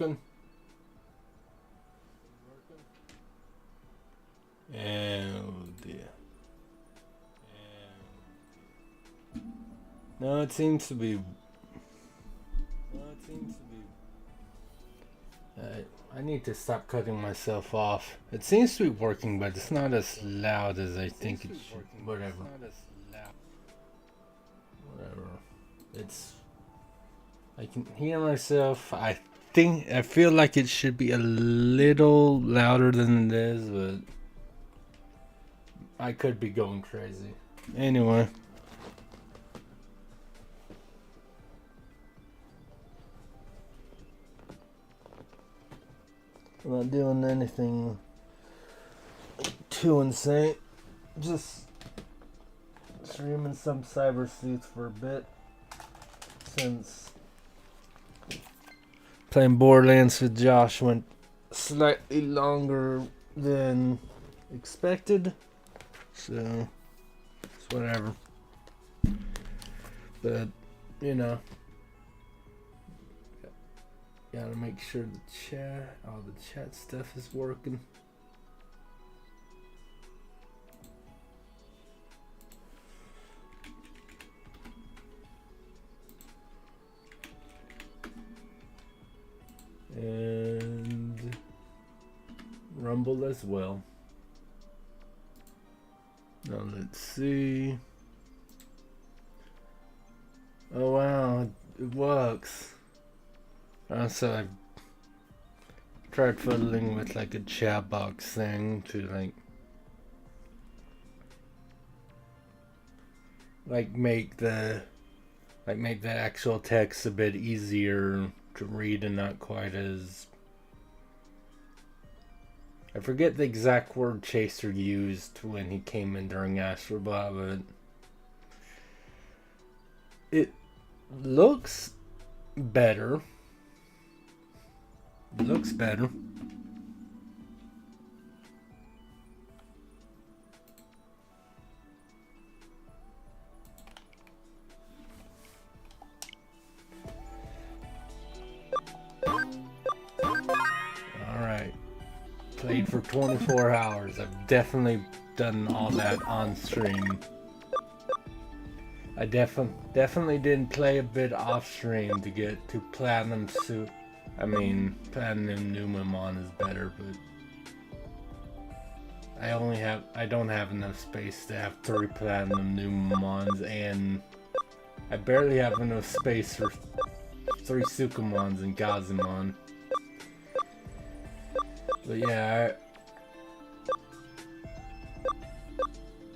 working? Oh dear. No, it seems to be. I need to stop cutting myself off. It seems to be working, but it's not as loud as I think it should. Whatever. Whatever. It's. I can hear myself. I feel like it should be a little louder than it is, but I could be going crazy. Anyway. I'm not doing anything too insane. Just streaming some Cyber Sleuth for a bit. Since playing Borderlands with Josh went slightly longer than expected. So, it's whatever. But, you know. Gotta make sure all the chat stuff is working. And Rumble as well. Now let's see. Oh wow, it works. So I tried fiddling with like a chat box thing to make the actual text a bit easier to read and not quite as. I forget the exact word Chaser used when he came in during Astrobot, but it looks better. Looks better. Alright. Played for 24 hours. I've definitely done all that on stream. I definitely didn't play a bit off stream to get to Platinum Suit. Platinum Numamon is better, but I don't have enough space to have 3 Platinum Numamons, and I barely have enough space for 3 Sukamons and Gazimon. But yeah,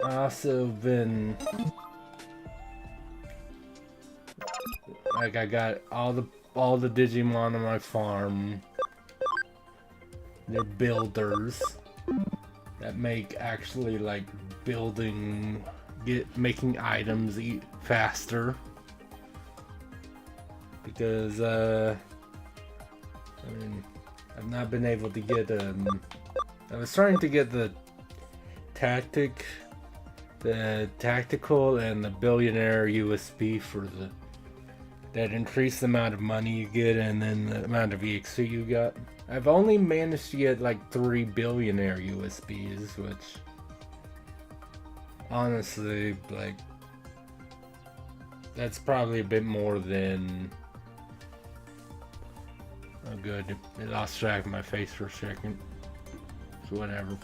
I also been I got all the Digimon on my farm. They're builders that make actually making items faster. Because I've not been able to get I was trying to get the tactical and the billionaire USB for that increase the amount of money you get and then the amount of EXP you got. I've only managed to get 3 billionaire USBs, which honestly, that's probably a bit more than. Oh good, it lost track of my face for a second. So whatever.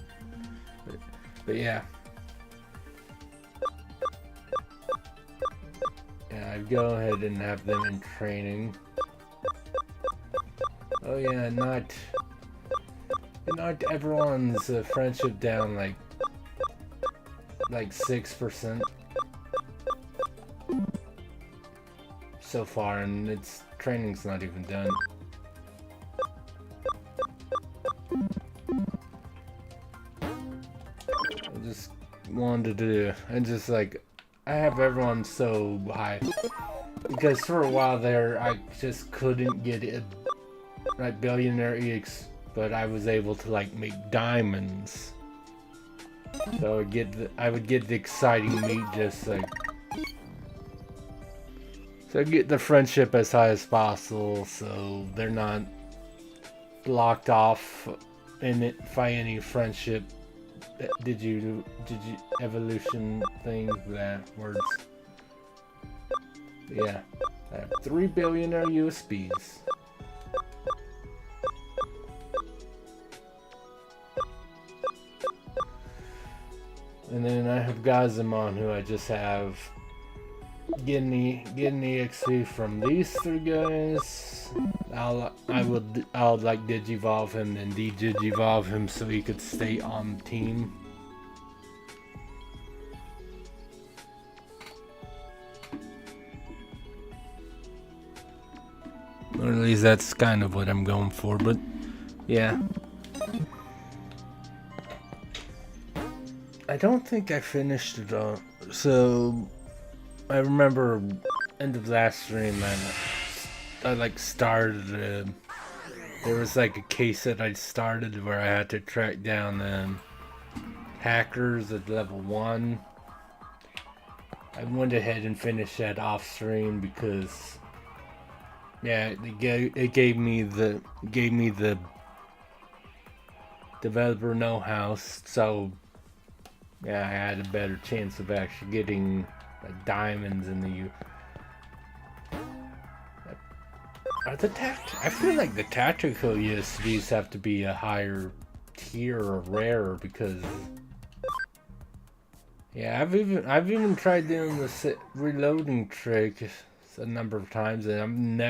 But yeah. Yeah, I'd go ahead and have them in training. Oh yeah, not everyone's friendship down like 6% so far, and its training's not even done. I just wanted to, I have everyone so high because for a while there I just couldn't get it billionaire EX, but I was able to make diamonds. So I would get the exciting meat just so I get the friendship as high as possible, so they're not blocked off in it by any friendship. Did you evolution thing? That words. Yeah, I have 3 billionaire USBs. And then I have Gazamon, who I just have getting the XP from these 3 guys. I'll like Digivolve him and de-Digivolve him so he could stay on the team. Or at least that's kind of what I'm going for, but yeah. I don't think I finished it all. So I remember end of last stream I like started there was like a case that I started where I had to track down hackers at level 1. I went ahead and finished that off stream because yeah, it gave me the developer know-how, so yeah, I had a better chance of actually getting like diamonds in the I feel like the tactical USVs have to be a higher tier or rarer because yeah, I've even tried doing the reloading trick a number of times and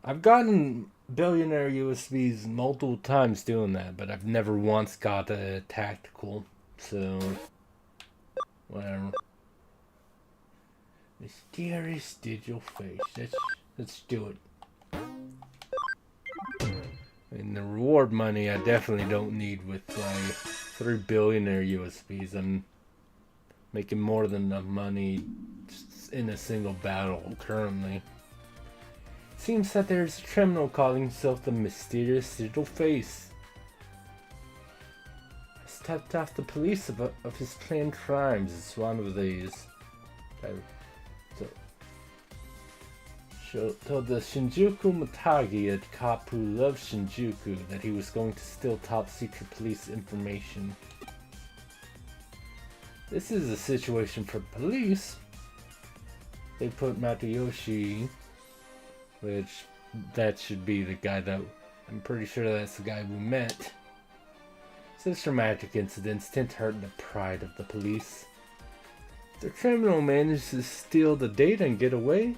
I've gotten billionaire USBs multiple times doing that, but I've never once got a tactical. So whatever. Mysterious digital face. Let's do it. And the reward money I definitely don't need with like 3 billionaire USBs. I'm making more than enough money in a single battle currently. Seems that there's a criminal calling himself the Mysterious Digital Face. Has tipped off the police of his planned crimes. It's one of these. Told the Shinjuku Matagi, a cop who loves Shinjuku, that he was going to steal top secret police information. This is a situation for police. They put Matayoshi, which that should be the guy that I'm pretty sure that's the guy we met. Such dramatic incidents tend to hurt the pride of the police. If the criminal manages to steal the data and get away,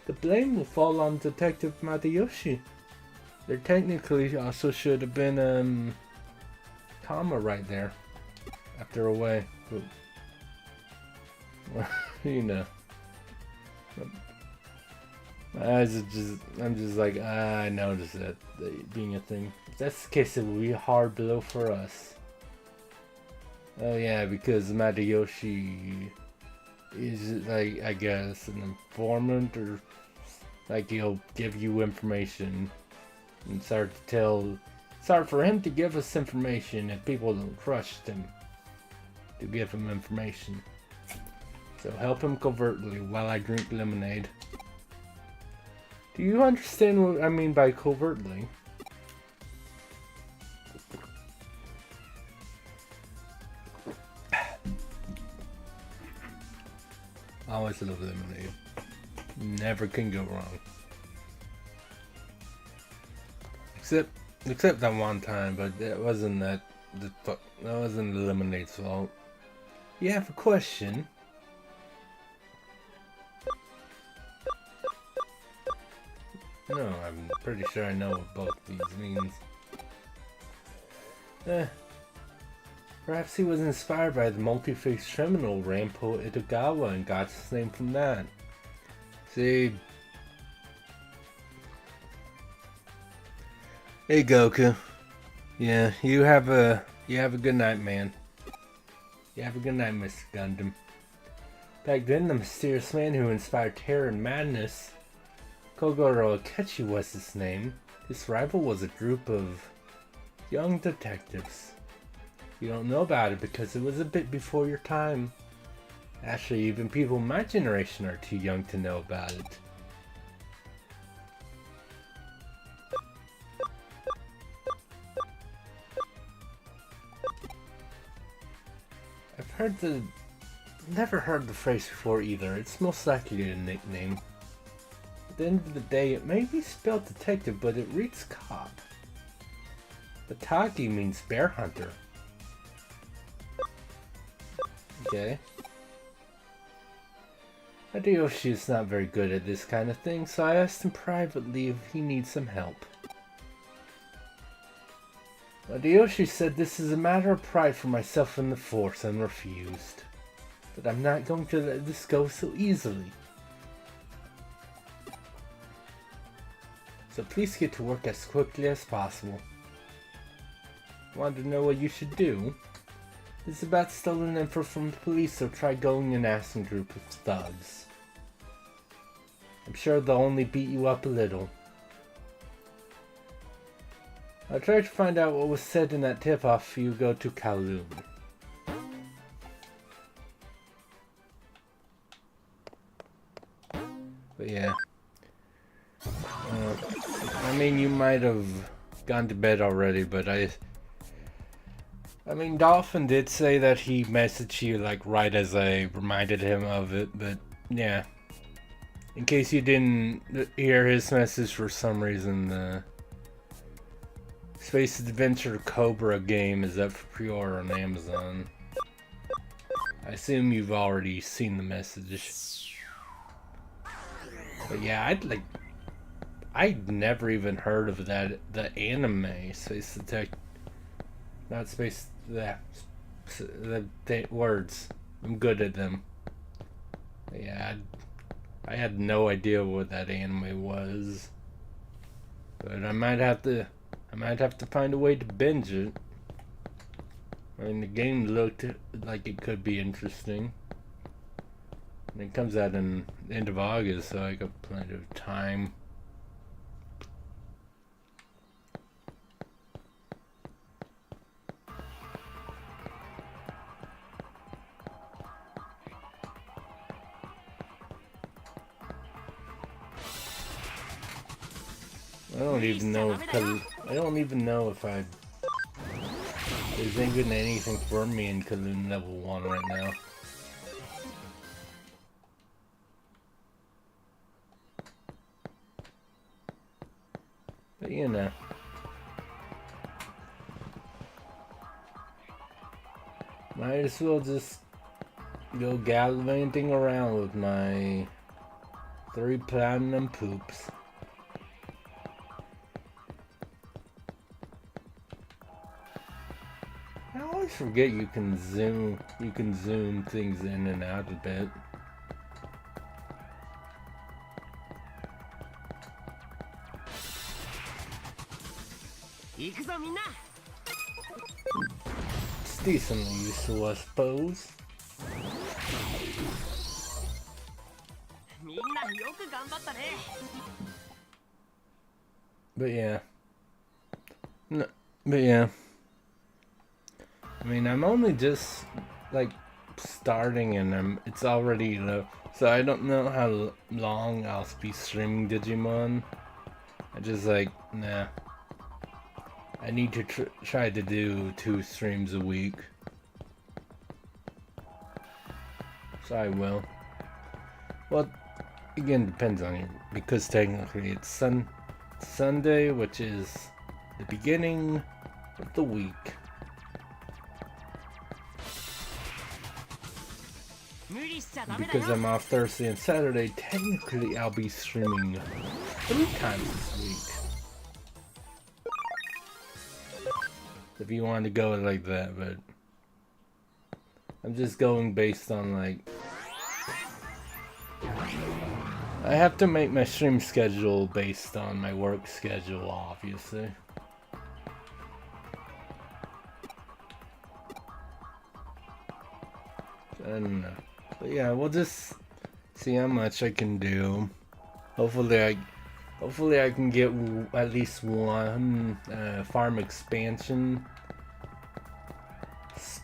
the blame will fall on Detective Matayoshi. There technically also should have been comma right there after away. Well, you know. My eyes are I'm just like, I noticed that being a thing. If that's the case, it will be a hard blow for us. Oh yeah, because Matayoshi is like, I guess, an informant, or like he'll give you information and start for him to give us information if people don't trust him to give him information. So help him covertly while I drink lemonade. Do you understand what I mean by covertly? Always love lemonade. Never can go wrong. Except that one time, but that wasn't that wasn't the lemonade's fault. You have a question? No, I'm pretty sure I know what both these means. Perhaps he was inspired by the multi-faced criminal Rampo Itogawa and got his name from that. See? Hey Goku. Yeah, you have a good night, man. You have a good night, Mr. Gundam. Back then, the mysterious man who inspired terror and madness, Kogoro Akechi was his name. His rival was a group of young detectives. You don't know about it because it was a bit before your time. Actually, even people my generation are too young to know about it. Never heard the phrase before either. It's most likely a nickname. At the end of the day, it may be spelled detective, but it reads cop. Bataki means bear hunter. Okay. Hideyoshi is not very good at this kind of thing, so I asked him privately if he needs some help. Hideyoshi said this is a matter of pride for myself and the force and refused. But I'm not going to let this go so easily. So please get to work as quickly as possible. Want to know what you should do? It's about stolen info from the police, so try going and asking a group of thugs. I'm sure they'll only beat you up a little. I'll try to find out what was said in that tip-off if you go to Kowloon. But yeah. I mean, you might have gone to bed already, but I mean, Dolphin did say that he messaged you, like, right as I reminded him of it, but yeah. In case you didn't hear his message for some reason, the Space Adventure Cobra game is up for pre-order on Amazon. I assume you've already seen the message. But yeah, I'd never even heard of that, the anime Space Detective. Not Space, the words. I'm good at them. But yeah, I had no idea what that anime was. But I might have to find a way to binge it. I mean, the game looked like it could be interesting. And it comes out in the end of August, so I got plenty of time. I don't even know if there's even anything for me in Kowloon level 1 right now. But you know. Might as well just go gallivanting around with my 3 platinum poops. I always forget you can zoom things in and out a bit. It's decently useful, I suppose. But yeah. No, but yeah. I mean, I'm only just like starting and it's already low, so I don't know how long I'll be streaming Digimon. I just like, nah. I need to try to do 2 streams a week. So I will. Well, again, depends on you, because technically it's Sunday, which is the beginning of the week. Because I'm off Thursday and Saturday, technically I'll be streaming 3 times this week. If you want to go like that, but I'm just going based on like, I have to make my stream schedule based on my work schedule, obviously. I don't know. But yeah, we'll just see how much I can do. Hopefully I can get at least 1 farm expansion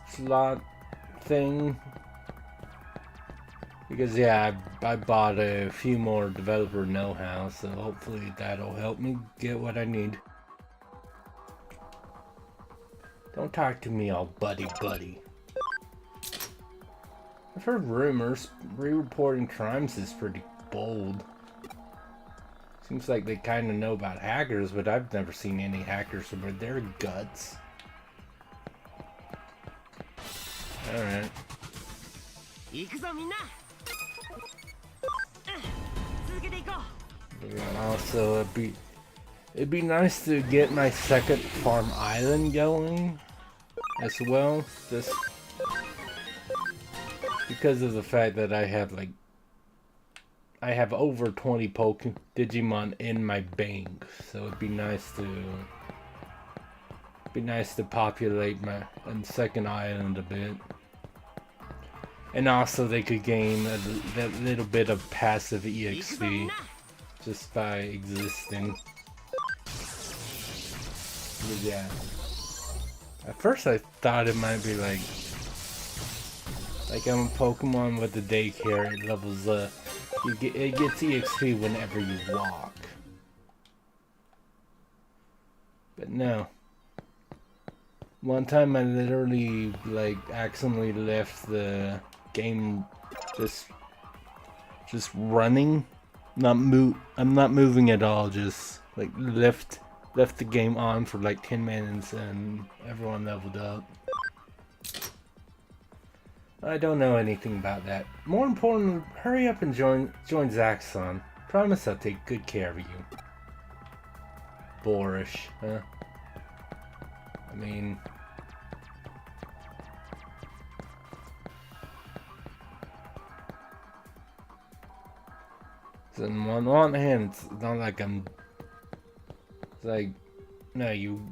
slot thing. Because yeah, I bought a few more developer know-how, so hopefully that'll help me get what I need. Don't talk to me all buddy. I've heard rumors. Re-reporting crimes is pretty bold. Seems like they kind of know about hackers, but I've never seen any hackers with their guts. Alright. Also, it'd be nice to get my second farm island going as well. Just because of the fact that I have over 20 Digimon in my bank, so it'd be nice to populate my second island a bit. And also they could gain that little bit of passive EXP just by existing. But yeah. At first I thought it might be like I'm a Pokemon with the daycare, it levels up. It gets EXP whenever you walk. But no. One time I literally accidentally left the game just running. I'm not moving at all, just left the game on for 10 minutes and everyone leveled up. I don't know anything about that. More important, hurry up and join Zaxxon. Promise I'll take good care of you. Boorish, huh? I mean... So on one hand, it's not like I'm... It's like... No, you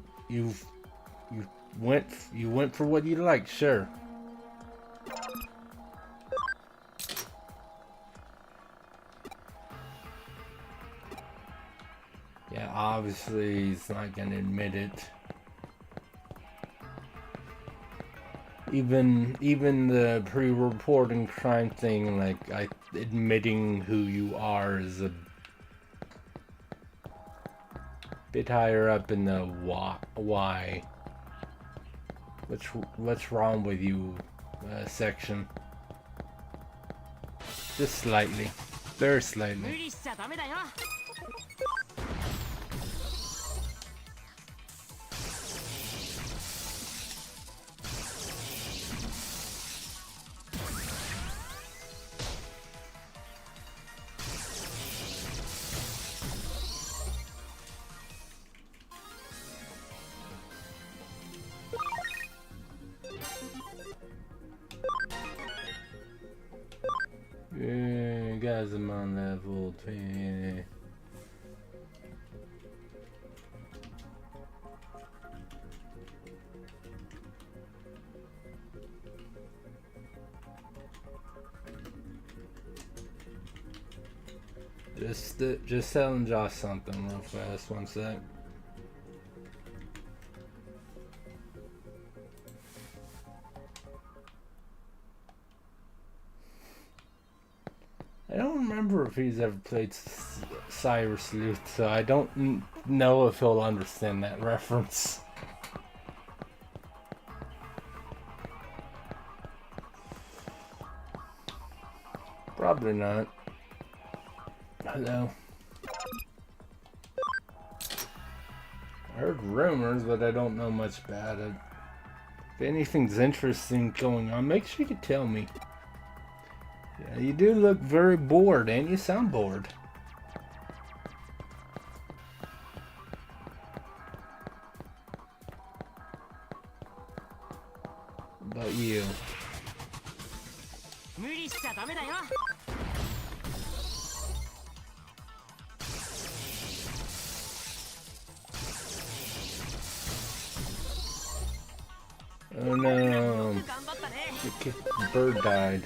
went for what you like, sure. Yeah, obviously he's not gonna admit it. Even the pre-reporting crime thing, admitting who you are is a bit higher up in the why. What's wrong with you section? Just slightly, very slightly. Guys, I'm on level 20. Just telling Josh something real fast, one sec. I don't remember if he's ever played Cyber Sleuth, so I don't know if he'll understand that reference. Probably not. Hello. I heard rumors, but I don't know much about it. If anything's interesting going on, make sure you tell me. Yeah, you do look very bored, and you sound bored. What about you? Oh no, the bird died.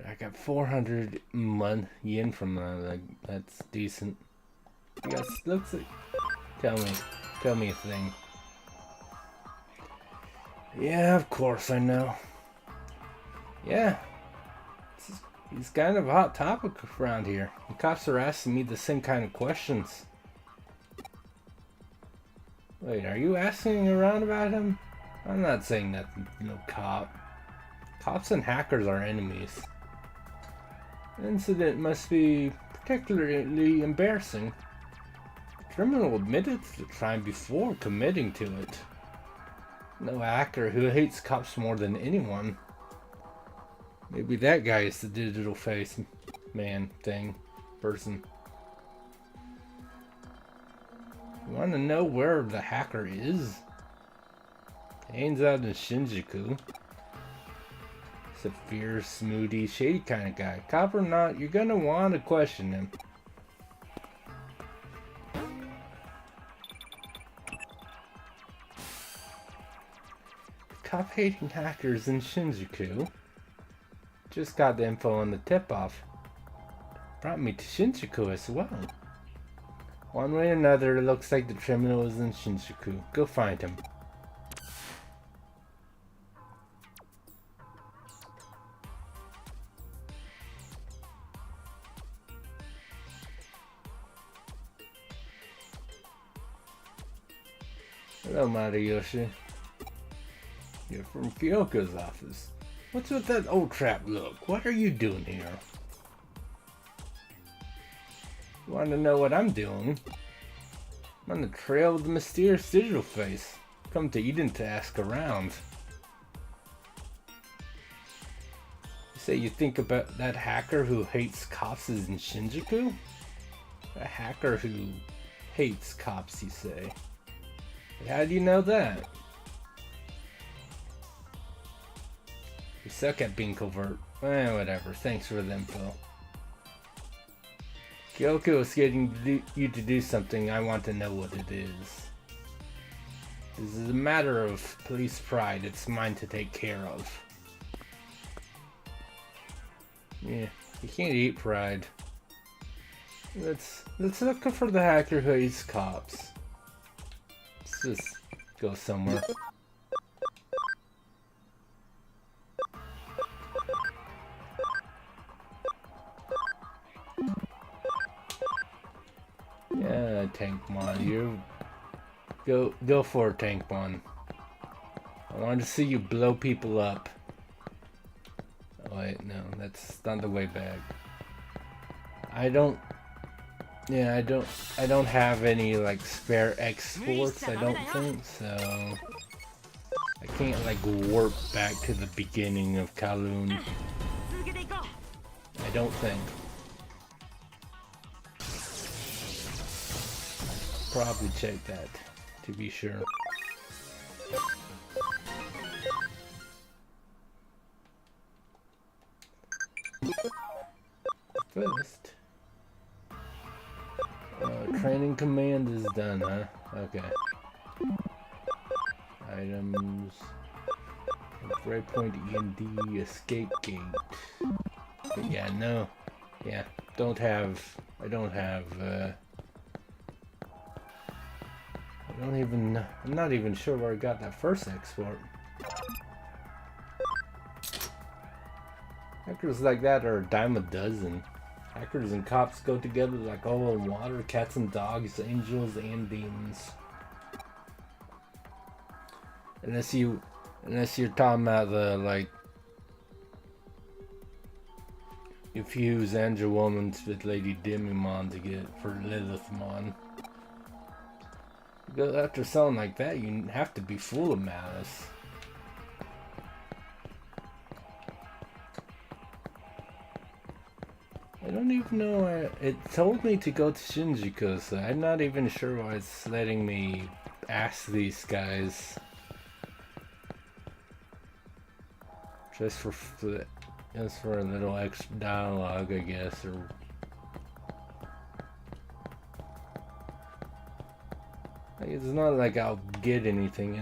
I got 400 yen from that. That's decent. You guys, looks like. Tell me a thing. Yeah, of course I know. Yeah, it's kind of a hot topic around here. The cops are asking me the same kind of questions. Wait, are you asking around about him? I'm not saying nothing, no cop. Cops and hackers are enemies. The incident must be particularly embarrassing. The criminal admitted to the crime before committing to it. No hacker who hates cops more than anyone. Maybe that guy is the digital face man thing person. You want to know where the hacker is? He hangs out in Shinjuku. He's a fierce, smoothie, shady kind of guy. Cop or not, you're gonna want to question him. Cop hating hackers in Shinjuku. Just got the info on the tip-off. Brought me to Shinjuku as well. One way or another, it looks like the criminal is in Shinjuku. Go find him. Hello, Mariyoshi. You're from Kyoko's office. What's with that old trap look? What are you doing here? You want to know what I'm doing? I'm on the trail of the mysterious digital face. Come to Eden to ask around. You say you think about that hacker who hates cops is in Shinjuku? A hacker who hates cops, you say? How do you know that? You suck at being covert. Whatever. Thanks for the info. Kyoko is getting you to do something. I want to know what it is. This is a matter of police pride. It's mine to take care of. Yeah, you can't eat pride. Let's look for the hacker who hates cops. Let's just go somewhere. Yeah, Tankmon, you go for it, Tankmon. I want to see you blow people up. Oh wait, no, that's not the way back. I don't have any like spare exports, I don't think, so I can't like warp back to the beginning of Kowloon. I don't think. Probably check that to be sure. First, training command is done, huh? Okay. Items. Breakpoint END escape gate. But yeah, no. Yeah, I don't have I'm not even sure where I got that first export. Hackers like that are a dime a dozen. Hackers and cops go together like oil and water, cats and dogs, angels and demons. Unless you're talking about the like you fuse Angel Womans with Lady Digimon to get for Lilithmon. After something like that, you have to be full of malice. I don't even know. It told me to go to Shinjuku, so I'm not even sure why it's letting me ask these guys. Just for a little extra dialogue, I guess, or. It's not like I'll get anything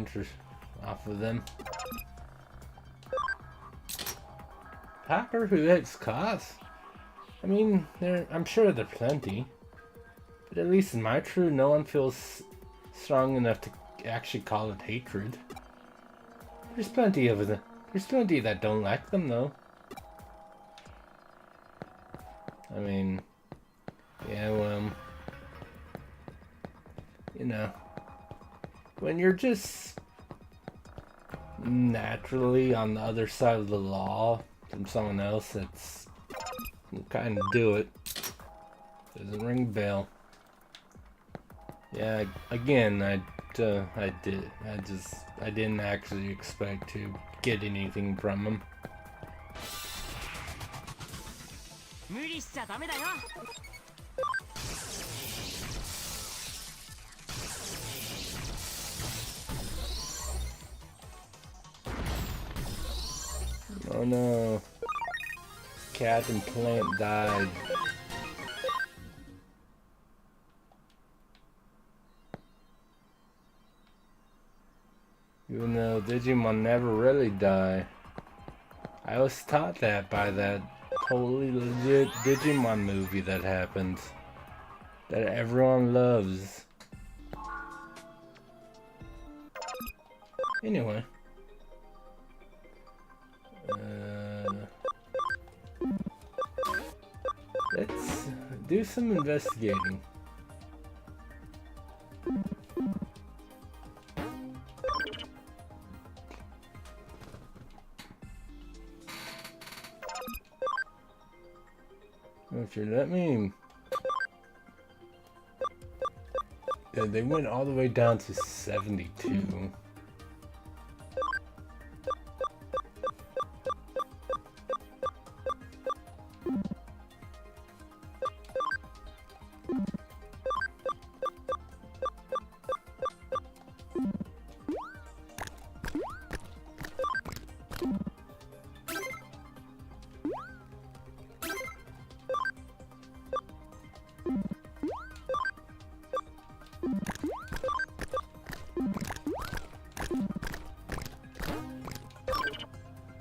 off of them. Hacker who hates cops? I mean, I'm sure there are plenty. But at least in my crew, no one feels strong enough to actually call it hatred. There's plenty of them. There's plenty that don't like them, though. I mean, yeah, well, you know. When you're just, naturally on the other side of the law from someone else that's kind of do it. Doesn't ring a bell. Yeah, again, I did. I didn't actually expect to get anything from him. Oh no. Cat and plant died. Even though Digimon never really die. I was taught that by that totally legit Digimon movie that happened. That everyone loves. Anyway. Let's do some investigating. If you let me... Yeah, they went all the way down to 72.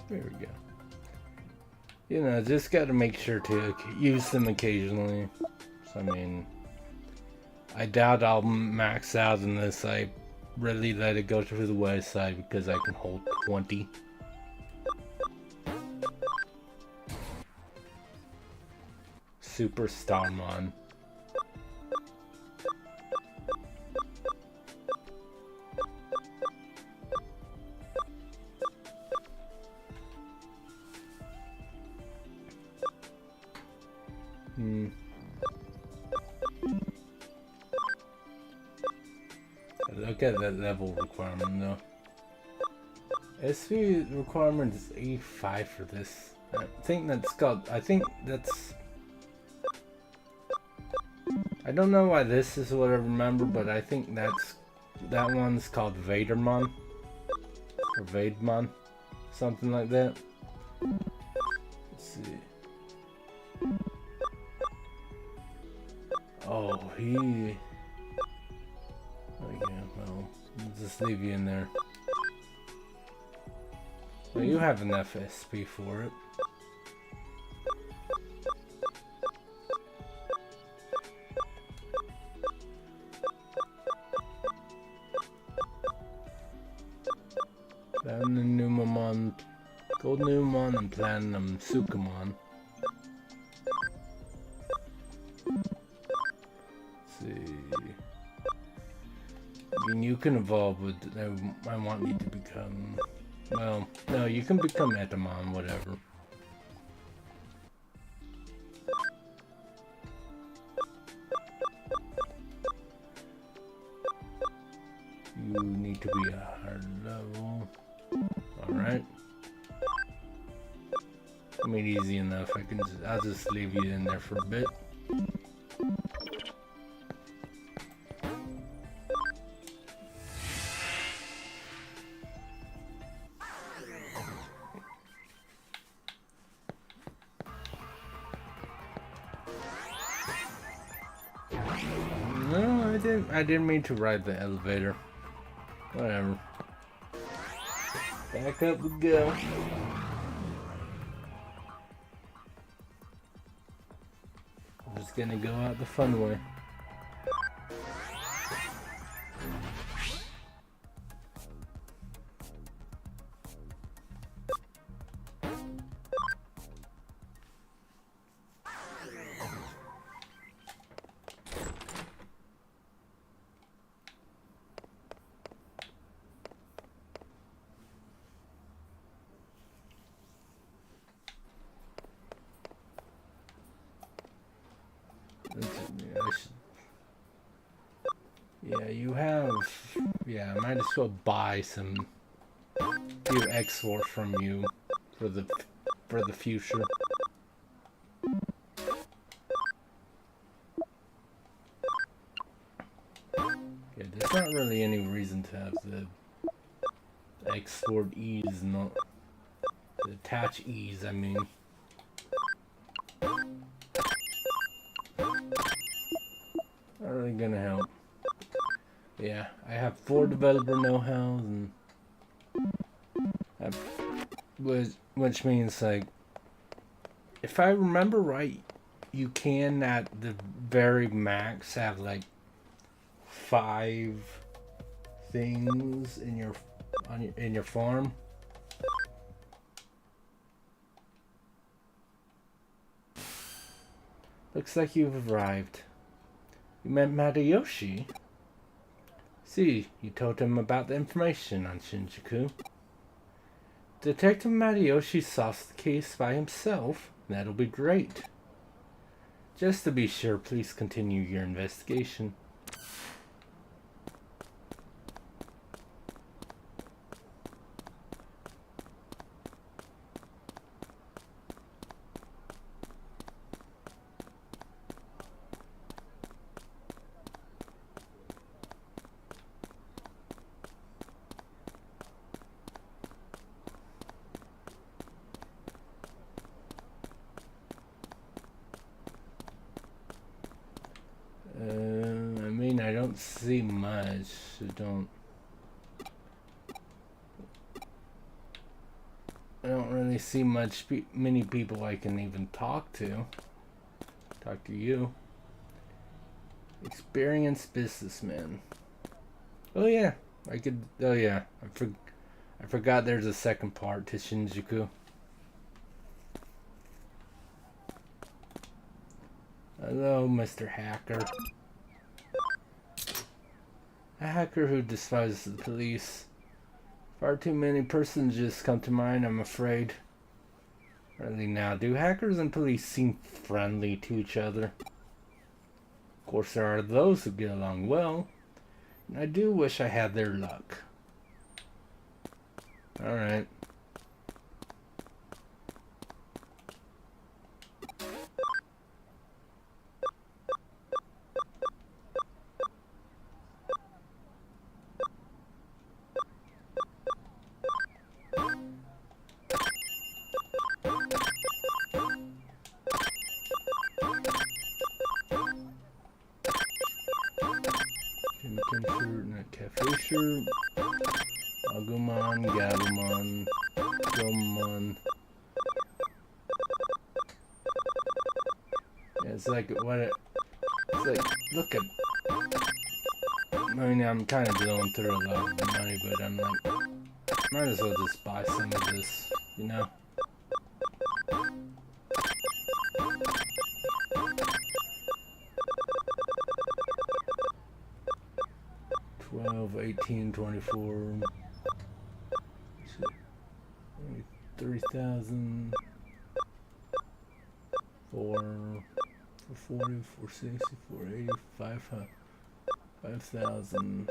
There we go. You know, just gotta make sure to use them occasionally. So, I mean, I doubt I'll max out unless I really let it go to the west side because I can hold 20. Super Starmon. Look at that level requirement though. SV requirement is 85 for this. I think that's got. I think that's. I don't know why this is what I remember, but I think that one's called Vadermon or Vademon, something like that. Let's see. Oh, he. Oh yeah, well, I'll just leave you in there. Well, you have an FSP for it. Platinum Numamon, Gold Numamon, and Platinum Sukamon. Let's see. I mean, you can evolve with. I want you to become. Well, no, you can become Etamon, whatever. You need to be a higher level. Alright. I mean, easy enough. I'll just leave you in there for a bit. No, I didn't mean to ride the elevator. Whatever. Back up we go. I'm just gonna go out the fun way. Yeah, yeah, you have. Yeah, I might as well buy some few X-Force from you for the future. Yeah, there's not really any reason to have the export ease, not the attach ease. I mean, not really gonna help. Yeah, I have 4 developer know-hows, and which means like, if I remember right, you can at the very max have like 5 things in your farm. Looks like you've arrived. You met Matayoshi? See, you told him about the information on Shinjuku. Detective Matayoshi solves the case by himself. That'll be great. Just to be sure, please continue your investigation. I mean, I don't see much. I don't really see many people I can even talk to. Talk to you. Experienced businessman. Oh yeah, I could. Oh yeah, I forgot there's a second part to Shinjuku. Hello, Mr. Hacker. A hacker who despises the police. Far too many persons just come to mind, I'm afraid. Really now, do hackers and police seem friendly to each other? Of course, there are those who get along well, and I do wish I had their luck. Alright. Shirt, not cafe shirt. Agumon, Gabumon, Gomon. Yeah, it's like it's like, look at. I mean, I'm kind of going through a lot of money, but I'm like, might as well just buy some of this, you know? $12, $18, $24, $3,000, $440, $460, $480, $5,000.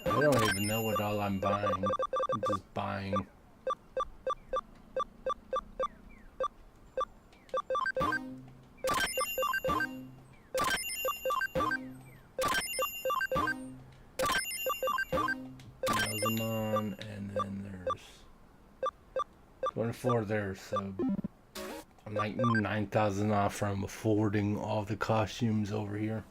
I don't even know what all I'm buying. I'm just buying. Digimon, and then there's 24 there, so I'm like 9,000 off from affording all the costumes over here.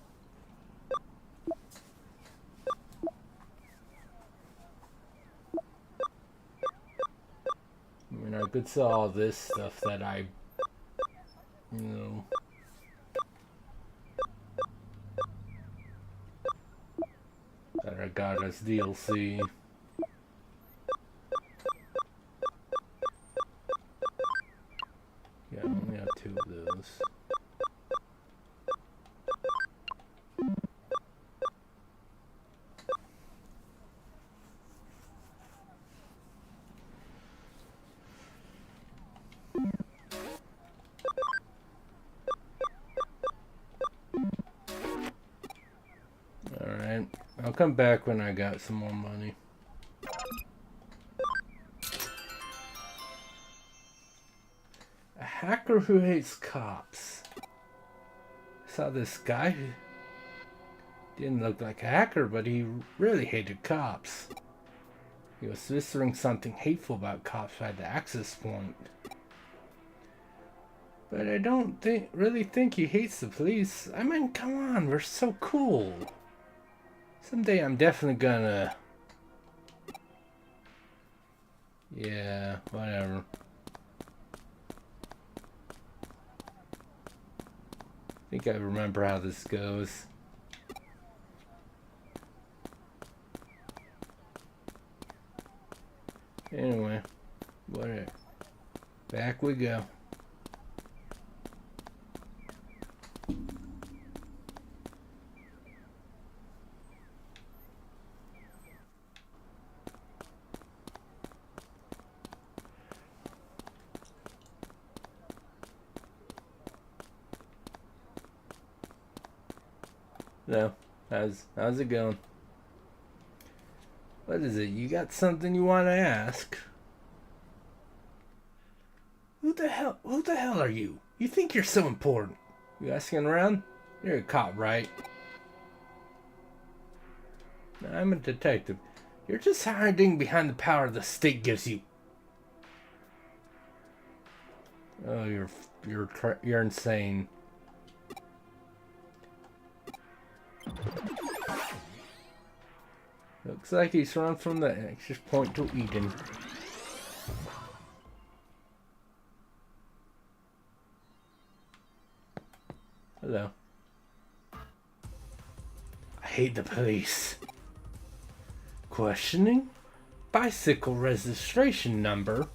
I mean, I could sell all this stuff that I, you know, that I got as DLC. come back when I got some more money. A hacker who hates cops. I saw this guy who didn't look like a hacker, but he really hated cops. He was whispering something hateful about cops by the access point. But I don't really think he hates the police. I mean, come on, we're so cool. Someday I'm definitely gonna... Yeah, whatever. I think I remember how this goes. Anyway, whatever. Back we go. No, how's it going? What is it? You got something you want to ask? Who the hell are you? You think you're so important? You asking around? You're a cop, right? No, I'm a detective. You're just hiding behind the power the state gives you. Oh, you're insane. Looks like he's run from the access point to Eden. Hello. I hate the police. Questioning? Bicycle registration number?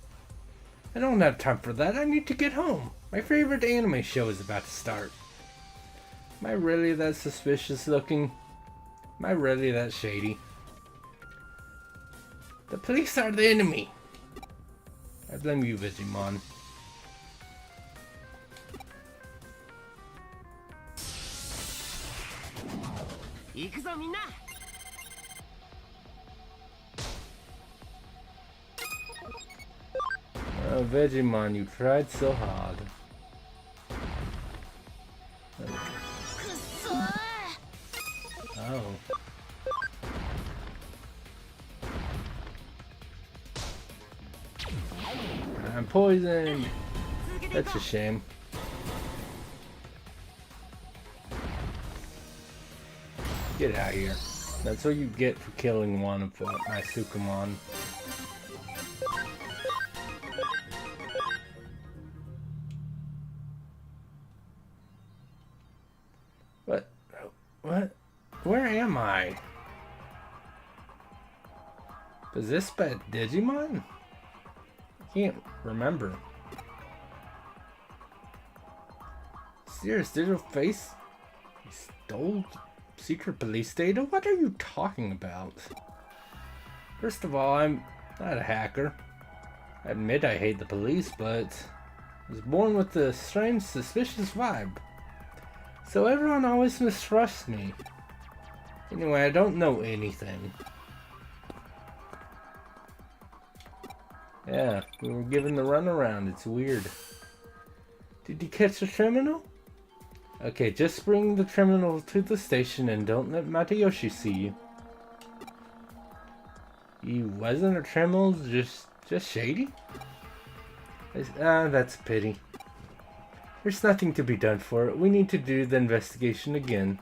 I don't have time for that. I need to get home. My favorite anime show is about to start. Am I really that suspicious looking? Am I really that shady? The police are the enemy. I blame you, Digimon. Oh, Digimon, you tried so hard. Oh. I'm poisoned. That's a shame. Get out of here. That's what you get for killing one of my Sukamon. What? What? Where am I? Is this by Digimon? I can't remember. Serious digital face? He stole secret police data? What are you talking about? First of all, I'm not a hacker. I admit I hate the police, but I was born with a strange, suspicious vibe. So everyone always mistrusts me. Anyway, I don't know anything. Yeah, we were given the runaround. It's weird. Did you catch the criminal? Okay, just bring the criminal to the station and don't let Matayoshi see you. He wasn't a criminal, just shady? That's a pity. There's nothing to be done for it. We need to do the investigation again.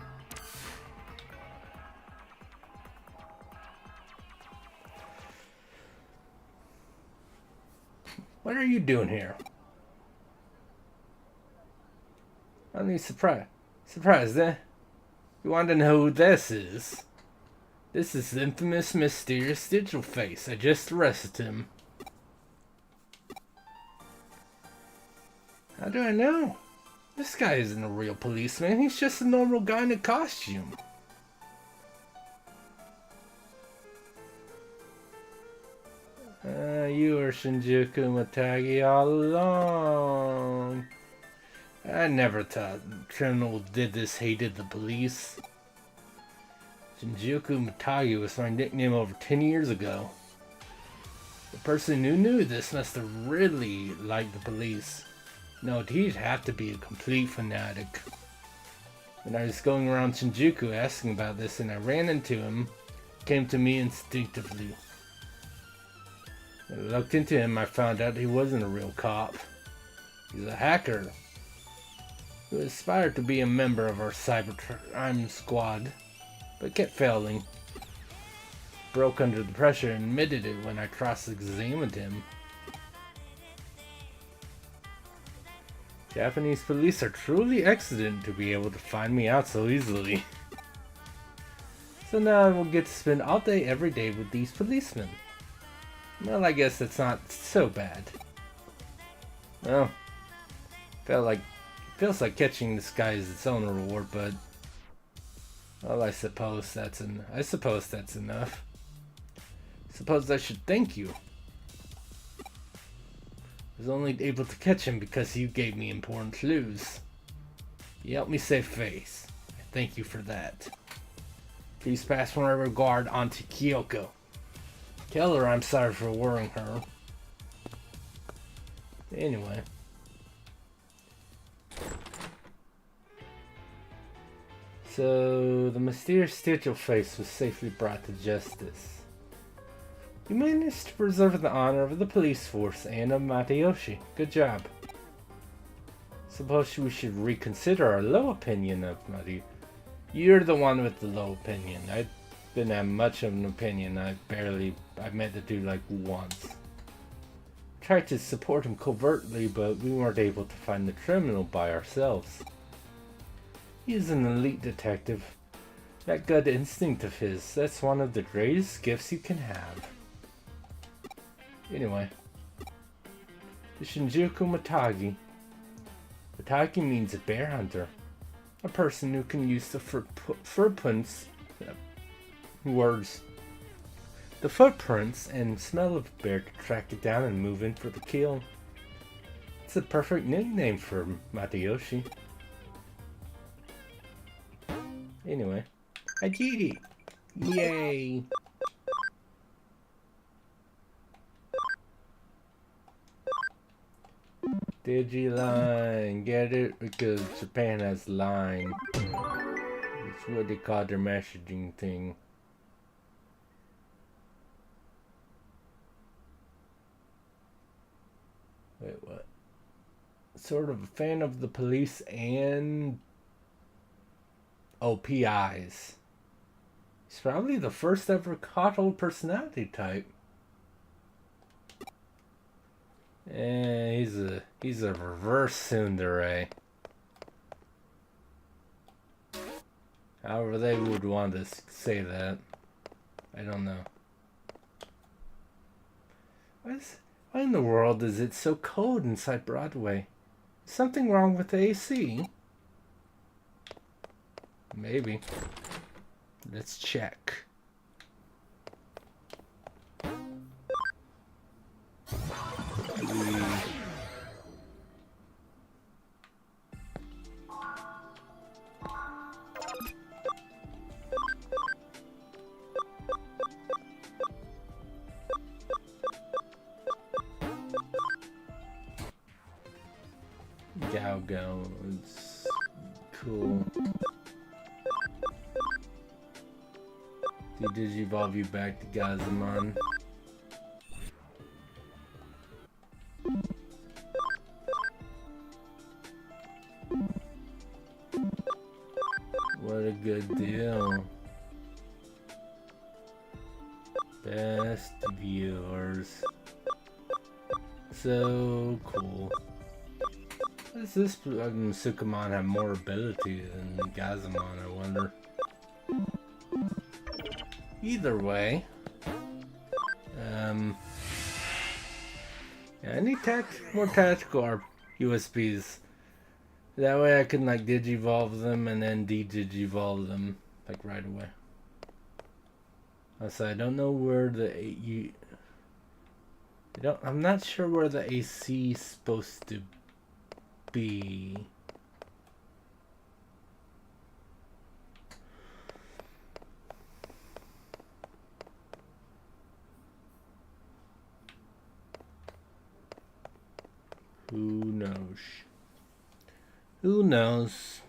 What are you doing here? I'm really surprised, eh? You want to know who this is? This is the infamous, mysterious digital face. I just arrested him. How do I know? This guy isn't a real policeman. He's just a normal guy in a costume. You were Shinjuku Matagi all along. I never thought the criminal who did this hated the police. Shinjuku Mitagi was my nickname over 10 years ago. The person who knew this must have really liked the police. No, he'd have to be a complete fanatic. When I was going around Shinjuku asking about this and I ran into him, he came to me instinctively. When I looked into him, I found out he wasn't a real cop. He's a hacker who aspired to be a member of our cybercrime squad, but kept failing. Broke under the pressure and admitted it when I cross-examined him. Japanese police are truly excellent to be able to find me out so easily. So now I will get to spend all day every day with these policemen. Well, I guess that's not so bad. Well, feels like catching this guy is its own reward, but well, I suppose that's enough. Suppose I should thank you. I was only able to catch him because you gave me important clues. You helped me save face. I thank you for that. Please pass my regard on to Kyoko. Tell her I'm sorry for worrying her. Anyway. So, the mysterious digital face was safely brought to justice. You managed to preserve the honor of the police force and of Matayoshi. Good job. Suppose we should reconsider our low opinion of Matayoshi. You're the one with the low opinion. I didn't have much of an opinion. I met the dude like once. Tried to support him covertly, but we weren't able to find the criminal by ourselves. He's an elite detective. That gut instinct of his, that's one of the greatest gifts you can have. Anyway. The Shinjuku Mitagi. Mitagi means a bear hunter. A person who can use the footprints and smell of a bear to track it down and move in for the kill. It's a perfect nickname for Matayoshi. Anyway, I did it! Yay! Digiline, get it? Because Japan has line. It's what they call their messaging thing. Wait, what? Sort of a fan of the police and PIs. He's probably the first ever coddled personality type. And he's a reverse tsundere. However they would want to say that. I don't know. Why in the world is it so cold inside Broadway? Is something wrong with the AC? Maybe. Let's check. Go. It's cool. Did Digivolve you back to Gazamon? What a good deal. Best viewers. So cool. Does this Sukamon have more ability than Gazamon, I wonder? Either way. Yeah, I need more tactical USBs. That way I can like digivolve them and then de-digivolve them like right away. Also, I don't know where I'm not sure where the AC is supposed to be. Who knows? Who knows?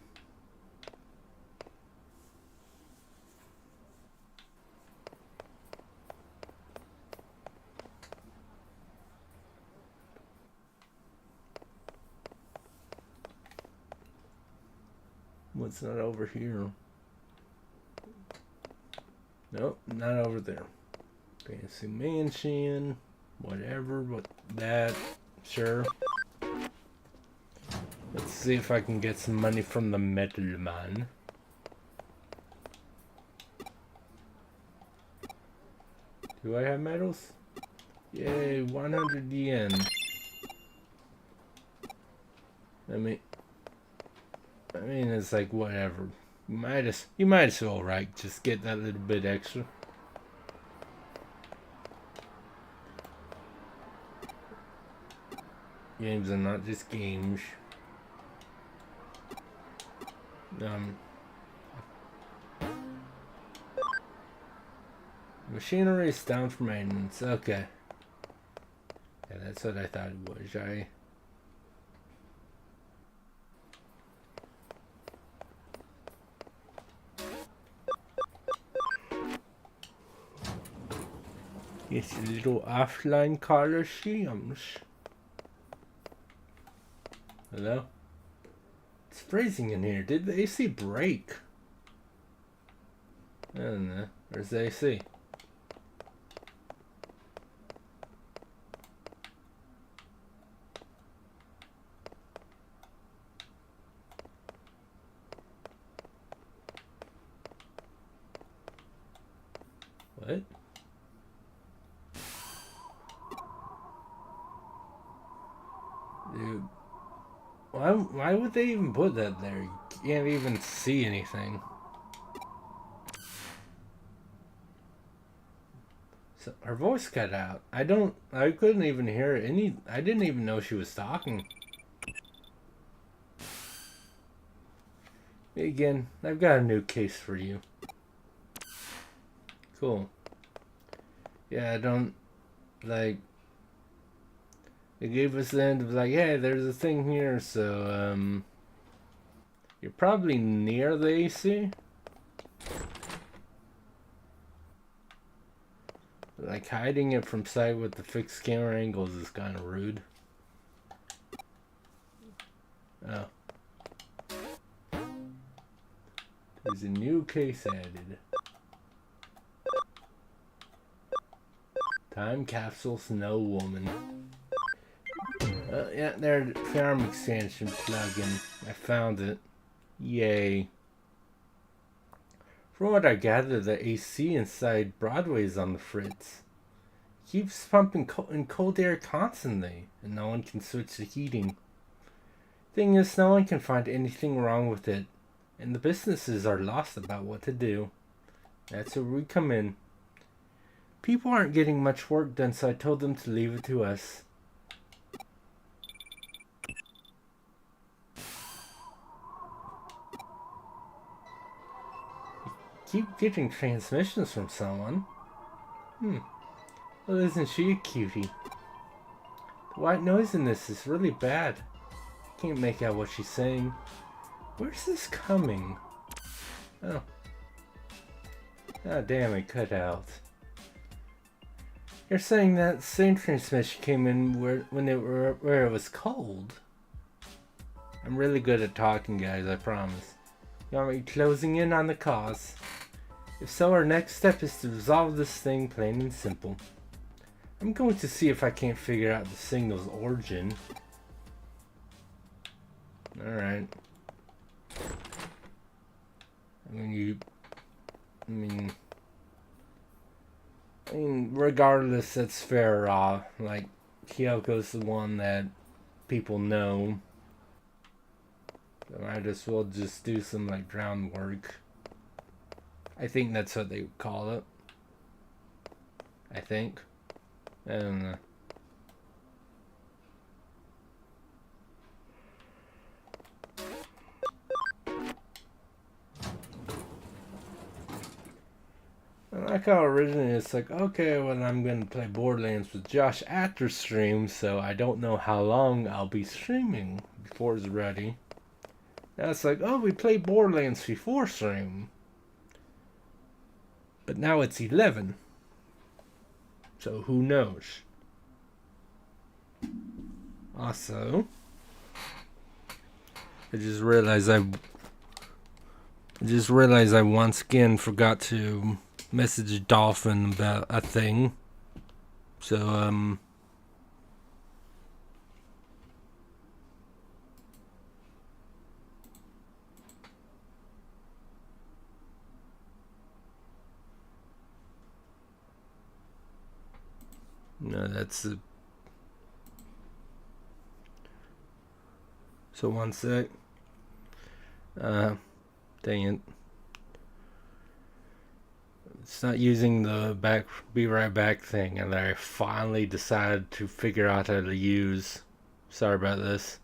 What's not over here? Nope, not over there. Fancy mansion, whatever, but that, sure. Let's see if I can get some money from the metal man. Do I have medals? Yay, 100 yen. I mean, it's like whatever. You might as well, right? Just get that little bit extra. Games are not just games. Machinery is down for maintenance. Okay. Yeah, that's what I thought it was. It's a little offline Colosseums. Hello? It's freezing in here. Did the AC break? I don't know. Where's the AC? What? Dude. Why would they even put that there? You can't even see anything. So her voice cut out. I couldn't even hear I didn't even know she was talking. Again, I've got a new case for you. Cool. Yeah, I don't, like, they gave us the end of like, hey, there's a thing here, so, you're probably near the AC. Like, hiding it from sight with the fixed camera angles is kind of rude. Oh. There's a new case added. Time capsule Snow Woman. Yeah, there, farm extension plugin. I found it. Yay. From what I gather, the AC inside Broadway is on the fritz. It keeps pumping in cold air constantly, and no one can switch the heating. Thing is, no one can find anything wrong with it, and the businesses are lost about what to do. That's where we come in. People aren't getting much work done, so I told them to leave it to us. Keep getting transmissions from someone. Well, isn't she a cutie? The white noise in this is really bad. Can't make out what she's saying. Where's this coming? Oh. Oh, damn, it cut out. You're saying that same transmission came in where it was cold? I'm really good at talking, guys, I promise. You want me closing in on the cause? If so, our next step is to resolve this thing, plain and simple. I'm going to see if I can't figure out the signal's origin. Alright. I mean, regardless, that's fair. Like, Kyoko's the one that people know. So might as well just do some, like, groundwork. I think that's what they would call it. I think. I don't know. Well, like how originally it's like, okay, well, I'm gonna play Borderlands with Josh after stream, so I don't know how long I'll be streaming before it's ready. Now it's like, oh, we played Borderlands before stream. But now it's 11. So who knows? Also, I just realized I once again forgot to message Dolphin about a thing. So no, that's so one sec. Dang it. It's not using the be right back thing, and I finally decided to figure out how to use. Sorry about this.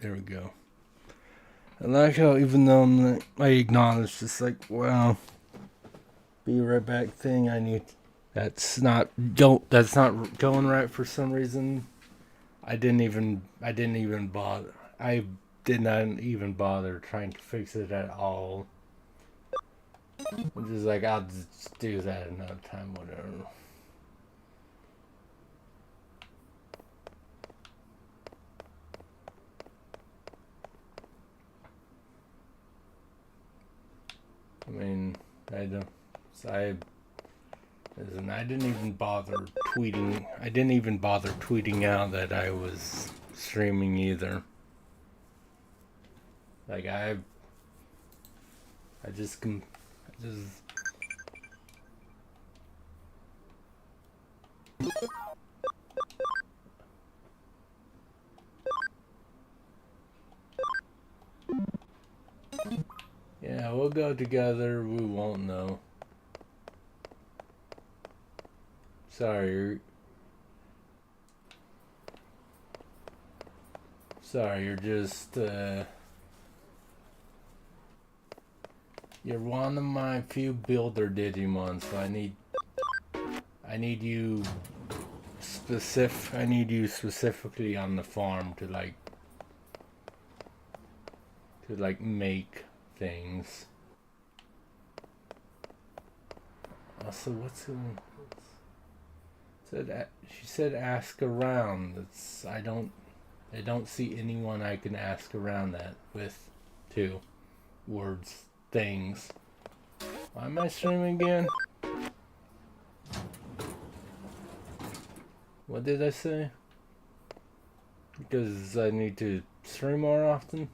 There we go. I like how even though I acknowledge this, like, wow, be right back thing. That's not going right for some reason. I didn't even bother. I did not even bother trying to fix it at all. I'm just like, I'll just do that another time, whatever. I mean, I didn't even bother tweeting. I didn't even bother tweeting out that I was streaming either. Like I just yeah, we'll go together. We won't know. Sorry, you're just you're one of my few builder Digimon, so I need you specifically on the farm to make things. Also, she said ask around. I don't see anyone I can ask around that with. 2 words, things. Why am I streaming again? What did I say? Because I need to stream more often?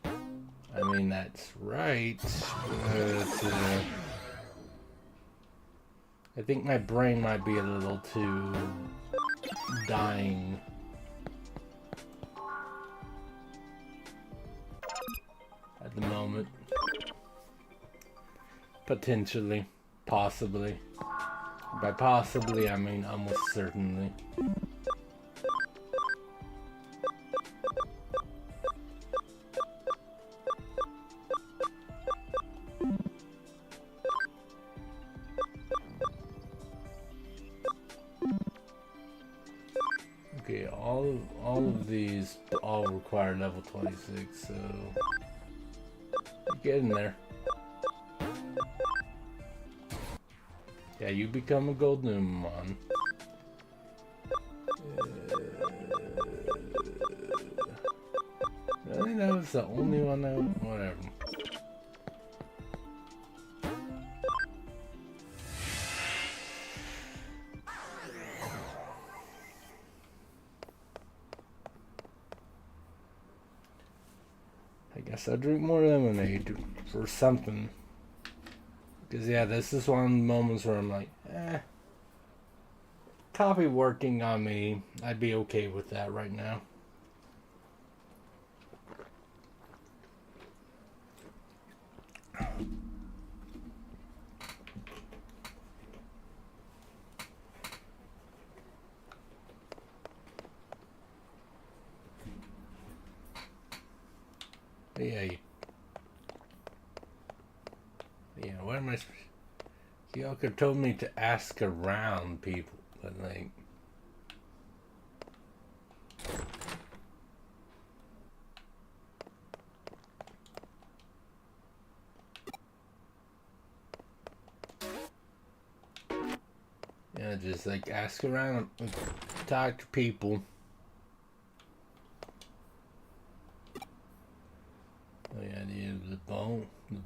I mean, that's right, but I think my brain might be a little too dying. At the moment. Potentially. Possibly. By possibly, I mean almost certainly. Okay, all of these all require level 26, so get in there. Yeah, you become a Goldnumon. Really? That was the only one that... whatever. I guess I'll drink more lemonade or something. Because, yeah, this is one of the moments where I'm like, coffee working on me. I'd be okay with that right now. Yeah, what am I supposed to... Y'all could have told me to ask around people, but like... Yeah, just like ask around, talk to people. Oh yeah, the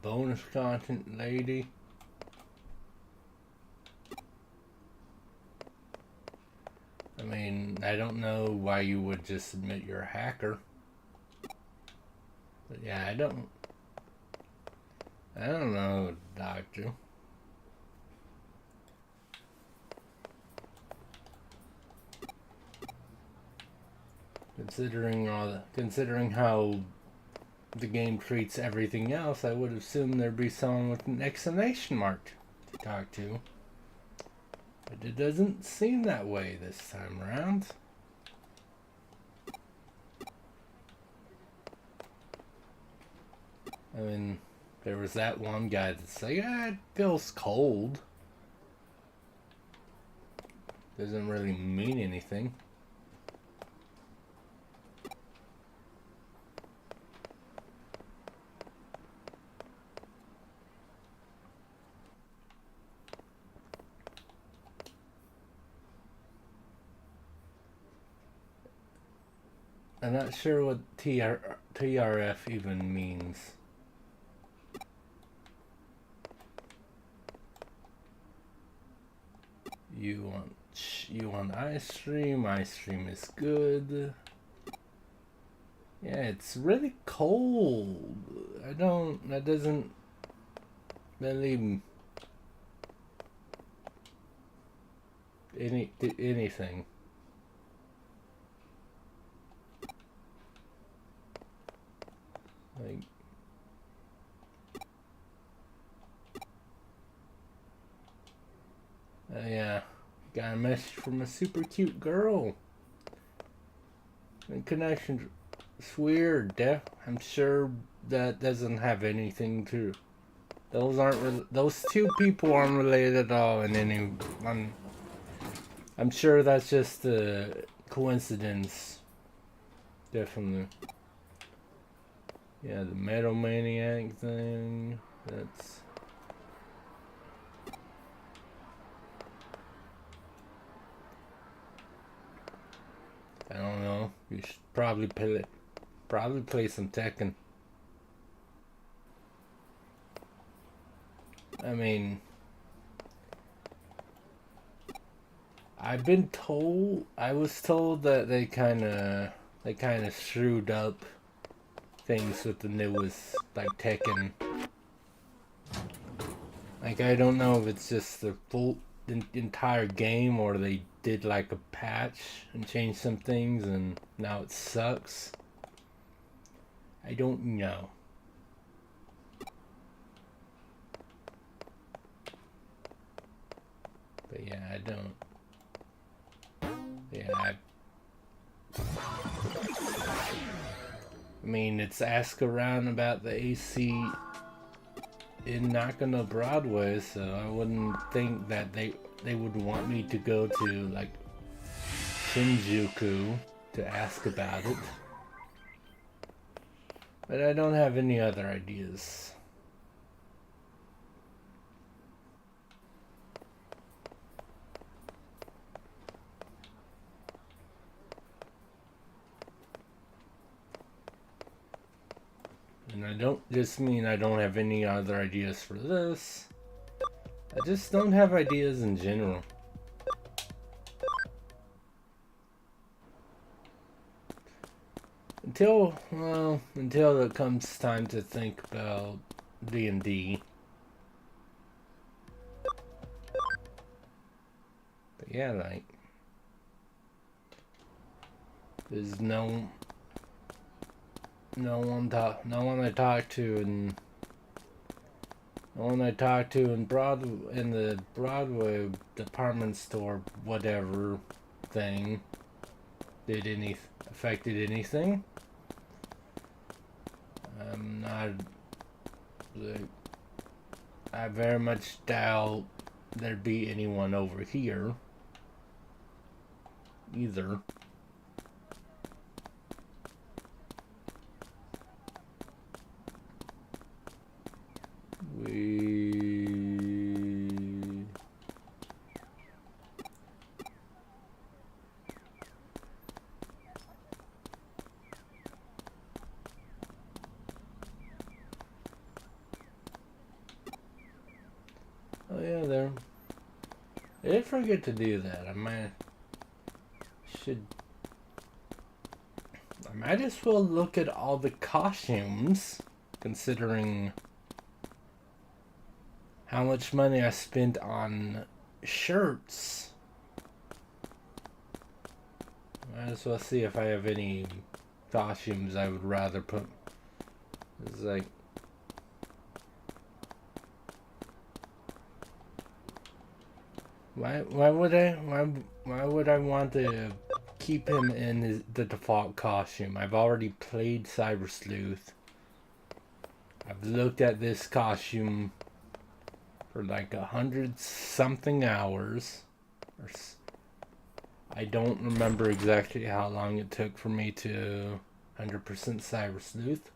bonus content lady. I mean, I don't know why you would just admit you're a hacker. But yeah, I don't know, Doctor. Considering how the game treats everything else, I would assume there'd be someone with an exclamation mark to talk to. But it doesn't seem that way this time around. I mean, there was that one guy that's like, it feels cold. Doesn't really mean anything. I'm not sure what TRF even means. You want ice cream? Ice cream is good. Yeah, it's really cold. That doesn't really anything. Like, yeah, got a message from a super cute girl. And connection, it's weird. I'm sure that doesn't have anything to. Those two people aren't related at all. In any, I'm sure that's just a coincidence. Definitely. Yeah, the Metal Maniac thing. That's. I don't know. You should probably play some Tekken. I mean, I was told that they kind of screwed up things with the newest, like, Tekken. Like, I don't know if it's just the entire game, or they did like a patch and changed some things and now it sucks. I don't know. But yeah, I don't. Yeah, I mean, it's ask around about the AC in Nakano Broadway, so I wouldn't think that they would want me to go to, like, Shinjuku to ask about it. But I don't have any other ideas. And I don't just mean I don't have any other ideas for this. I just don't have ideas in general. Until it comes time to think about D&D. But yeah, like, there's no one I talk to in the Broadway department store whatever thing affected anything. I very much doubt there'd be anyone over here either. Oh yeah, there. I did forget to do that. I might as well look at all the costumes, considering how much money I spent on shirts. Might as well see if I have any costumes I would rather put. It's like, why would I want to keep him in the default costume? I've already played Cyber Sleuth. I've looked at this costume for like 100-something hours. I don't remember exactly how long it took for me to 100% Cyber Sleuth.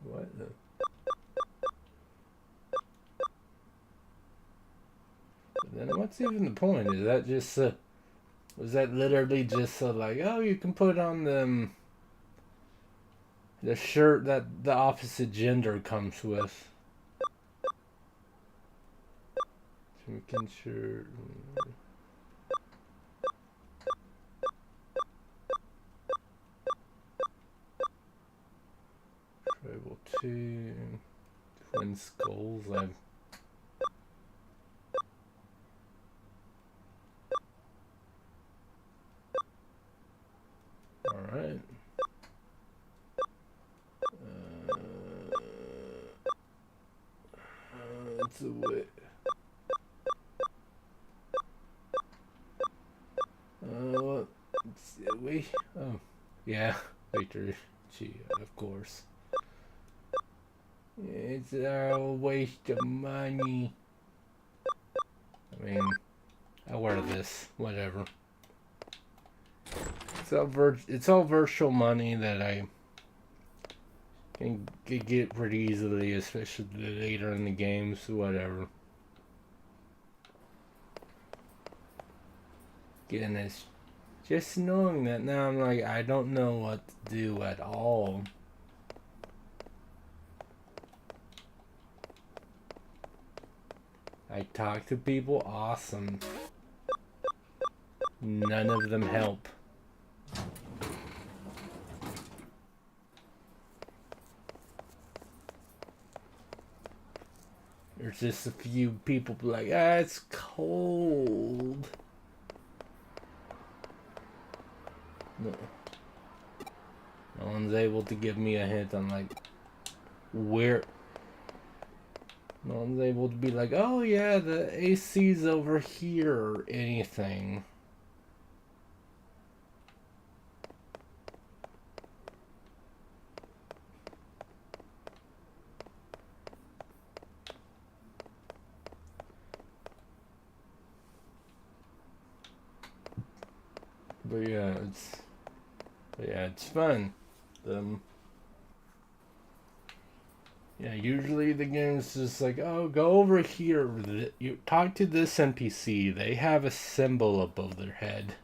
What the? Then what's even the point? Is that just was that literally just so like, oh, you can put on the shirt that the opposite gender comes with? Chicken shirt. Tribal 2. Twin skulls. Alright. It's a way. Oh, yeah, Victor Chia, of course. It's a waste of money. I mean, I wear this, whatever. It's all virtual money that I can get pretty easily, especially later in the games, whatever. Again, it's just knowing that now I'm like, I don't know what to do at all. I talk to people, awesome. None of them help. There's just a few people like, it's cold. No one's able to give me a hint on like where. No one's able to be like, oh yeah, the AC's over here or anything. But yeah, it's fun. Yeah, usually the game's just like, oh, go over here. You talk to this NPC. They have a symbol above their head.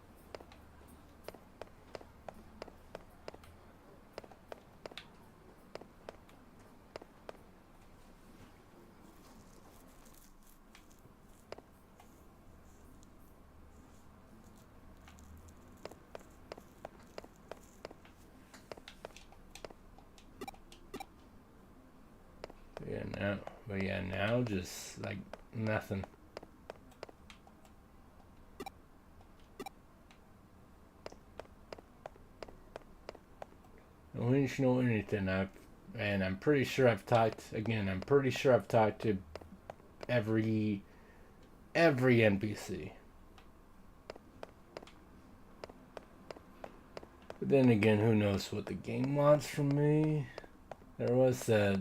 Now just like nothing. I don't know anything. I'm pretty sure I've talked again. I'm pretty sure I've talked to every NPC. But then again, who knows what the game wants from me? There was that.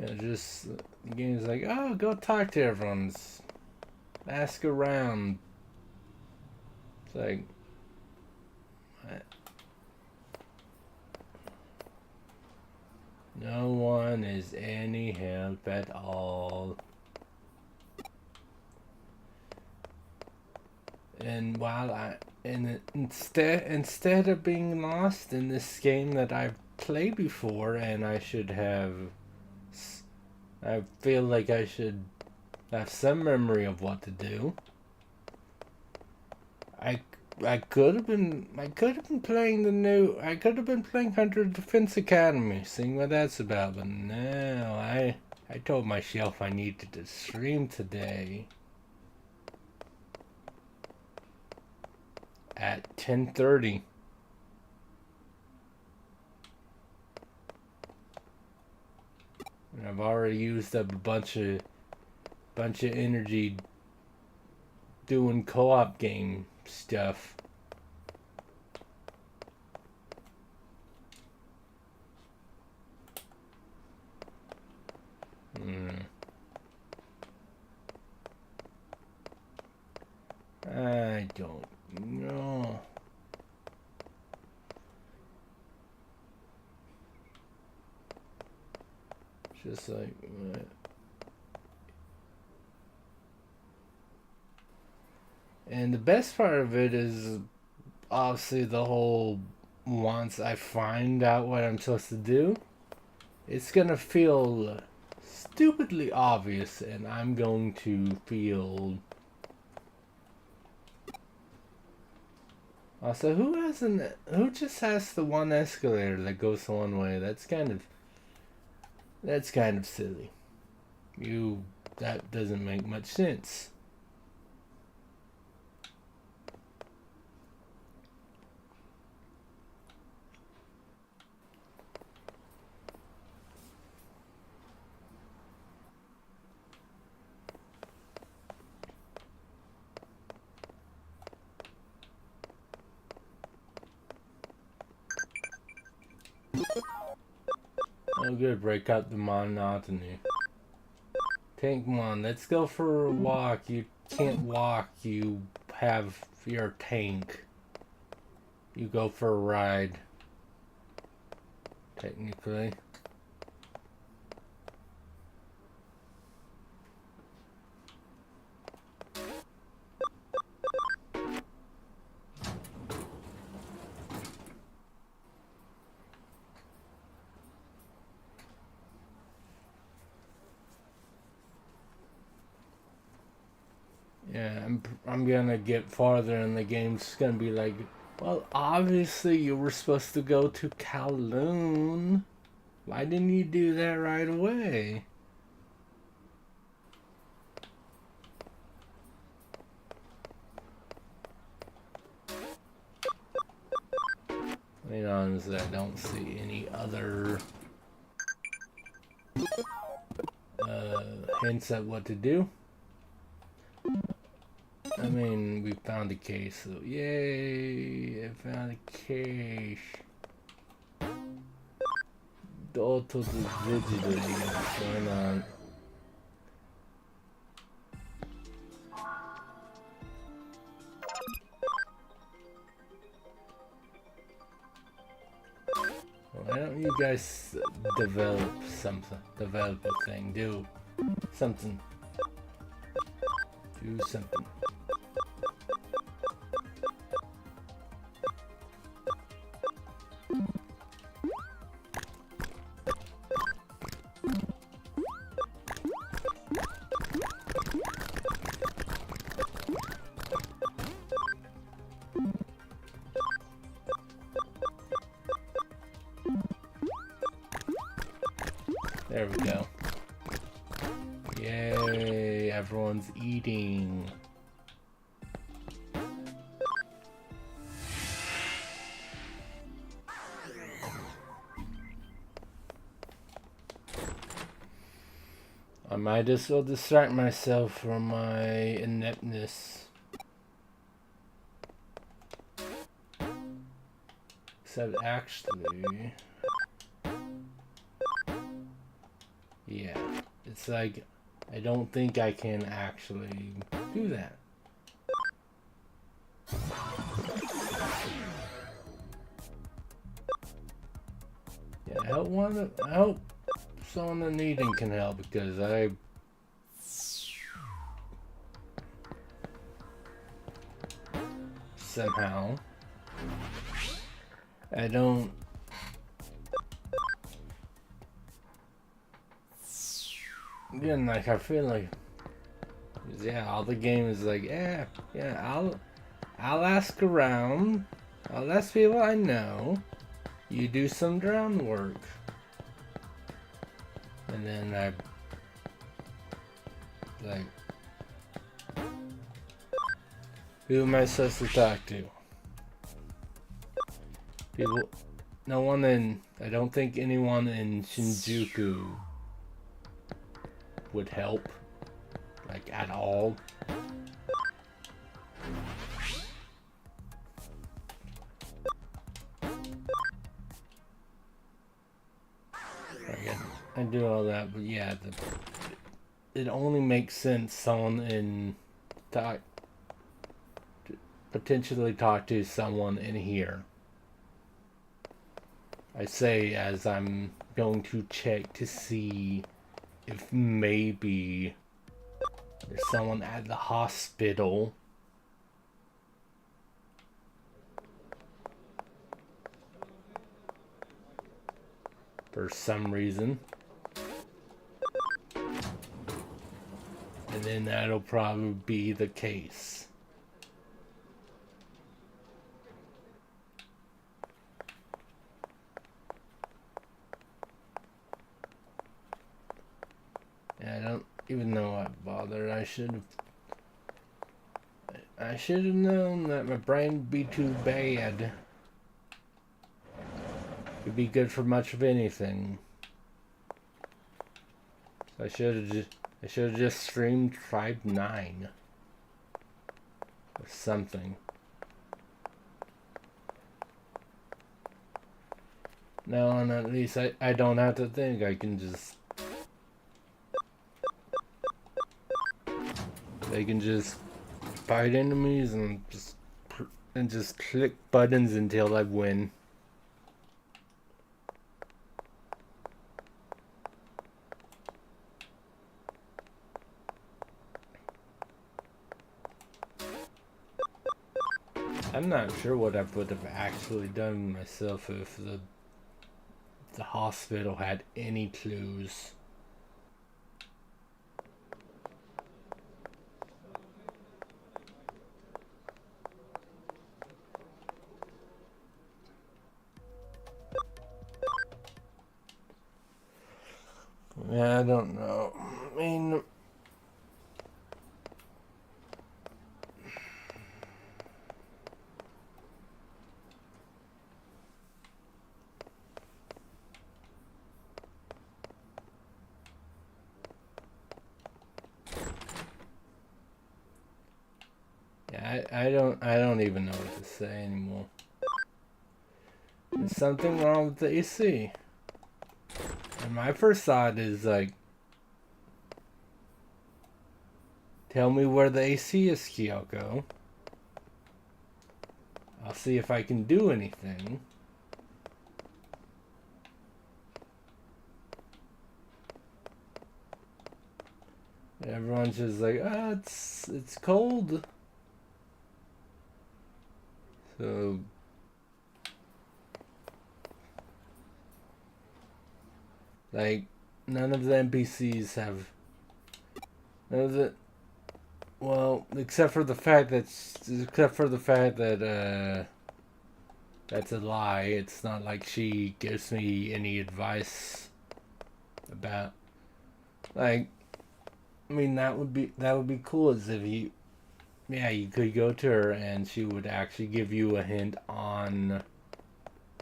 Yeah, just the game's like, oh, go talk to everyone, ask around. It's like, what? No one is any help at all. And instead of being lost in this game that I've played before, and I feel like I should have some memory of what to do. I could have been playing Hunter Defense Academy, seeing what that's about, but no, I told myself I needed to stream today. at 10:30. And I've already used up a bunch of energy doing co-op game stuff. I don't know. Just like what? And the best part of it is obviously the whole once I find out what I'm supposed to do, it's gonna feel stupidly obvious, and I'm going to feel. Also, who just has the one escalator that goes the one way? That's kind of silly. That doesn't make much sense. Oh good, break up the monotony. Tankmon, let's go for a walk. You can't walk, you have your tank. You go for a ride. Technically. Yeah, I'm gonna get farther and the game's gonna be like, well, obviously you were supposed to go to Kowloon. Why didn't you do that right away? Honestly, I don't see any other hints at what to do. I mean, we found a case, so yay! I found a case. Go to the digital. What's going on? Why don't you guys develop something? Develop a thing. Do something. Do something. There we go. Yay, everyone's eating. I might as well distract myself from my ineptness. Except actually... yeah, it's like, I don't think I can actually do that. Yeah, I hope someone in eating can help, because somehow I don't. Again, like, I feel like, yeah, all the game is like, yeah, I'll ask around, I'll ask people I know, you do some groundwork, and then like, who am I supposed to talk to? People, no one in, I don't think anyone in Shinjuku would help, like at all. I do all that, but yeah, it only makes sense someone in potentially talk to someone in here. I say as I'm going to check to see if maybe there's someone at the hospital. For some reason. And then that'll probably be the case. Yeah, I don't even know why I bothered. I should have known that my brain would be too bad. It'd be good for much of anything. So I should have just streamed 5-9 or something. No, and at least I don't have to think. I can just. They can just fight enemies and just click buttons until I win. I'm not sure what I would have actually done myself if the hospital had any clues. Yeah, I don't know. I mean, yeah, I don't even know what to say anymore. There's something wrong with the AC. And my first thought is like, tell me where the AC is, Kyoko. I'll see if I can do anything. Everyone's just like, ah, it's cold. So like none of the NPCs have none of the well, except for the fact that that's a lie. It's not like she gives me any advice about like I mean that would be cool as if you could go to her and she would actually give you a hint on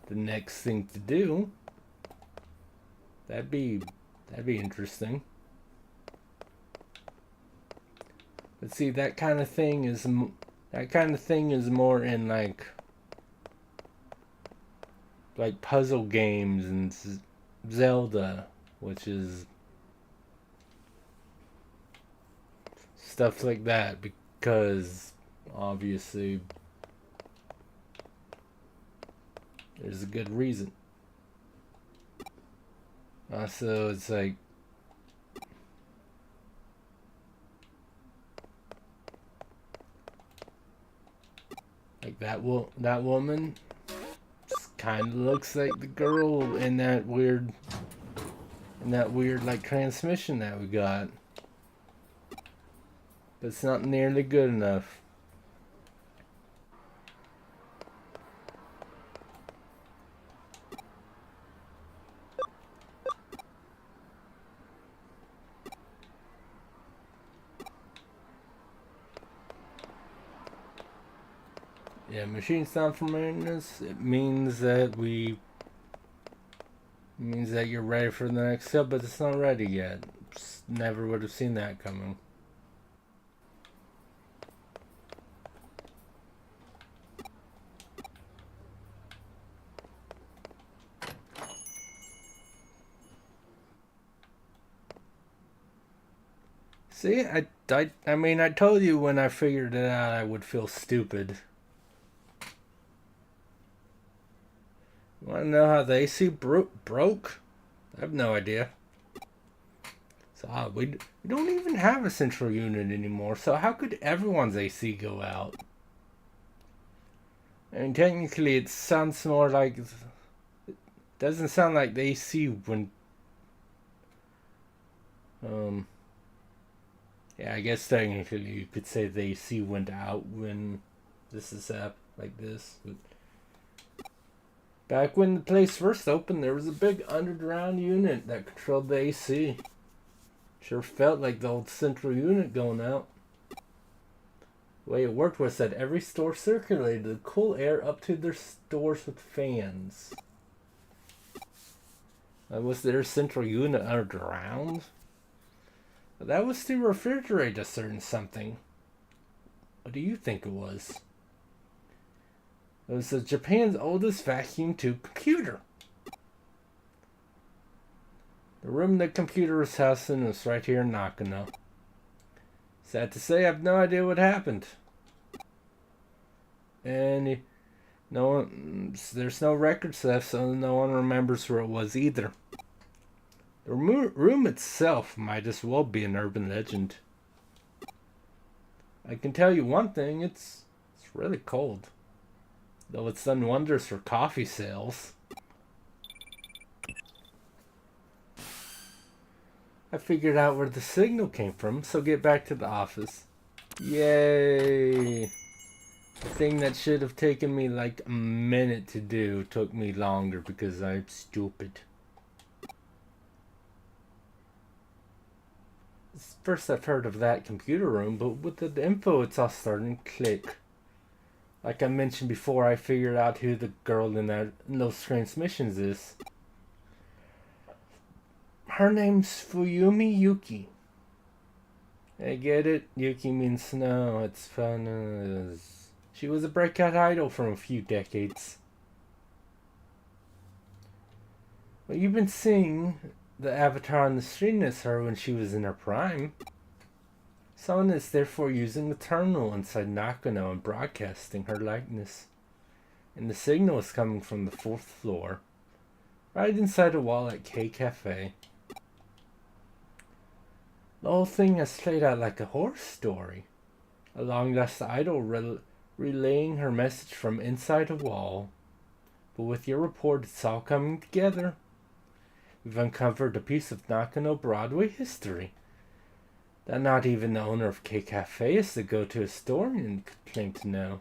the next thing to do. That'd be interesting. But see, that kind of thing is more in like puzzle games and Zelda, which is stuff like that, because obviously there's a good reason. Also, it's like that woman kind of looks like the girl in that weird like transmission that we got. But it's not nearly good enough. Yeah, machine's down for maintenance. It means that you're ready for the next step, but it's not ready yet. Just never would have seen that coming. See, I mean, I told you when I figured it out I would feel stupid. You want to know how the AC broke? I have no idea. So we don't even have a central unit anymore, so how could everyone's AC go out? I mean, technically it sounds more like... It doesn't sound like the AC when... Yeah, I guess technically you could say the AC went out when this is up like this. But back when the place first opened, there was a big underground unit that controlled the AC. Sure felt like the old central unit going out. The way it worked was that every store circulated the cool air up to their stores with fans. Was there a central unit underground? That was to refrigerate a certain something. What do you think it was? It was Japan's oldest vacuum tube computer. The room the computer was housed in was right here in Nakano. Sad to say, I have no idea what happened. And there's no records left, so no one remembers where it was either. The room itself might as well be an urban legend. I can tell you one thing, it's really cold. Though it's done wonders for coffee sales. I figured out where the signal came from, so get back to the office. Yay! The thing that should have taken me like a minute to do took me longer because I'm stupid. First I've heard of that computer room, but with the info it's all starting to click. Like I mentioned before, I figured out who the girl in those transmissions is. Her name's Fuyumi Yuki. I get it? Yuki means snow. It's fun. She was a breakout idol from a few decades. Well, you've been seeing the avatar on the screen is her when she was in her prime. Someone is therefore using the terminal inside Nakano and broadcasting her likeness. And the signal is coming from the 4th floor, right inside a wall at K Cafe. The whole thing has played out like a horror story. A long-lost idol relaying her message from inside a wall. But with your report, it's all coming together. We've uncovered a piece of Nakano Broadway history that not even the owner of K Cafe is the go-to historian could claim to know.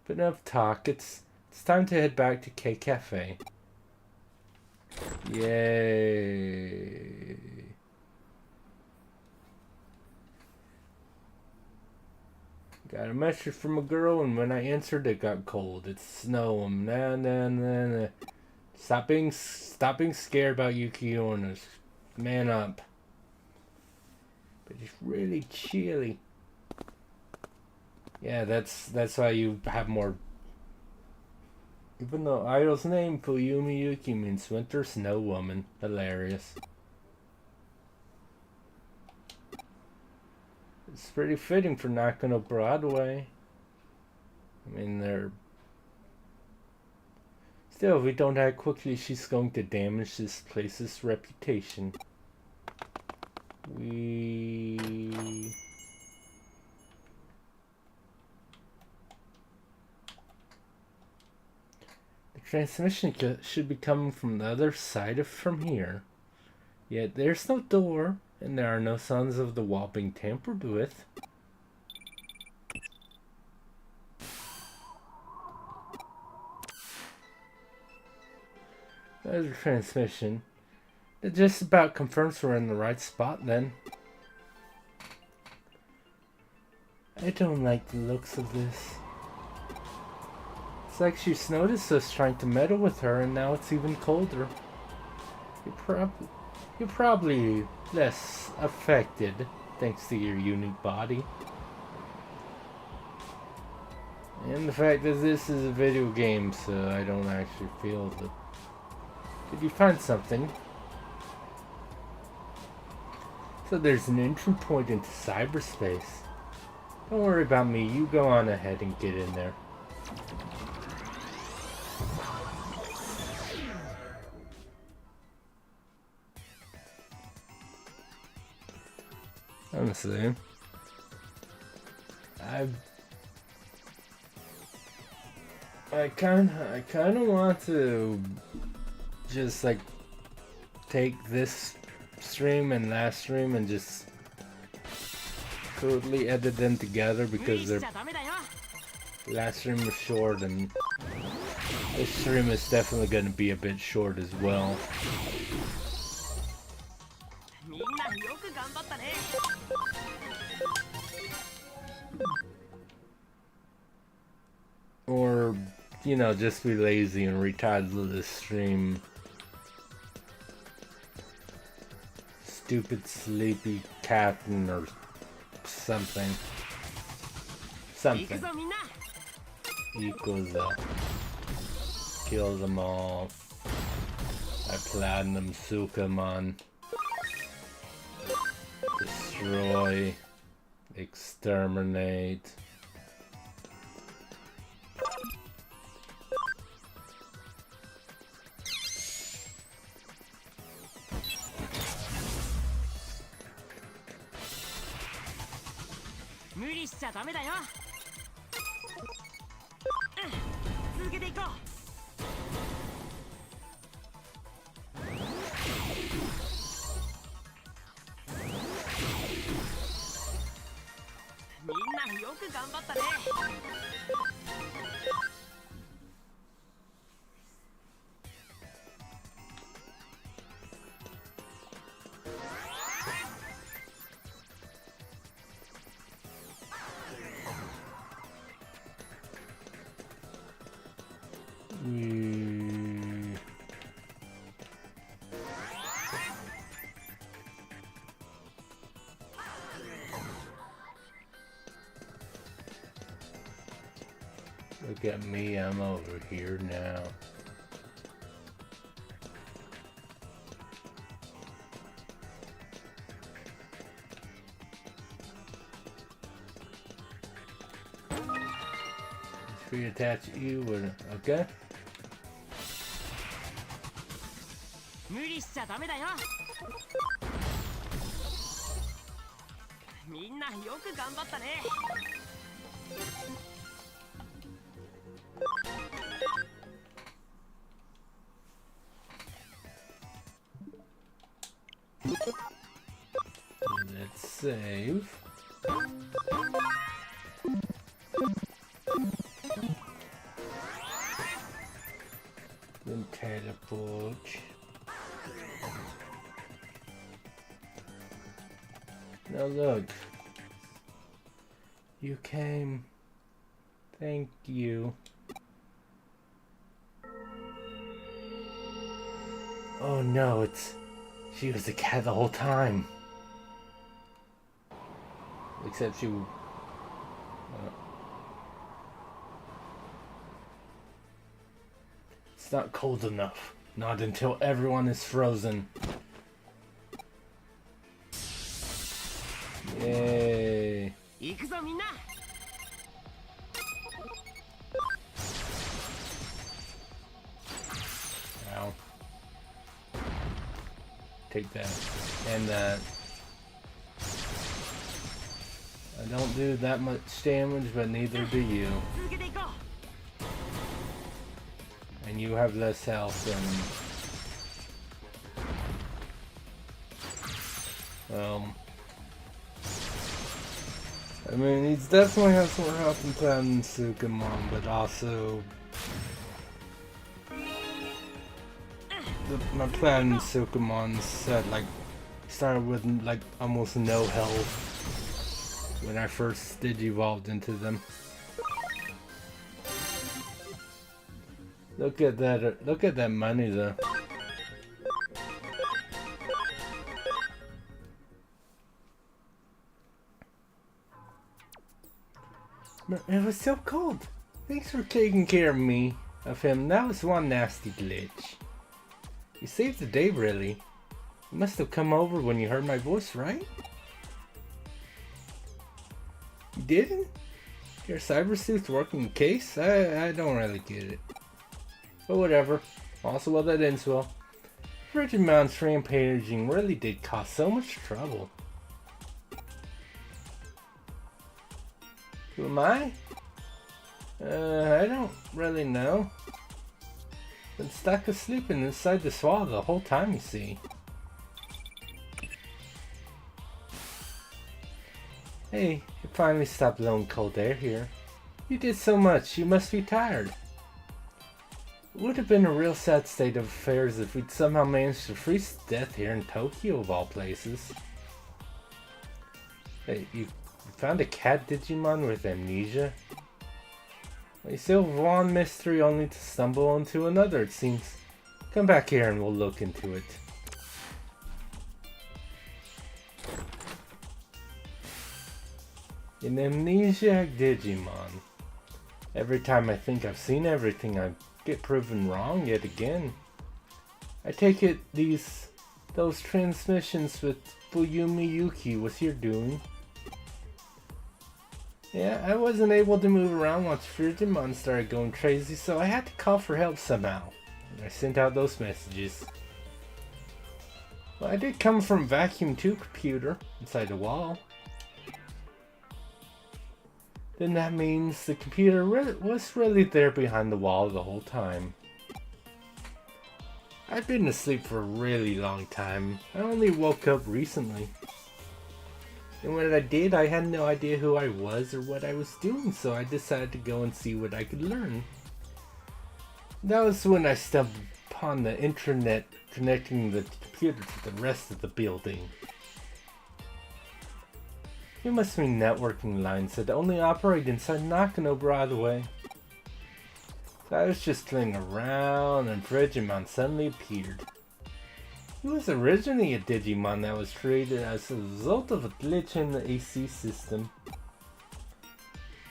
But enough talk, it's time to head back to K Cafe. Yay! Got a message from a girl, and when I answered, it got cold. It's snow. Nah. Stop being scared about Yuki Ono's. Man up. But it's really chilly. Yeah, that's why you have more. Even though idol's name Fuyumi Yuki means winter snow woman. Hilarious. It's pretty fitting for Nakano Broadway. I mean, they're... Still, if we don't act quickly, she's going to damage this place's reputation. The transmission should be coming from the other side from here. Yet there's no door, and there are no signs of the wall being tampered with. There's a transmission. It just about confirms we're in the right spot then. I don't like the looks of this. It's like she noticed us trying to meddle with her, and now it's even colder. You're probably less affected thanks to your unique body. And the fact that this is a video game, so I don't actually feel the... Did you find something? So there's an entry point into cyberspace. Don't worry about me, you go on ahead and get in there. Honestly, I kind of want to just like take this stream and last stream and just totally edit them together, because their last stream was short and this stream is definitely going to be a bit short as well. Or, you know, just be lazy and retitle this stream Stupid Sleepy Captain or something. Something. Equals kill them all. I Platinum Sukamon. Destroy. Exterminate. Look at me, I'm over here now. Let's reattach you with, okay? Let's save. Then teleport. Now look. You came. Thank you. Oh no, she was a cat the whole time. Except she... It's not cold enough. Not until everyone is frozen. Yay. Ow. Take that. And that. I don't do that much damage, but neither do you. And you have less health than... I mean, he's definitely has more health than Platinum Sukamon, but also... my Platinum Sukamon said, like, started with, like, almost no health when I first Digivolved into them. Look at that. Look at that money, though. It was so cold. Thanks for taking care of me, of him. That was one nasty glitch. You saved the day, really. You must have come over when you heard my voice, right? You didn't? Your Cyber Sleuth working case? I don't really get it. But whatever. Also, well, that ends well. Digimon's rampaging really did cause so much trouble. Who am I? I don't really know. Been stuck asleep inside this wall the whole time, you see. Hey, you finally stopped blowing cold air here. You did so much, you must be tired. It would have been a real sad state of affairs if we'd somehow managed to freeze to death here in Tokyo of all places. Hey, you found a cat Digimon with amnesia? A solve one mystery only to stumble into another, it seems. Come back here and we'll look into it. An amnesiac Digimon. Every time I think I've seen everything, I get proven wrong yet again. I take it those transmissions with Fuyumi Yuki was your doing. Yeah, I wasn't able to move around once Digimon started going crazy, so I had to call for help somehow. And I sent out those messages. Well, I did come from Vacuum 2 computer inside the wall. Then that means the computer was really there behind the wall the whole time. I've been asleep for a really long time. I only woke up recently. And when I did, I had no idea who I was or what I was doing, so I decided to go and see what I could learn. That was when I stumbled upon the internet connecting the computer to the rest of the building. It must mean networking lines that only operate inside Nakano, by the way. So I was just playing around and Digimon suddenly appeared. He was originally a Digimon that was created as a result of a glitch in the AC system.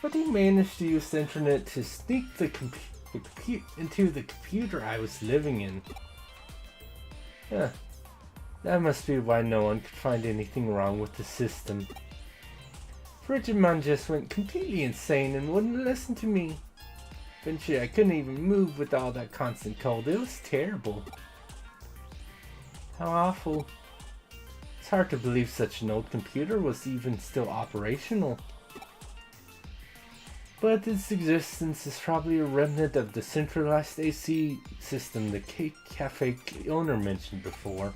But he managed to use the internet to sneak into the computer I was living in. Huh. That must be why no one could find anything wrong with the system. Digimon just went completely insane and wouldn't listen to me. Eventually I couldn't even move with all that constant cold. It was terrible. How awful. It's hard to believe such an old computer was even still operational. But its existence is probably a remnant of the centralized AC system the cafe owner mentioned before.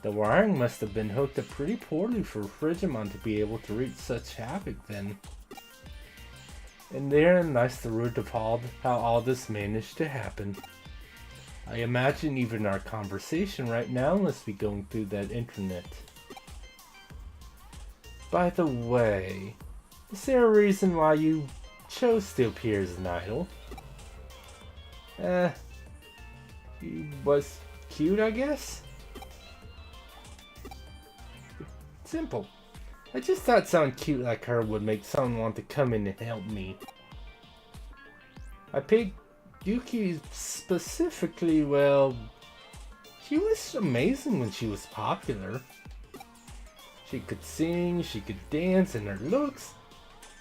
The wiring must have been hooked up pretty poorly for Digimon to be able to wreak such havoc then. And therein lies the root of how all this managed to happen. I imagine even our conversation right now must be going through that internet. By the way, is there a reason why you chose to appear as an idol? He was cute, I guess? Simple. I just thought someone cute like her would make someone want to come in and help me. I picked Yuki specifically, well, she was amazing when she was popular. She could sing, she could dance, and her looks,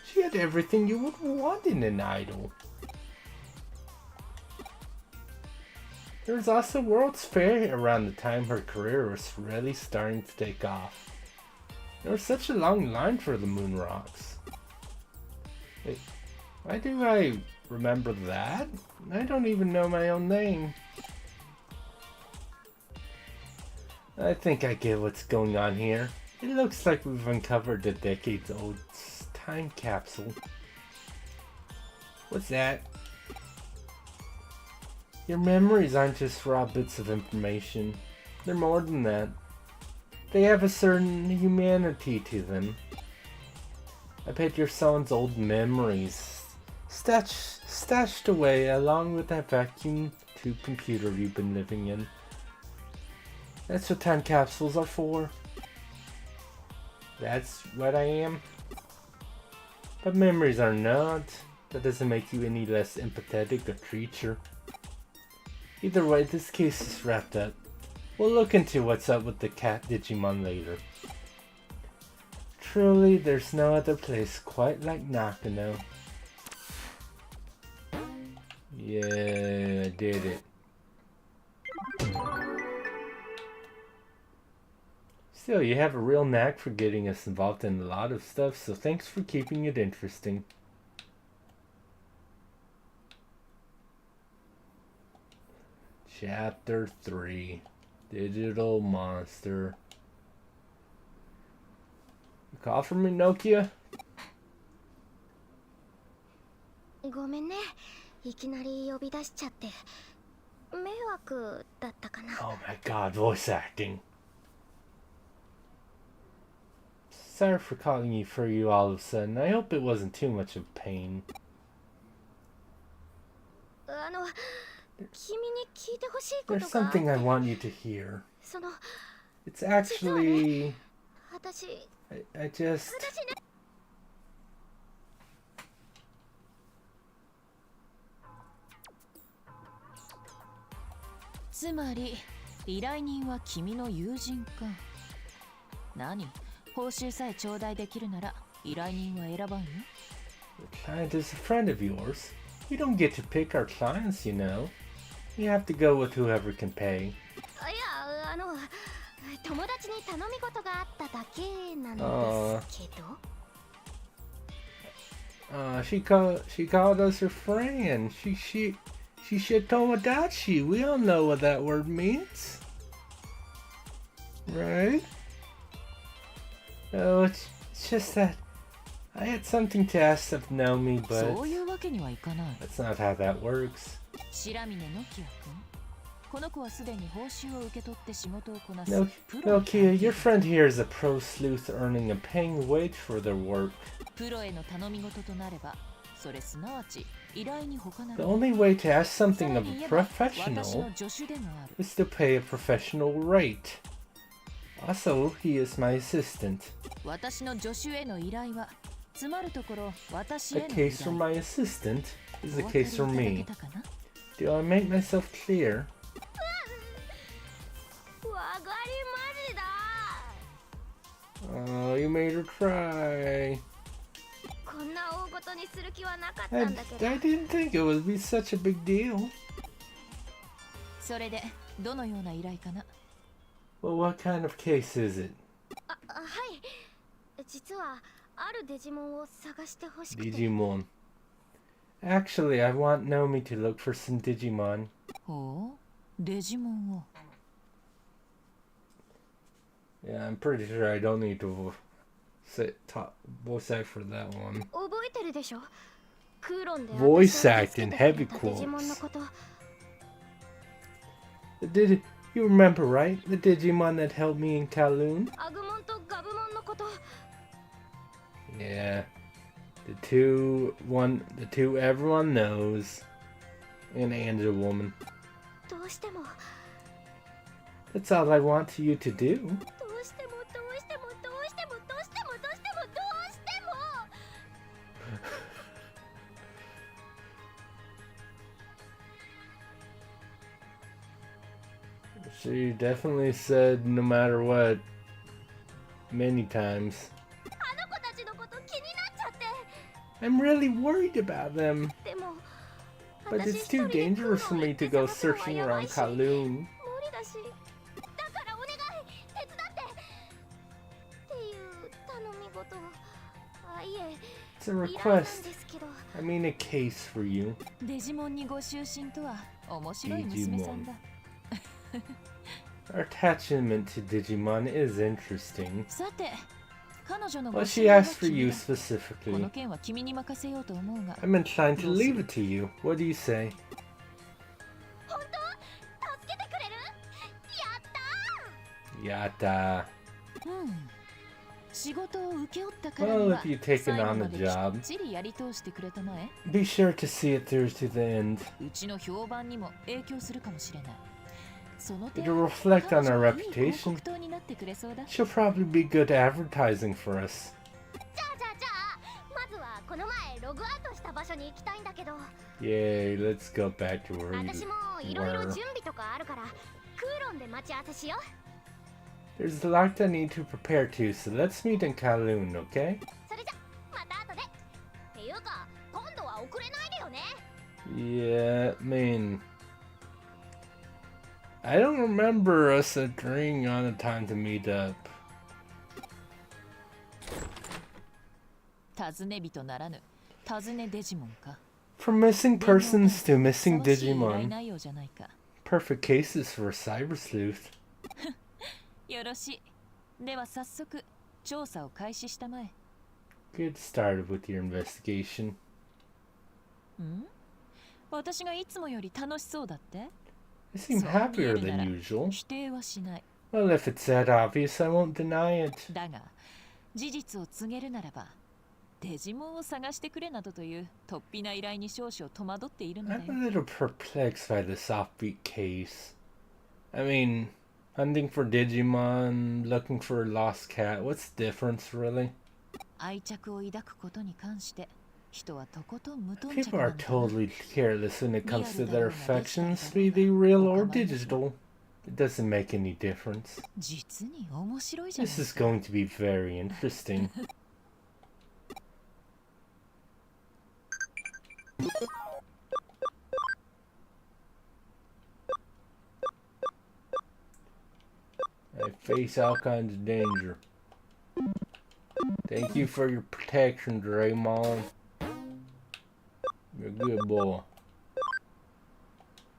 she had everything you would want in an idol. There was also World's Fair around the time her career was really starting to take off. There was such a long line for the Moon Rocks. Wait, why do I remember that? I don't even know my own name. I think I get what's going on here. It looks like we've uncovered a decades-old time capsule. What's that? Your memories aren't just raw bits of information. They're more than that. They have a certain humanity to them. I bet your son's old memories stashed away along with that vacuum tube computer you've been living in. That's what time capsules are for. That's what I am. But memories are not. That doesn't make you any less empathetic a creature. Either way, this case is wrapped up. We'll look into what's up with the cat Digimon later. Truly, there's no other place quite like Nakano. Yeah, I did it. Still, you have a real knack for getting us involved in a lot of stuff, so thanks for keeping it interesting. Chapter 3. Digital Monster. You call for me, Nokia? ごめんね。いきなり呼び出しちゃって。迷惑だったかな。 Oh my god, voice acting. Sorry for calling you for you all of a sudden. I hope it wasn't too much of pain. 君に聞いてほしいこと There's があって。 something I want you to hear. その、 It's actually... 私 I just... 私ね。つまり依頼人は君の友人か。何？報酬さえ頂戴できるなら依頼人は選ばんよ。 The client is a friend of yours. We don't get to pick our clients, you know. You have to go with whoever can pay. いや、友達に頼み事があっただけなんですけど。She called us her friend. She said Tomodachi. We all know what that word means. Right? No, it's just that I had something to ask of Naomi, but そういうわけにはいかない。 that's not how that works. 白峰ノキア君。この子はすでに報酬を受け取って仕事をこなす No, プロ。 Nokia, your friend here is a pro sleuth earning a paying wage for their work. プロへの頼み事となれば、それすなわち依頼に他な The ら。 only way to ask さ something ら of に a 言えば、私 professional の助手でもある。 is to pay a professional rate. Also, he is my assistant. 私の助手への依頼は、つまるところ私 A への依 case for 頼。 my assistant is a お分かり case い for ただけ me. たかな？ Do I make myself clear? わかりまじだ。 Oh, you made her cry. こんな大ごとにする気はなかっ I たんだけど。 didn't think it would be such a big deal. それでどのような依頼かな？ Well, what kind of case is it? はい。実はあるデジモンを探してほしくて。 Digimon. Actually, I want Naomi to look for some Digimon. ほう、デジモンを。 Yeah, I'm pretty sure I don't need to voice act for that one. 覚えてるでしょ？クーロンで Voice 私を act 助 in けてく heavy れたデジモンの quotes. こと。 You remember, right? The Digimon that helped me in Kowloon? アグモンとガブモンのこと。 Yeah. The two everyone knows. An angel woman. どうしても That's all I want you to do. どうしてもどうしてもどうしてもどうしてもどうしてもどうしてもどうしても。 She definitely said no matter what many times. あの子たちのこと気になっちゃって。 I'm really worried about them. でも But it's too dangerous for me to go searching around Kowloon. 無理だし。だからお願い手伝って。っていう頼み事。あ、いえ。 It's a 依頼なん request. ですけど。 I mean a case for you. デジモンにご就寝とは面白い娘さんだ。 Our attachment to Digimon is interesting. さて、彼女の Well, ご she 指名は asked for 君 you だ。こ specifically. の件は君に任せようと思うが。 I'm inclined to leave it to you. What do you say? 本当？助けてくれる？やったー。 Yata. うん。Well, if you've taken on the job, be sure to see it through to the end. It'll reflect on our reputation. She'll probably be good advertising for us. じゃあまずはこの前ログアウトした場所に行きたいんだけど。 Yay, let's go back to where we 私もいろいろ were. 準備とかあるからクーロンで待ち合わせしよう。 There's a lot I need to prepare to, so let's meet in Kowloon, okay? それじゃまた後で。っていうか今度は遅れないでよね。 Yeah, I mean, I don't remember us agreeing on a time to meet up. 尋ね人ならぬ尋ねデジモンか。 From missing persons to missing そのしい依頼 Digimon. 内容じゃないか。 Perfect cases for a cyber sleuth. よろしい。では早速調査を開始したまえ。 Get started with your investigation. ん？私がいつもより楽しそうだって？ I seem そう happier 見える than なら usual. 否定はしない。 Well, if it's that obvious, I won't deny it. だが事実を告げるならばデジモンを探してくれなどという突飛な依頼に少々戸惑っているのだ I'm よ。 a little perplexed by this offbeat case. I mean, hunting for Digimon, looking for a lost cat, what's the difference, really? 愛着を抱くことに関して人はとことん無頓着 People な are んだ。 totally careless when it comes to their affections, be they real or digital. It doesn't make any difference. 実に面白いじゃない This is going to be very interesting. I face all kinds of danger. Thank you for your protection, Draymond. You're a good boy.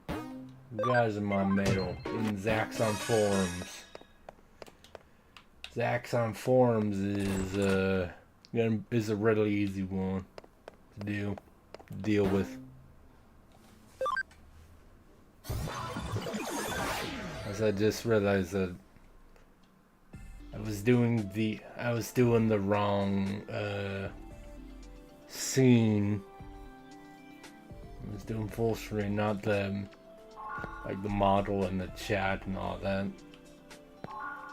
You guys are my medal in Zaxxon Forums. Zaxxon Forums is a really easy one to deal with. As I just realized that I was doing the wrong scene. I was doing full screen, not the like the model and the chat and all that.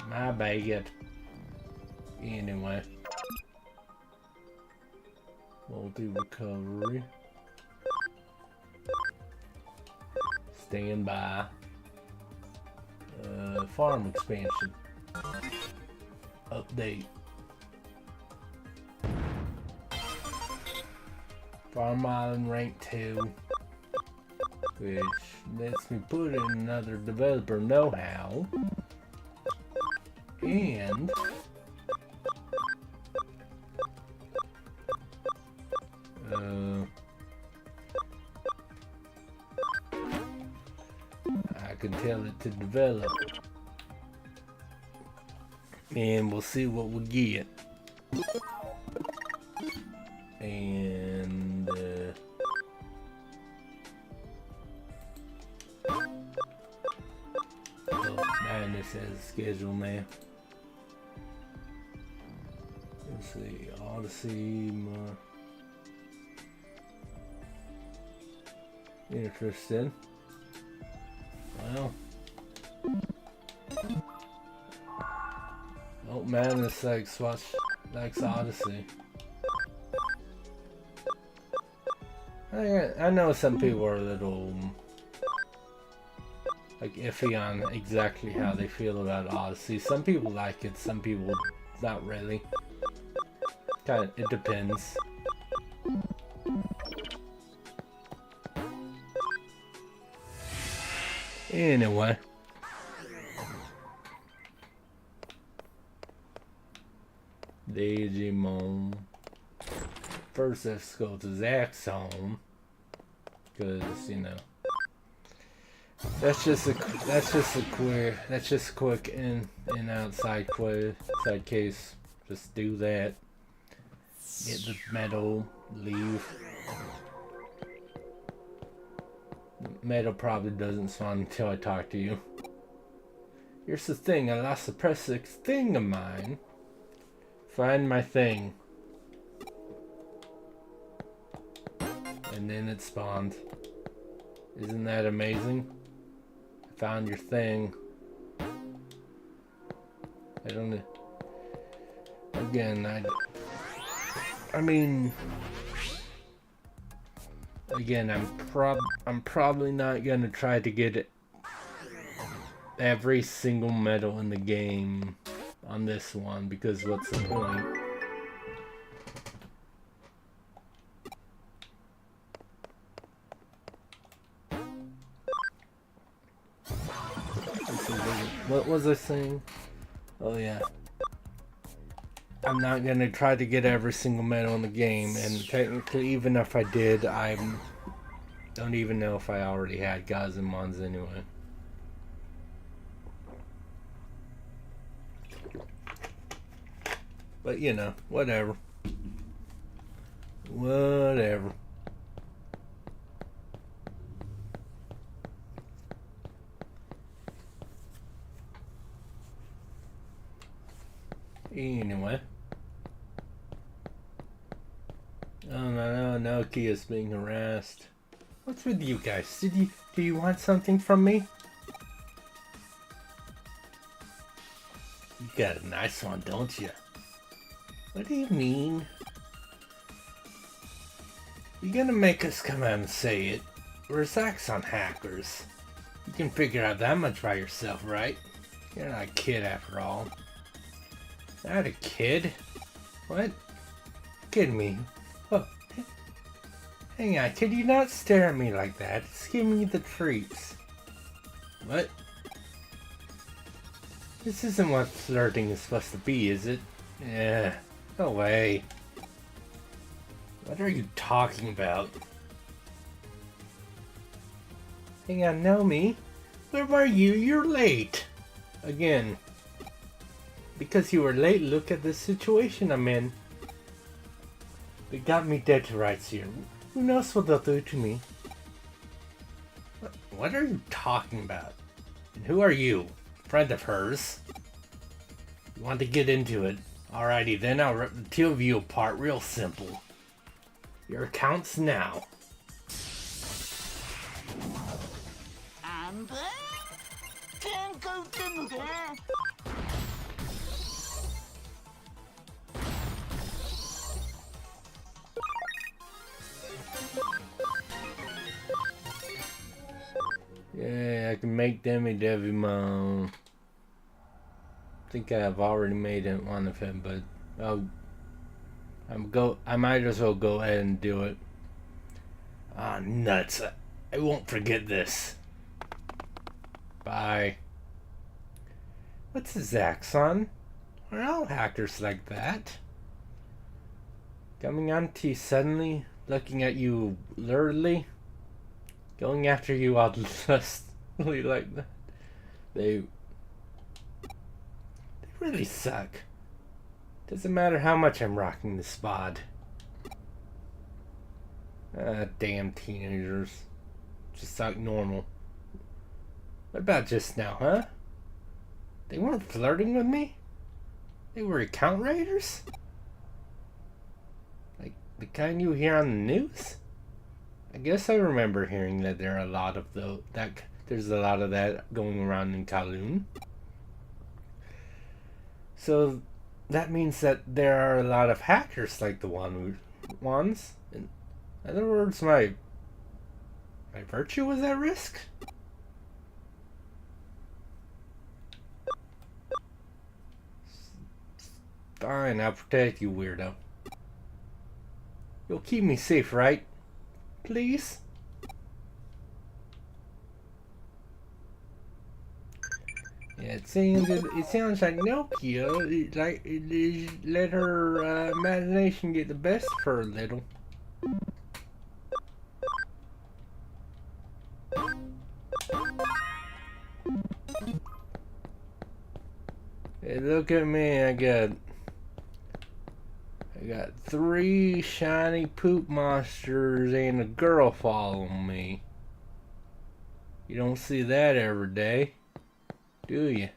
My bad. Anyway, multi recovery. Stand by. Farm expansion. Update. Farm Island rank 2, which lets me put in another developer know-how, and I can tell it to develop. And we'll see what we get. And oh man, this has a schedule now. Let's see, Odyssey. Interesting. Well. Oh man, this likes Odyssey. I know some people are a little like iffy on exactly how they feel about Odyssey. Some people like it, some people not really. It depends. Anyway. Digimon. First, let's go to Zach's home, because you know that's just a quick in and outside side case. Just do that. Get the medal. Leave. Medal probably doesn't spawn until I talk to you. Here's the thing. I lost a precious thing of mine. Find my thing. And then it spawned. Isn't that amazing? I found your thing. I don't know. Again, I mean, again, I'm probably not gonna try to get every single medal in the game on this one, because what's the point? What was I saying? Oh yeah. I'm not gonna try to get every single medal in the game, and technically even if I did, I don't even know if I already had Gazimons anyway. But you know, whatever. Whatever. Anyway. Oh no, Kia's being harassed. What's with you guys? Do you want something from me? You got a nice one, don't you? What do you mean? You gonna make us come out and say it? We're Zaxxon hackers. You can figure out that much by yourself, right? You're not a kid after all. Not a kid? What? Kidding me? Oh, hang on, could you not stare at me like that? It's giving me the treats. What? This isn't what flirting is supposed to be, is it? Yeah, no way. What are you talking about? Hang on, Naomi. Where were you? You're late. Again. Because you were late, look at the situation I'm in. They got me dead to rights here. Who knows what they'll do to me? What are you talking about? And who are you? Friend of hers? You want to get into it? Alrighty then, I'll rip the two of you apart real simple. Your accounts now. Yeah, I can make them a Digimon. I think I've already made one of him, but I might as well go ahead and do it. Ah, nuts! I won't forget this. Bye. What's a Zaxxon? Are all hackers like that? Coming on to you suddenly, looking at you luridly, going after you all lustily like that. They really suck. Doesn't matter how much I'm rocking the spot. Damn teenagers. Just act normal. What about just now, huh? They weren't flirting with me? They were account raiders? Like the kind you hear on the news? I guess I remember hearing that there are a lot of there's a lot of that going around in Kowloon. So that means that there are a lot of hackers like the ones. In other words, my virtue was at risk? Fine, I'll protect you, weirdo. You'll keep me safe, right? Please? Yeah, it sounds like Nokia, let her imagination get the best of her a little. Hey, look at me, I got 3 shiny poop monsters and a girl following me. You don't see that every day, do you?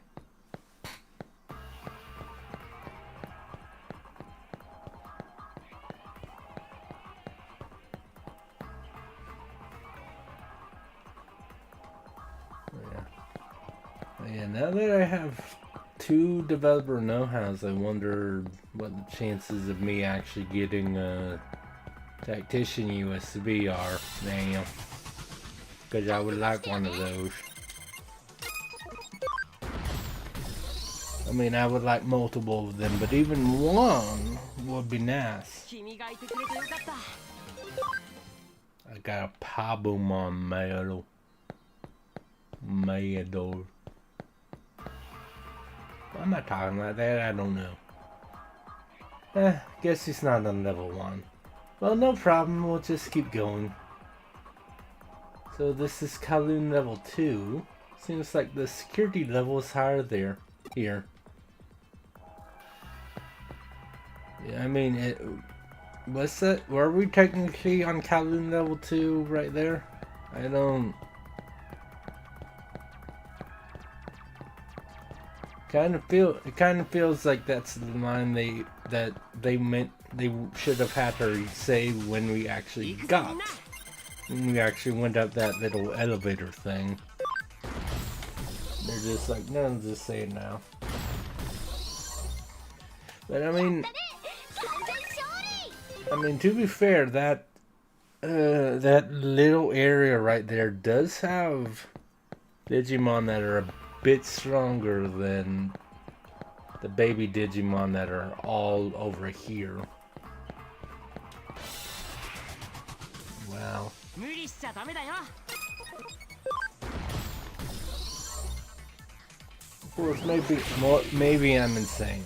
I have 2 developer know-hows, I wonder what the chances of me actually getting a Tactician USB are, Daniel. Because I would like one of those. I mean, I would like multiple of them, but even one would be nice. I got a Pabumon medal. Why am I talking like that? I don't know. Guess he's not on level 1. Well, no problem. We'll just keep going. So this is Kowloon level 2. Seems like the security level is higher there. Here. Yeah, I mean, what's that? Were we technically on Kowloon level 2 right there? I don't... It kind of feels like that's the line they meant they should have had her say when we actually got. When we actually went up that little elevator thing. They're just like, no, just say it now. But I mean, to be fair, that little area right there does have Digimon that are a bit stronger than the baby Digimon that are all over here. Wow. Of course, maybe I'm insane.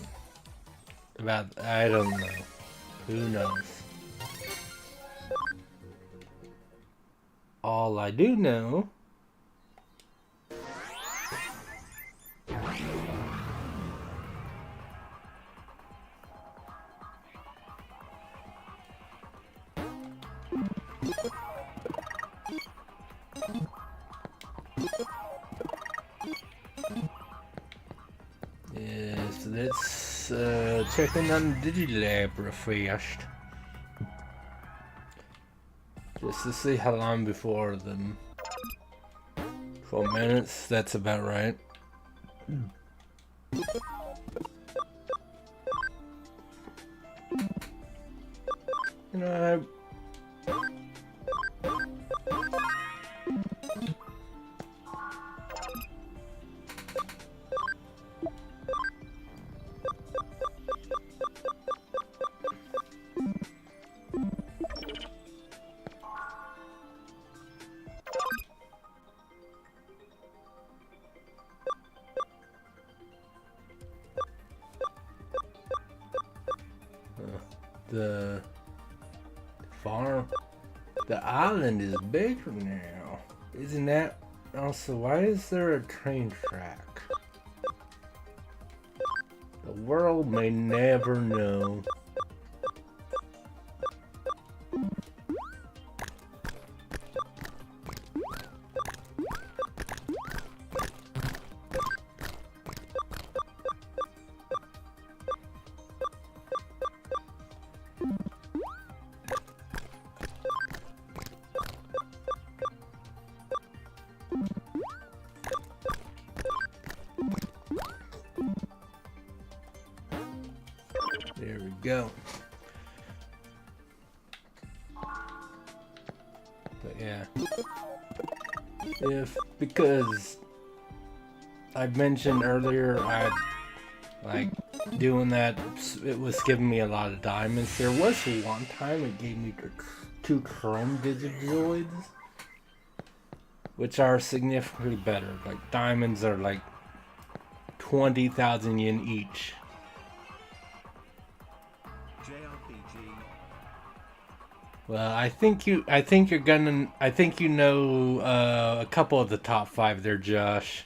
I don't know. Who knows? All I do know is let's check in on Digilab refreshed. Just to see how long before them. 12 minutes, that's about right. You know, the farm, the island is bigger now. Isn't that also, why is there a train track? The world may never know. There we go. But yeah, because I mentioned earlier, I like doing that. It was giving me a lot of diamonds. There was one time it gave me 2 Chrome Digidroids, which are significantly better. Like diamonds are like 20,000 yen each. Well, I think you know a couple of the top 5 there, Josh.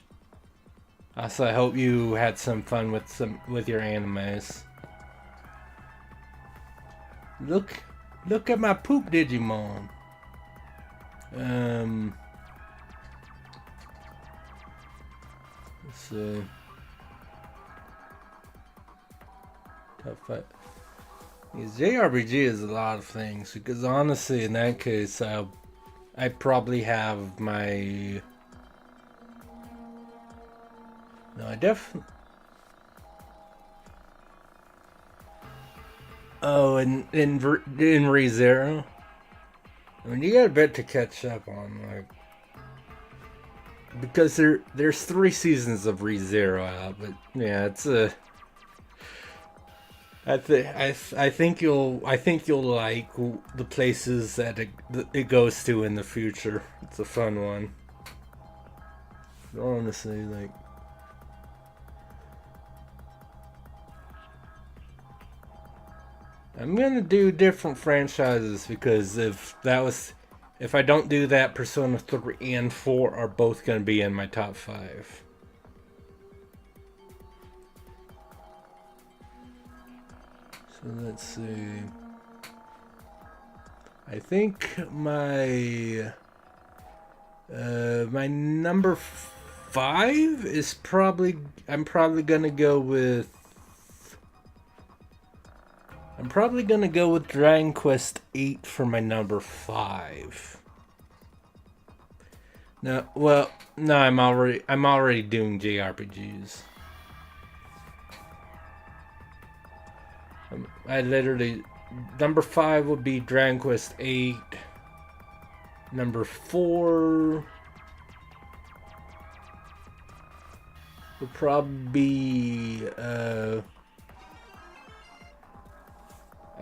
Also, I hope you had some fun with your animes. Look at my poop Digimon. Let's see. Top 5. JRPG is a lot of things, because honestly, in that case, I probably have my No, I definitely. Oh, in ReZero. I mean, you got a bit to catch up on, like, because there's 3 seasons of ReZero out, but yeah, it's a. I think you'll like the places that it goes to in the future. It's a fun one. Honestly, like. I'm gonna do different franchises because if I don't do that, Persona 3 and 4 are both gonna be in my top 5. So let's see. I think my my number 5 is probably I'm probably gonna go with Dragon Quest 8 for my number 5. No, well, no, I'm already doing JRPGs. I literally number 5 would be Dragon Quest 8. Number 4 would probably be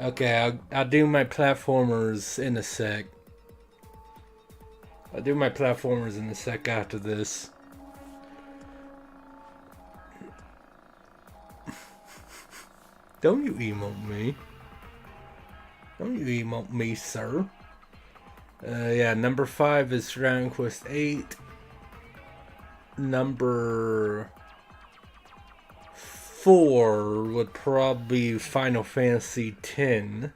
okay, I'll do my platformers in a sec. I'll do my platformers in a sec after this. Don't you emote me. Don't you emote me, sir. Yeah, number 5 is Dragon Quest 8. Number 4 would probably be Final Fantasy X.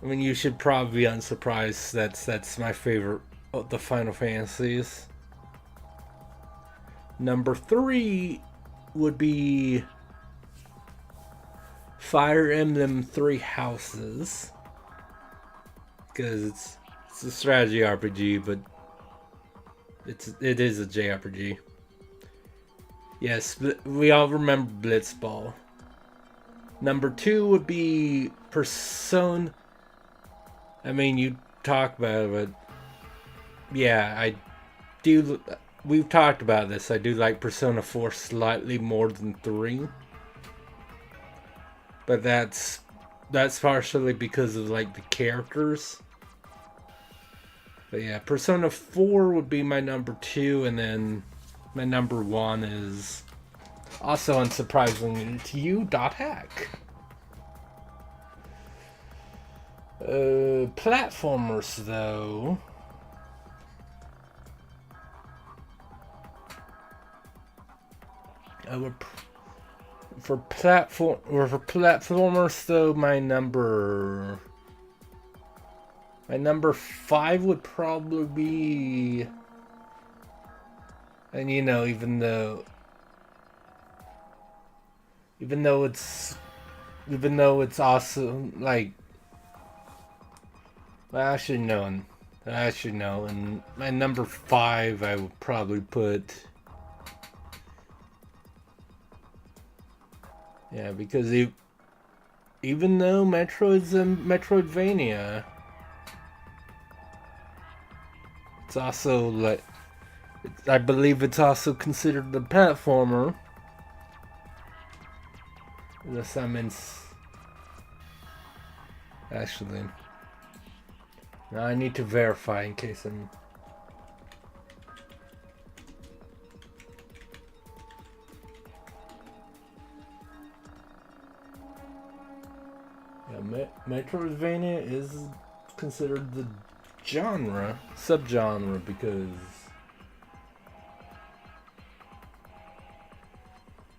I mean, you should probably be unsurprised. That's my favorite of the Final Fantasies. Number 3 would be Fire Emblem Three Houses, because it's a strategy RPG, but it is a JRPG. Yes, we all remember Blitzball. Number 2 would be Persona. I mean, you talk about it, but yeah, I do. We've talked about this. I do like Persona 4 slightly more than 3, but that's partially because of like the characters. But yeah, Persona 4 would be my number 2, and then my number 1 is also unsurprisingly to you, .hack. Platformers though. I would for platformers though, my number 5 would probably be, and you know, even though it's awesome, like, I should know. And my number 5, I would probably put, yeah, because even though Metroid's a Metroidvania, it's also like, I believe it's also considered a platformer. Unless I'm in. Actually, now I need to verify in case I'm. Yeah, Metroidvania is considered the subgenre, because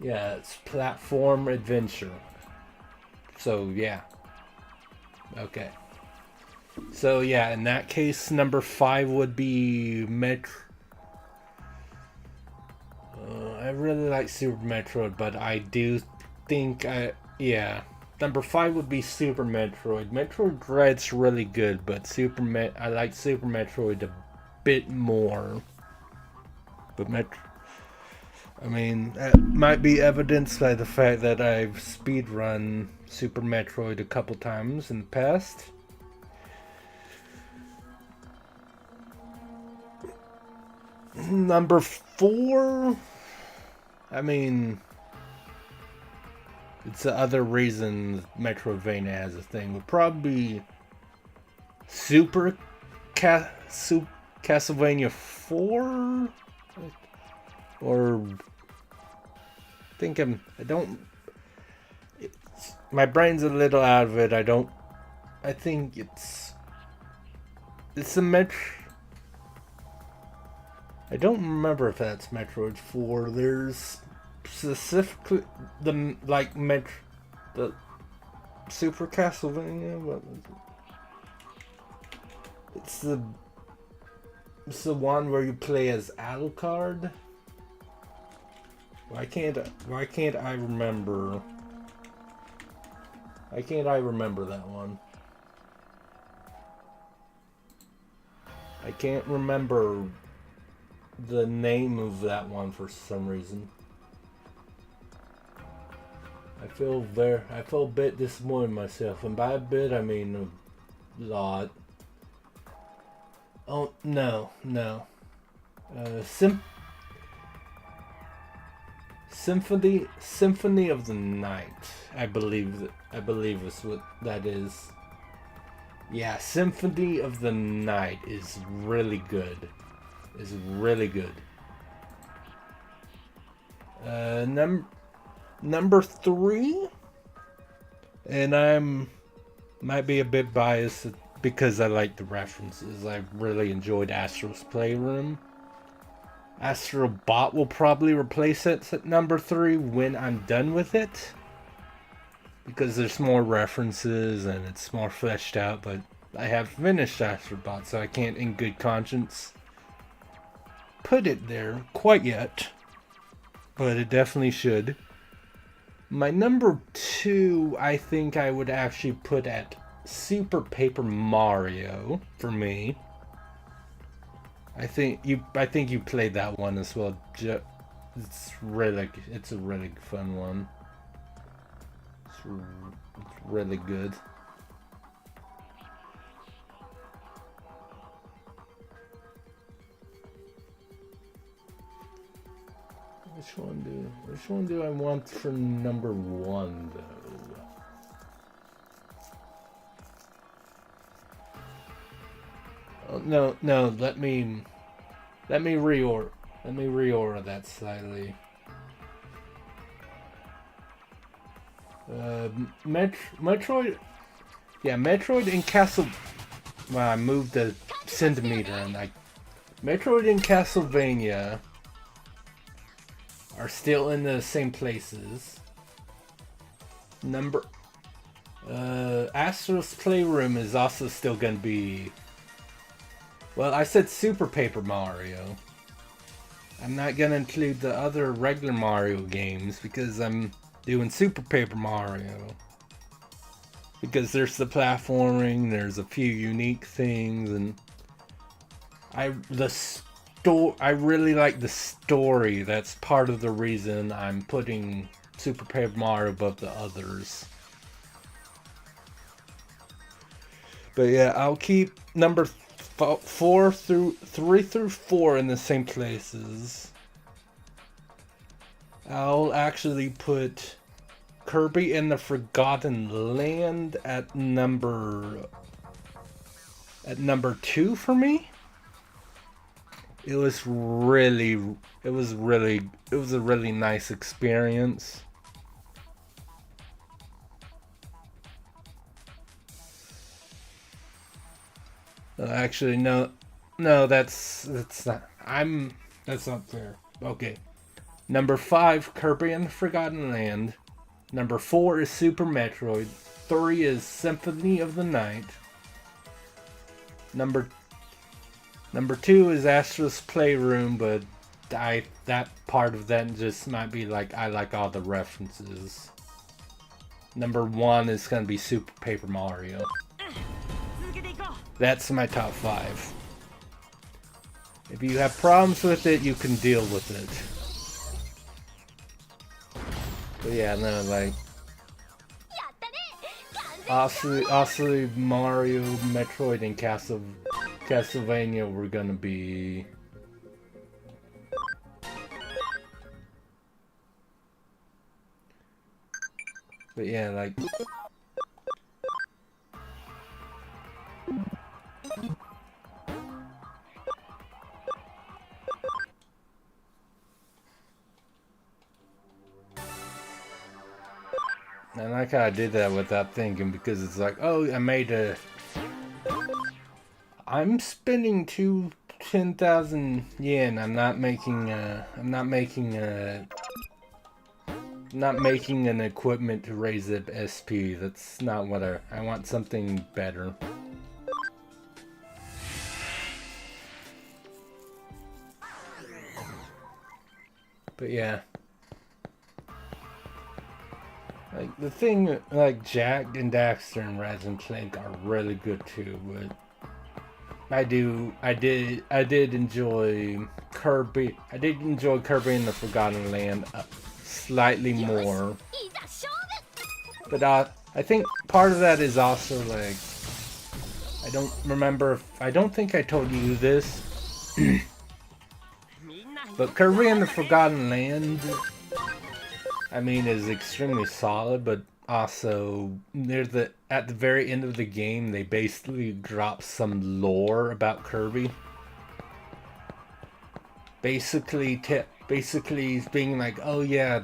yeah, it's platform adventure. So yeah. Okay. So yeah, in that case, number 5 would be I really like Super Metroid, but I do think number 5 would be Super Metroid. Metroid Dread's really good, but I like Super Metroid a bit more. But I mean, that might be evidenced by the fact that I've speedrun Super Metroid a couple times in the past. Number 4, I mean, it's the other reason Metroidvania has a thing. Would probably Castlevania 4, or my brain's a little out of it. I think it's a I don't remember if that's Metroid 4. There's specifically the Super Castlevania. What was it? It's the one where you play as Alucard. Why can't I remember? Why can't I remember that one? I can't remember the name of that one for some reason. I feel a bit disappointed in myself, and by a bit I mean a lot. Oh no. Symphony of the Night. I believe is what that is. Yeah, Symphony of the Night is really good. Number 3, and might be a bit biased because I like the references. I really enjoyed Astro's Playroom. Astro Bot will probably replace it at number 3 when I'm done with it, because there's more references and it's more fleshed out, but I have finished Astro Bot, so I can't in good conscience put it there quite yet, but it definitely should. My number 2, I think I would actually put at Super Paper Mario for me. I think you played that one as well. It's a really fun one. It's really good. Which one do I want for number 1 though? Oh, no, let me reorder that slightly. Metroid and Castle. Well, I moved the centimeter, and Metroid and Castlevania are still in the same places. Astro's Playroom is also still gonna be. Well, I said Super Paper Mario. I'm not gonna include the other regular Mario games because I'm doing Super Paper Mario. Because there's the platforming, there's a few unique things, and I really like the story. That's part of the reason I'm putting Super Paper Mario above the others. But yeah, I'll keep number 3 through 4 in the same places. I'll actually put Kirby and the Forgotten Land at number 2 for me. It was a really nice experience. Actually, no, that's not. That's not fair. Okay, number 5, Kirby and the Forgotten Land. Number 4 is Super Metroid. 3 is Symphony of the Night. Number 2 is Astro's Playroom, but that part of that just might be like I like all the references. Number 1 is gonna be Super Paper Mario. That's my top 5. If you have problems with it, you can deal with it. But yeah, no, like やったね完全 also Mario, Metroid, and Castlevania were gonna be. But yeah, like. I like how I did that without thinking, because it's like, oh, I'm spending 10,000 yen. I'm not making an equipment to raise up SP. That's not what I want. Something better. But yeah. Like, the thing, like, Jack and Daxter and Raz and Clank are really good too, but I did enjoy Kirby. I did enjoy Kirby in the Forgotten Land slightly more. いざ勝負 But I think part of that is also, like, I don't remember I don't think I told you this, みんな but Kirby in the Forgotten Land, I mean, is extremely solid, but also at the very end of the game, they basically drop some lore about Kirby. Basically being like, oh yeah,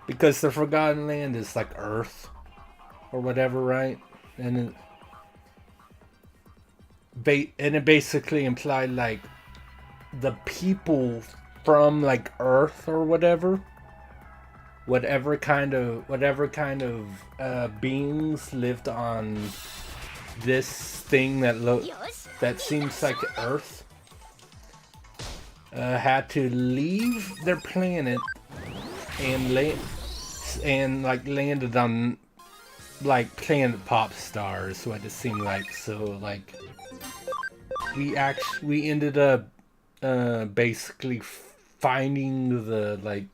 because the Forgotten Land is like Earth or whatever, right? And it basically implied like the people from like Earth or whatever kind of beings lived on this thing that seems like Earth, had to leave their planet and landed on like planet pop stars, what it seemed like. So like we ended up basically finding the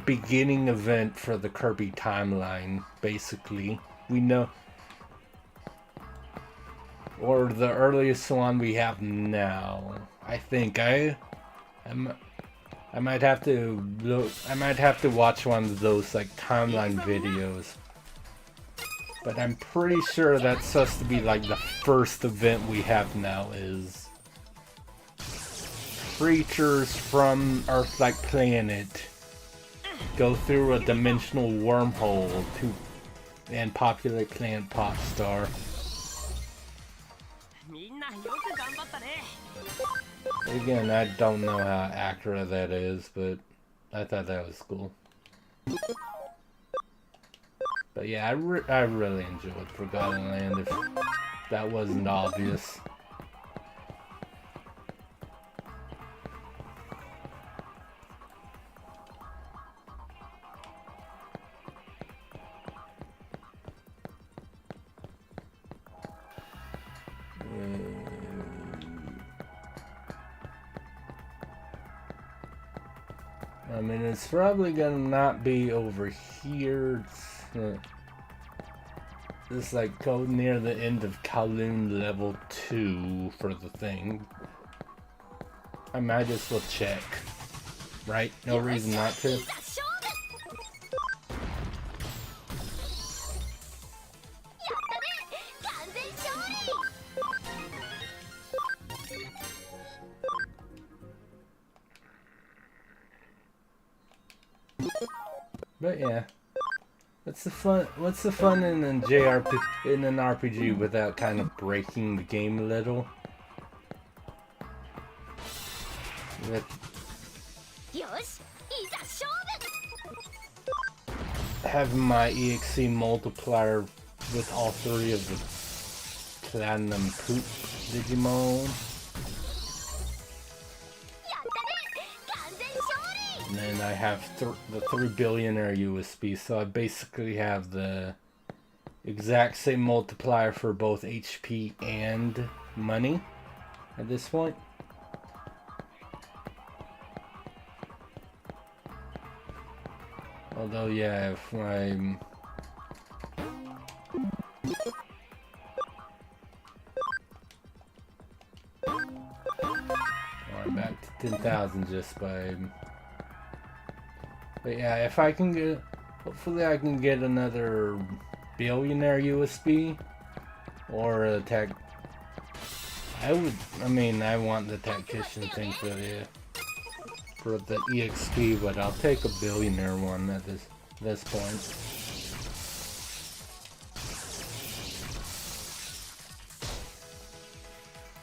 beginning event for the Kirby timeline. Basically, we know, or the earliest one we have now. I think I might have to look. I might have to watch one of those like timeline videos. But I'm pretty sure that's supposed to be like the first event we have now is creatures from Earth-like planet go through a dimensional wormhole and populate planet Pop Star. みんなよく頑張ったね Again, I don't know how accurate that is, but I thought that was cool. But yeah, I really enjoyed Forgotten Land, if that wasn't obvious. I mean, it's probably gonna not be over here. It's like go near the end of Kowloon level 2 for the thing. I might as well check. Right? No reason not to. いざ勝負やったね完全勝利 But yeah. What's the fun in an RPG without kind of breaking the game a little?よしいざ勝負 Having my EXE multiplier with all 3 of the Platinum Poop Digimon. やったね完全勝利 And then I have the 3 billionaire USB, so I basically have the exact same multiplier for both HP and money at this point. Although, yeah, if I'm... I'm back to 10,000 just by... But yeah, if I can get... Hopefully I can get another billionaire USB or a tech... I want the tactician thing for the EXP, but I'll take a billionaire one at this point.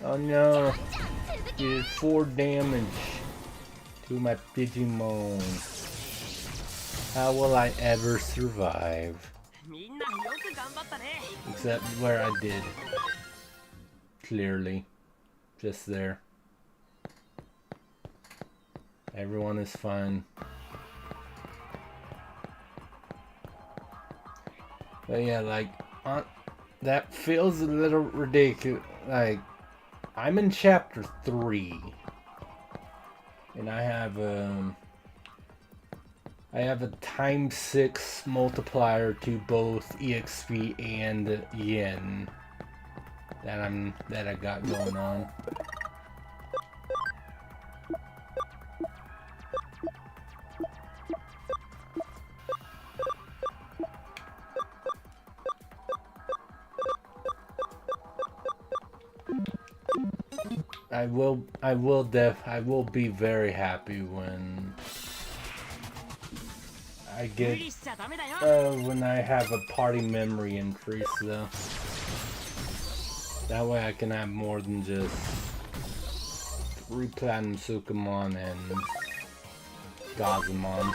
Oh no! Did 4 damage to my Digimon. How will I ever survive? Except where I did. Clearly. Just there. Everyone is fine. But yeah, like, that feels a little ridiculous. Like, I'm in chapter 3. And I have a ×6 multiplier to both EXP and yen that I got going on. I will be very happy when I get when I have a party memory increase though. That way I can have more than just 3 Platinum Sukamon and Gazamon.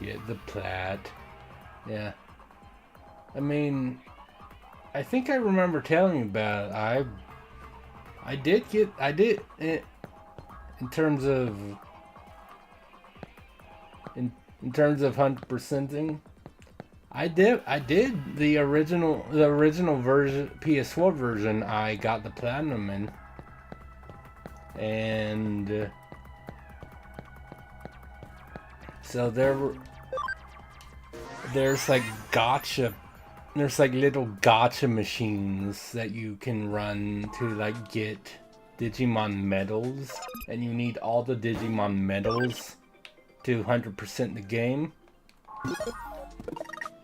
Get the plat. Yeah. I mean, I think I remember telling you about it. I did in terms of 100%ing. I did the original version, PS4 version. I got the platinum in, and so there's like little gotcha machines that you can run to like get Digimon medals, and you need all the Digimon medals to 100% the game.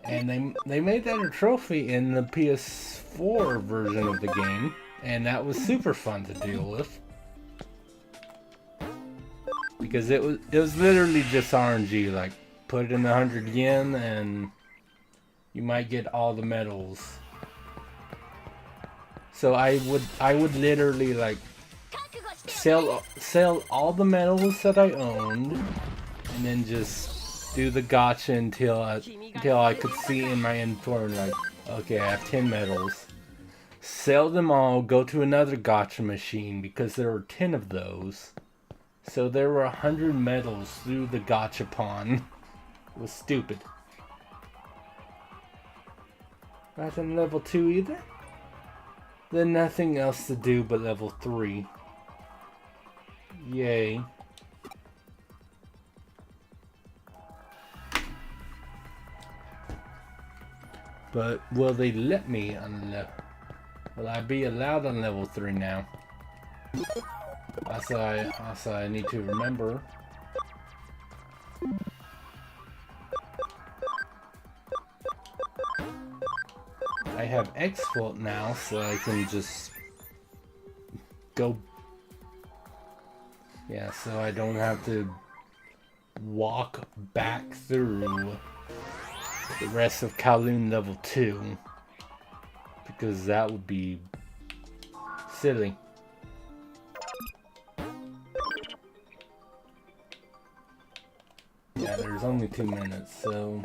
And they made that a trophy in the PS4 version of the game, and that was super fun to deal with. Because it was literally just RNG, like put in 100 yen and you might get all the medals. So I would literally like sell all the medals that I owned, and then just do the gacha until I could see in my inventory like, okay, I have 10 medals. Sell them all, go to another gacha machine because there were 10 of those. So there were 100 medals through the gachapon. It was stupid. Not in level 2 either? Then nothing else to do but level 3. Yay. But will they let me on level? Will I be allowed on level 3 now? Also I need to remember. I have X-Fault now, so I can just go. Yeah, so I don't have to walk back through the rest of Kowloon level 2, because that would be silly. Yeah, there's only 2 minutes, so...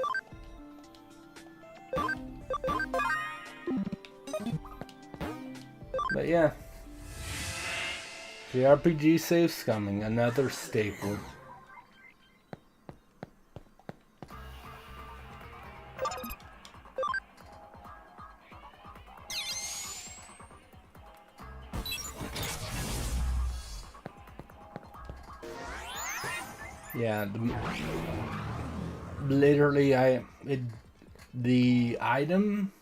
But yeah. The RPG save's coming, another staple. Yeah, literally, the item.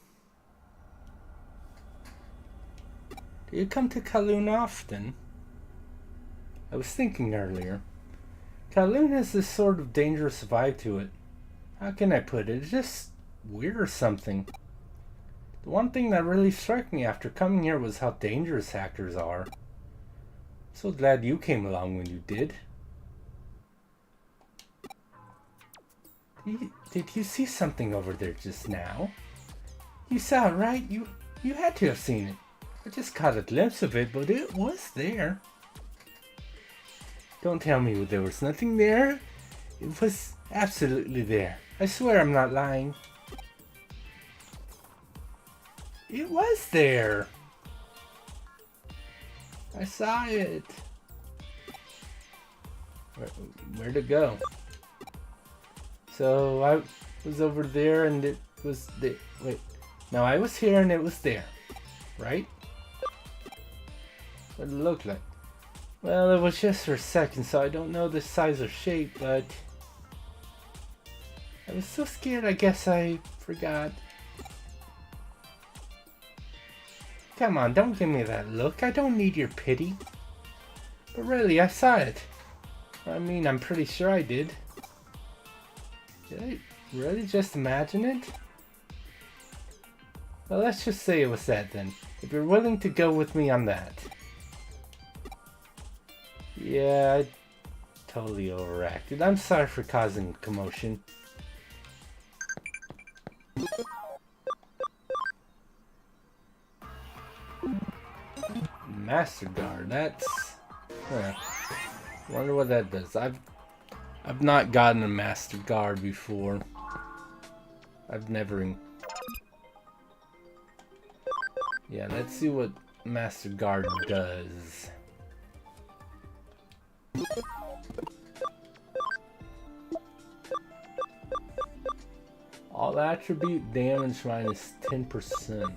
Do you come to Kowloon often? I was thinking earlier. Kowloon has this sort of dangerous vibe to it. How can I put it? It's just weird or something. The one thing that really struck me after coming here was how dangerous hackers are. So glad you came along when you did. Did you see something over there just now? You saw it, right? You had to have seen it. I just caught a glimpse of it, but it was there. Don't tell me there was nothing there. It was absolutely there. I swear I'm not lying. It was there. I saw it. Where'd it go? So I was over there and it was there. Wait. No, I was here and it was there. Right? What did it look like? Well, it was just for a second, so I don't know the size or shape, but I was so scared I guess I forgot. Come on, don't give me that look. I don't need your pity. But really, I saw it. I mean, I'm pretty sure I did. Did I really just imagine it? Well, let's just say it was that then. If you're willing to go with me on that. Yeah, I totally overacted. I'm sorry for causing commotion. Master Guard, that's... Wonder what that does. I've not gotten a Master Guard before. I've never... Yeah, let's see what Master Guard does. All attribute damage minus 10%.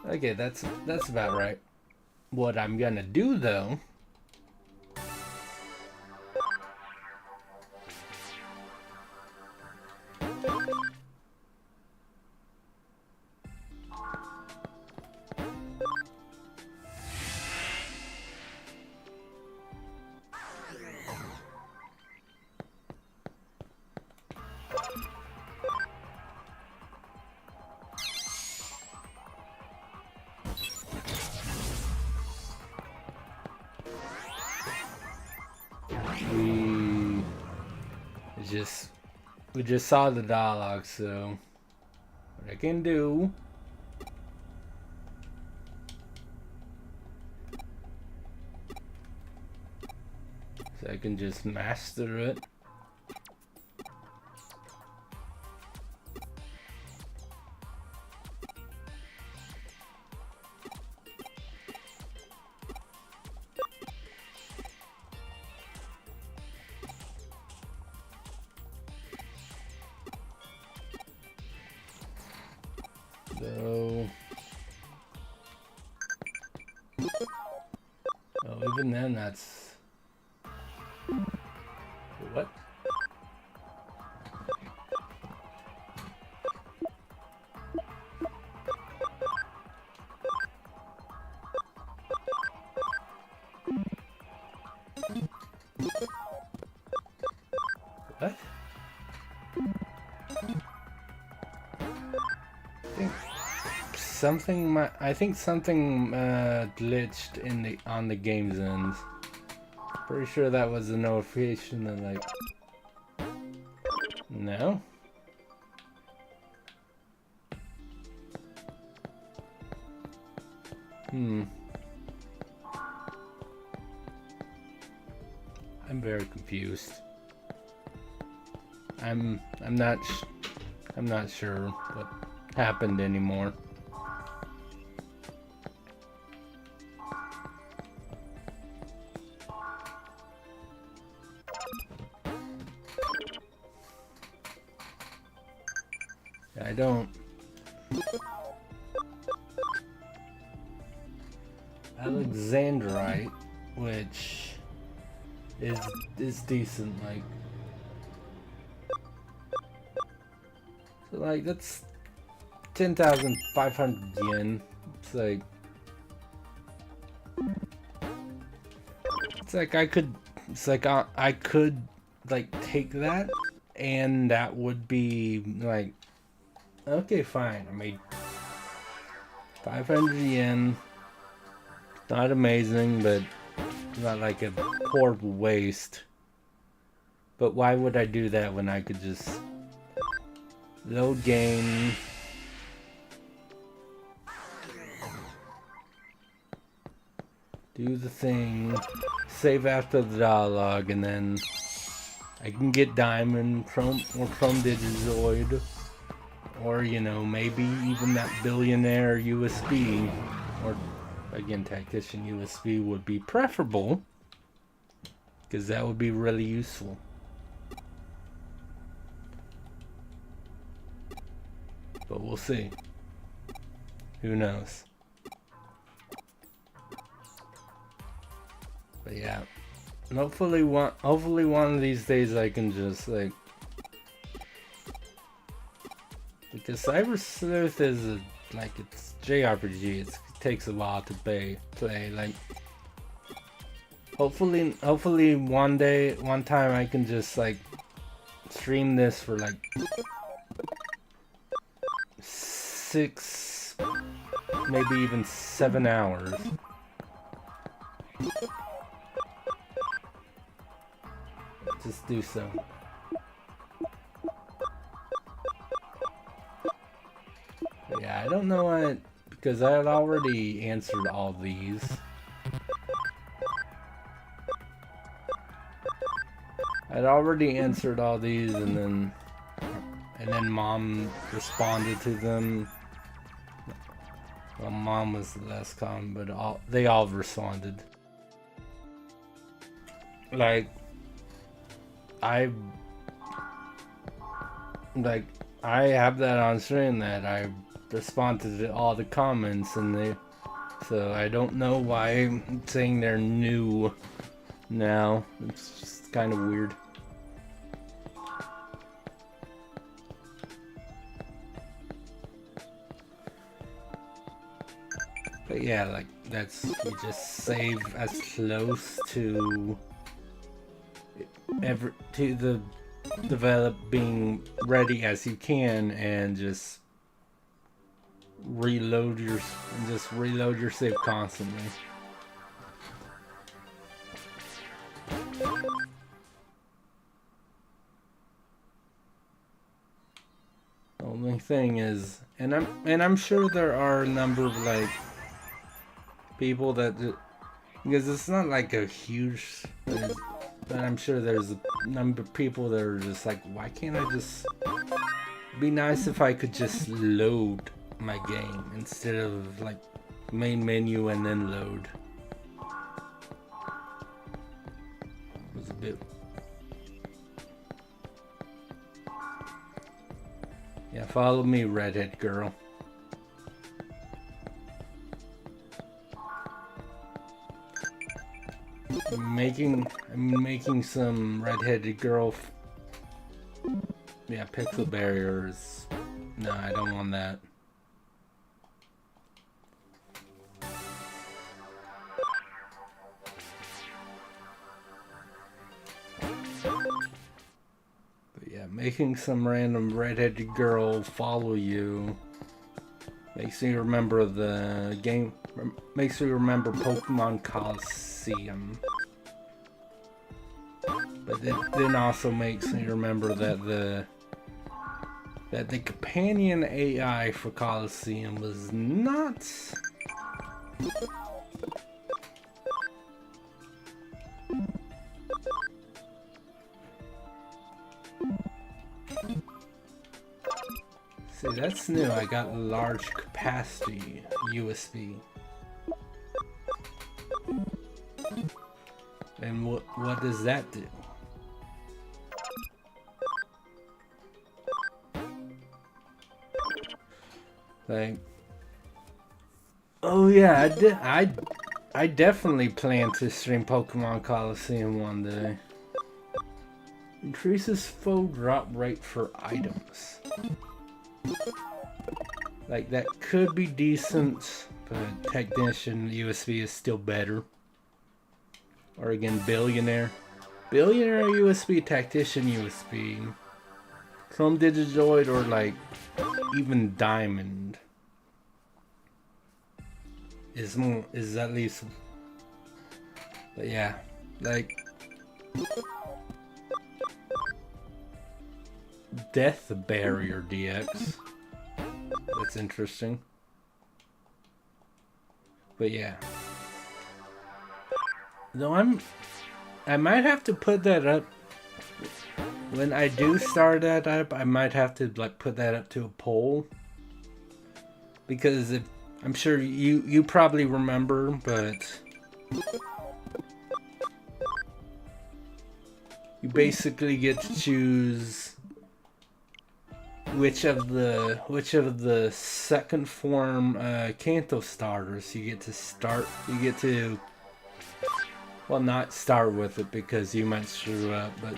Okay, that's about right. What I'm gonna do though we just saw the dialogue, so what I can do is I can just master it. So, oh, even then, that's what? What? I think something glitched in on the game's end. Pretty sure that was a notification that like no. I'm very confused. I'm not sure what happened anymore. I don't. Alexandrite, which is decent. Like, so like that's 10,500 yen. It's like I could. It's like I could like take that, and that would be like, okay, fine. I made 500 yen. Not amazing, but not like a horrible waste. But why would I do that when I could just load game, do the thing, save after the dialogue, and then I can get Diamond from Digizoid, or you know, maybe even that billionaire USB, or again, Tactician USB would be preferable, because that would be really useful. But we'll see. Who knows? But yeah, and hopefully one of these days I can just like, because Cyber Sleuth is like it's JRPG. It takes a while to play. Like, hopefully one time I can just like stream this for like 6, maybe even 7 hours. Just do so. But yeah, I don't know what, because I had already answered all these. I'd already answered all these, and then Mom responded to them. Well, Mom was the last comment, but they all responded. Like, I have that on stream that I responded to all the comments, and so I don't know why I'm saying they're new now. It's just kind of weird. But yeah, like you just save as close to the develop being ready as you can, and just reload your save constantly. Only thing is, and I'm sure there are a number of like people that, because it's not like a huge, but I'm sure there's a number of people that are just like, why can't I just, be nice if I could just load my game instead of like main menu and then load. It was a bit, yeah, follow me, redhead girl. I'm making some redheaded girl. Yeah, pixel barriers. No, I don't want that. But yeah, making some random redheaded girl follow you makes me remember the game. Makes me remember Pokemon Coliseum. But it then also makes me remember that the companion AI for Coliseum was not see, that's new. I got large capacity USB. And what does that do? Like, oh yeah, I definitely plan to stream Pokemon Coliseum one day. Increases foe drop rate for items. Like, that could be decent, but Technician USB is still better. Or again, Billionaire. Billionaire USB, Tactician USB. Chrome Digitoid, or like, even Diamond. Is at least, but yeah, like Death Barrier DX. That's interesting. But yeah. Though I might have to put that up. When I do start that up, I might have to like put that up to a poll. Because if I'm sure you probably remember, but you basically get to choose which of the second form Kanto starters you get to start. You get to, well, not start with it because you might screw up, but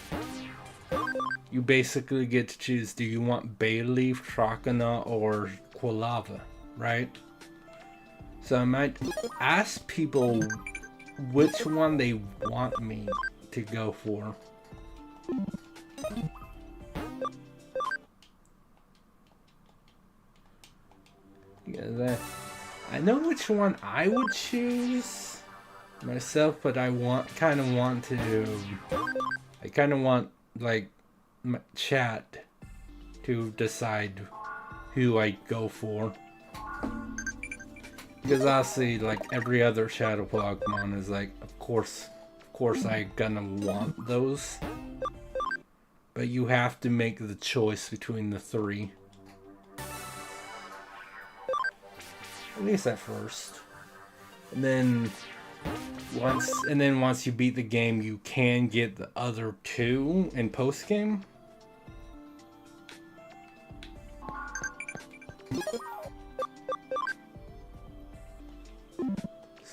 you basically get to choose, do you want Bayleaf, Trocana, or Quilava, right? So I might ask people which one they want me to go for. Yeah, I know which one I would choose myself, but I kind of want like my chat to decide who I go for. Because obviously, like every other Shadow Pokemon is like, of course I gonna want those. But you have to make the choice between the three. At least at first. And then once you beat the game, you can get the other two in post game.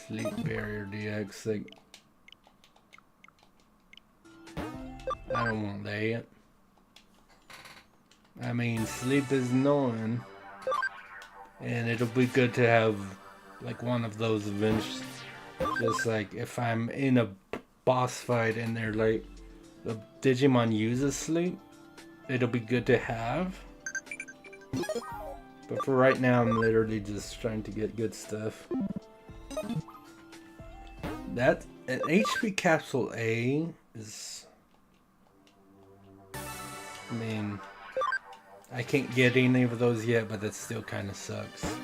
Sleep Barrier DX, like, I don't want that. I mean, sleep is annoying, and it'll be good to have like one of those events. Just like if I'm in a boss fight and they're like, the Digimon uses sleep, it'll be good to have. But for right now, I'm literally just trying to get good stuff. That an HP Capsule A is, I mean, I can't get any of those yet, but that still kind of sucks.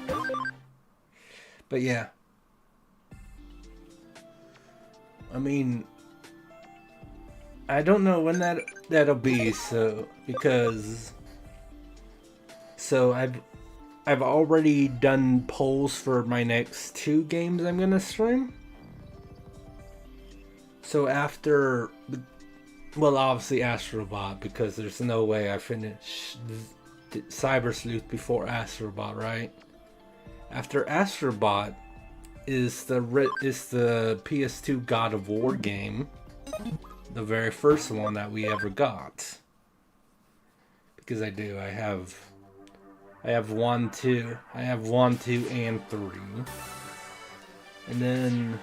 But yeah, I mean, I don't know when that'll be. So I've already done polls for my next 2 games I'm gonna stream. So after, well, obviously Astrobot, because there's no way I finish Cyber Sleuth before Astrobot, right? After Astrobot is the PS2 God of War game, the very first one that we ever got. Because I have 1, 2, and 3, and then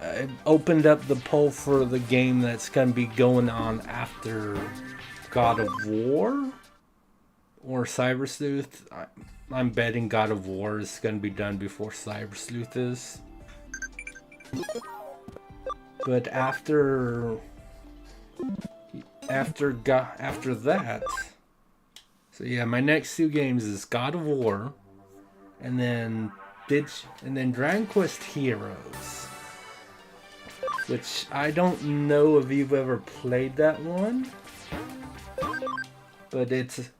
I opened up the poll for the game that's going to be going on after God of War or Cyber Sleuth. I'm betting God of War is going to be done before Cyber Sleuth is. But after that, so yeah, my next 2 games is God of War, and then Dragon Quest Heroes. Which I don't know if you've ever played that one, but it's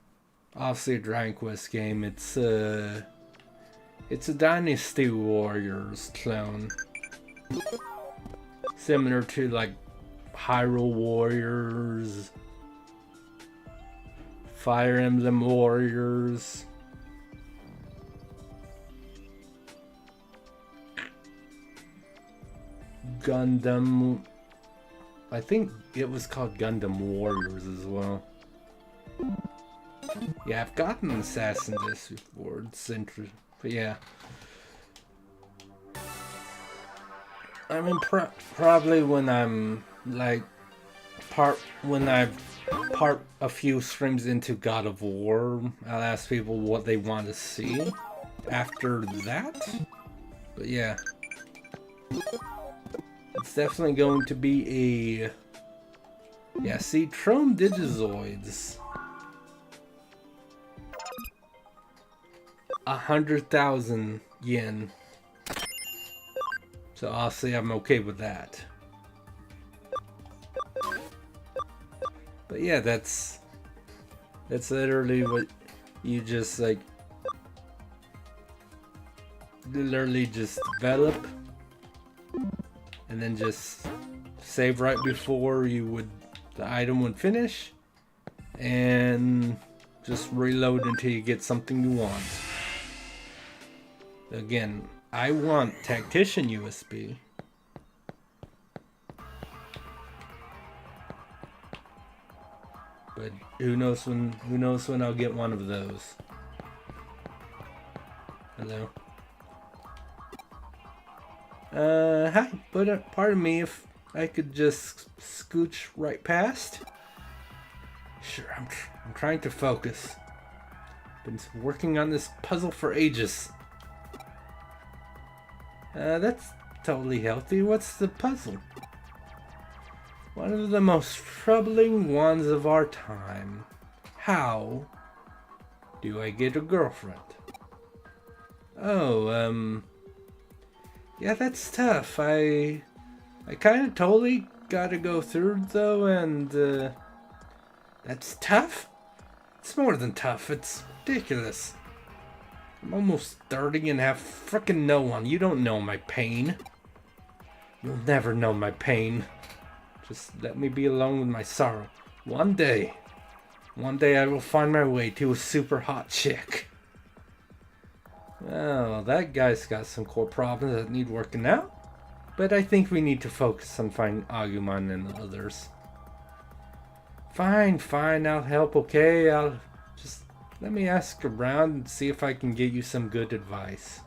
obviously a Dragon Quest game. It's a Dynasty Warriors clone, similar to like Hyrule Warriors, Fire Emblem Warriors. Gundam. I think it was called Gundam Warriors as well. Yeah, I've gotten an Assassin disc before. It's interesting, but yeah. I mean, probably when I'm like when I've a few streams into God of War, I'll ask people what they want to see after that. But yeah, it's definitely going to be a See, Chrome Digizoids. 100,000 yen. So I'll say I'm okay with that. But yeah, that's literally what you just like literally just develop and then just save right before the item would finish and just reload until you get something you want. Again, I want Tactician USB. But who knows when I'll get one of those. Hello. Hi, but pardon me if I could just scooch right past. Sure, I'm trying to focus. Been working on this puzzle for ages. That's totally healthy. What's the puzzle? One of the most troubling ones of our time. How do I get a girlfriend? Oh, yeah, that's tough. I kind of totally gotta go through though, and that's tough? It's more than tough. It's ridiculous. I'm almost 30 and have frickin' no one. You don't know my pain. You'll never know my pain. Just let me be alone with my sorrow. One day I will find my way to a super hot chick. Oh, that guy's got some core problems that need working out. But I think we need to focus on finding Agumon and the others. Fine, I'll help, okay? I'll just let me ask around and see if I can get you some good advice.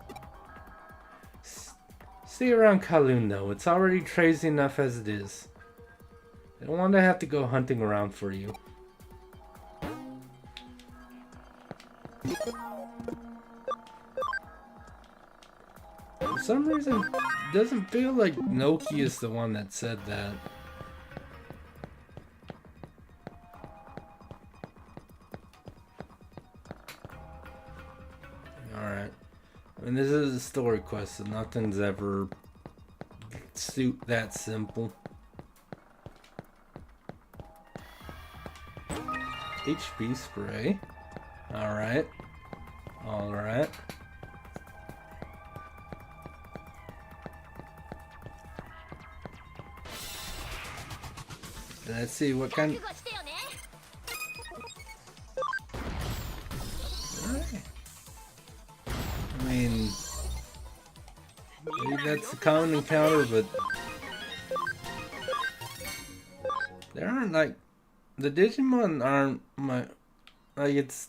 Stay around Kowloon though, it's already crazy enough as it is. I don't want to have to go hunting around for you. For some reason, it doesn't feel like Noki is the one that said that. Alright. I mean, this is a story quest, so nothing's ever that simple. HP spray. Alright. Alright. Let's see what kind. Alright. I mean, maybe that's a common encounter, but there aren't like the Digimon aren't like it's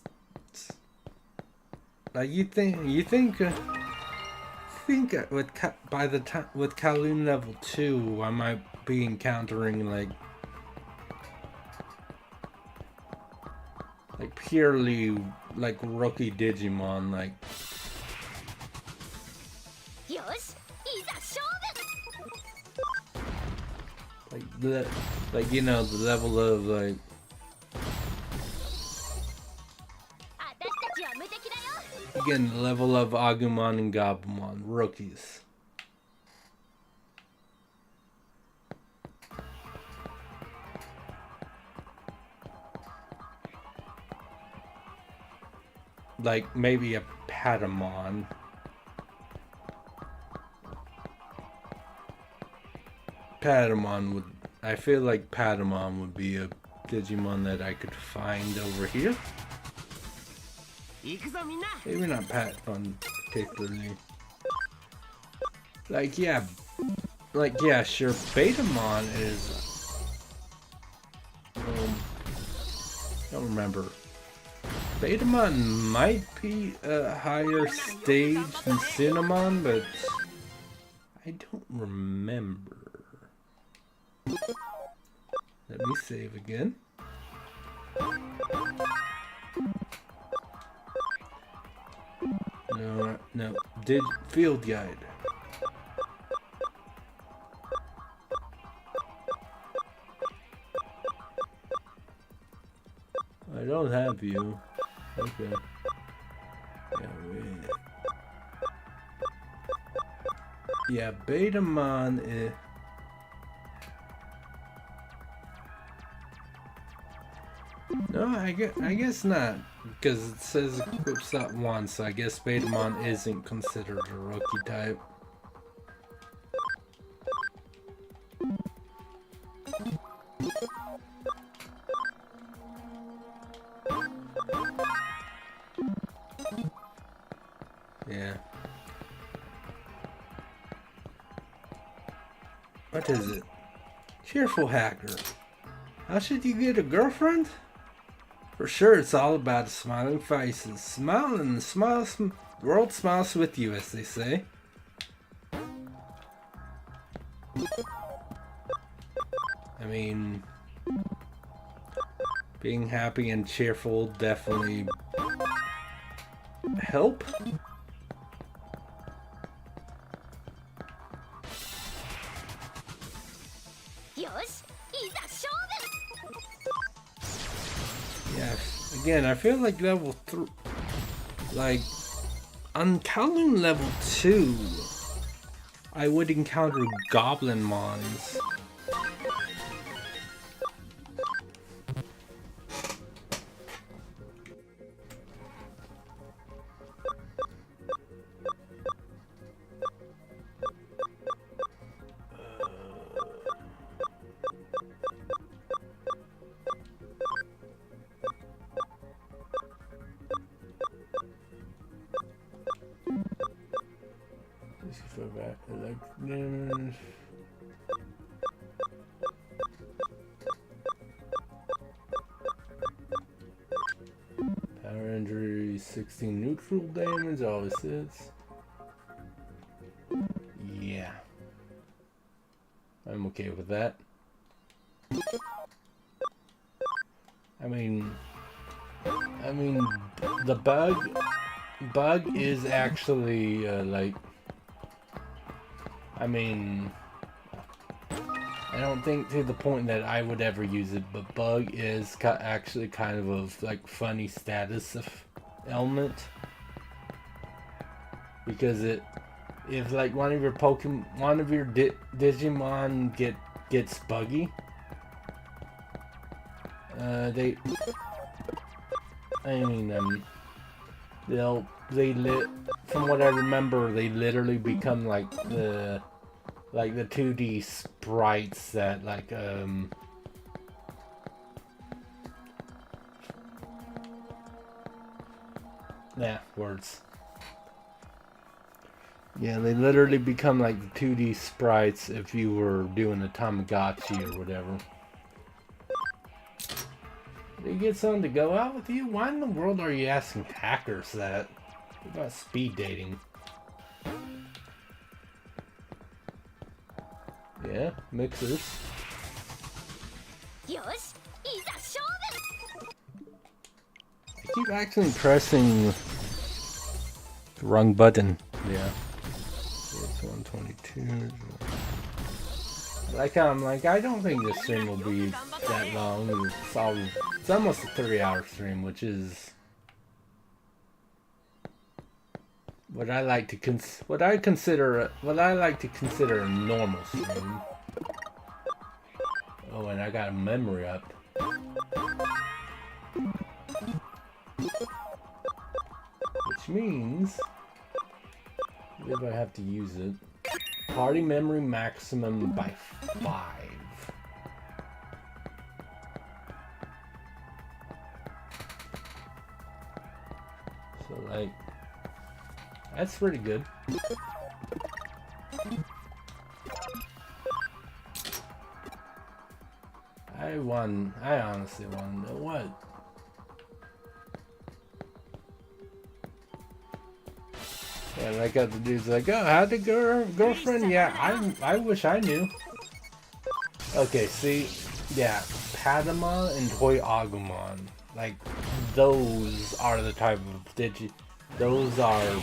like you think with with Kowloon level 2 I might be encountering like purely like rookie Digimon, like you know, the level of like again, the level of Agumon and Gabumon, rookies. Like maybe a Patamon. I feel like Patamon would be a Digimon that I could find over here. Maybe not Patamon particularly. Like, yeah, like, yeah, sure, Betamon is... don't remember. Betamon might be a higher stage than Cinnamon, but I don't remember. Let me save again. No, did field guide. I don't have you. Okay. Yeah, wait. Yeah, Betamon is... No, I guess not. Because it says equips that one, so I guess Betamon isn't considered a rookie type. Yeah. What is it? Cheerful hacker. How should you get a girlfriend? For sure, it's all about smiling faces. Smile and the world smiles with you, as they say. I mean, being happy and cheerful definitely help. Yeah, again, I feel like level 3, like, on Kowloon level 2, I would encounter Goblin Mons. Power injury, 16 neutral damage, always is. Yeah. I'm okay with that. I mean, the bug is actually, like, I mean, I don't think to the point that I would ever use it, but bug is actually kind of a, like, funny status of element. Because if like one of your Digimon gets buggy, from what I remember, they literally become like the 2D sprites that words. Yeah, they literally become like the 2D sprites if you were doing a Tamagotchi or whatever. Do you get someone to go out with you? Why in the world are you asking hackers that? What about speed dating? Yeah, mixers. I keep actually pressing the wrong button. Yeah. It's 122. I'm like, I don't think this stream will be that long. It's almost a 3-hour stream, which is what I like to consider a normal stream. Oh, and I got a memory up. Which means if I have to use it, party memory maximum by 5. So like, that's pretty good. honestly want to know what. Yeah, like how the dude's like, oh, how'd the girlfriend? Yeah, I wish I knew. Okay, see, yeah, Patamon and Toy Agumon, like, those are the type of those are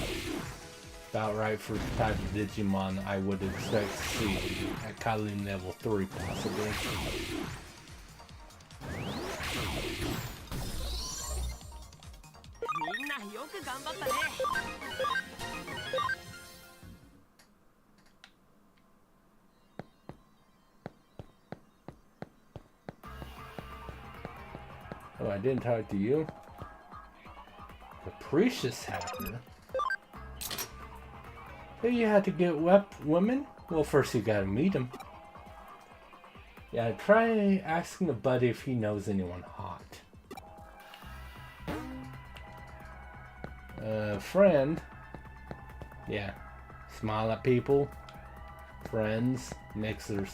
about right for the type of Digimon I would expect to see at Kylie level 3, possibly. Oh, I didn't talk to you? Capricious hacker? So you had to get women? Well, first you gotta meet him. Yeah, try asking a buddy if he knows anyone hot. Friend? Yeah. Smile at people. Friends. Mixers.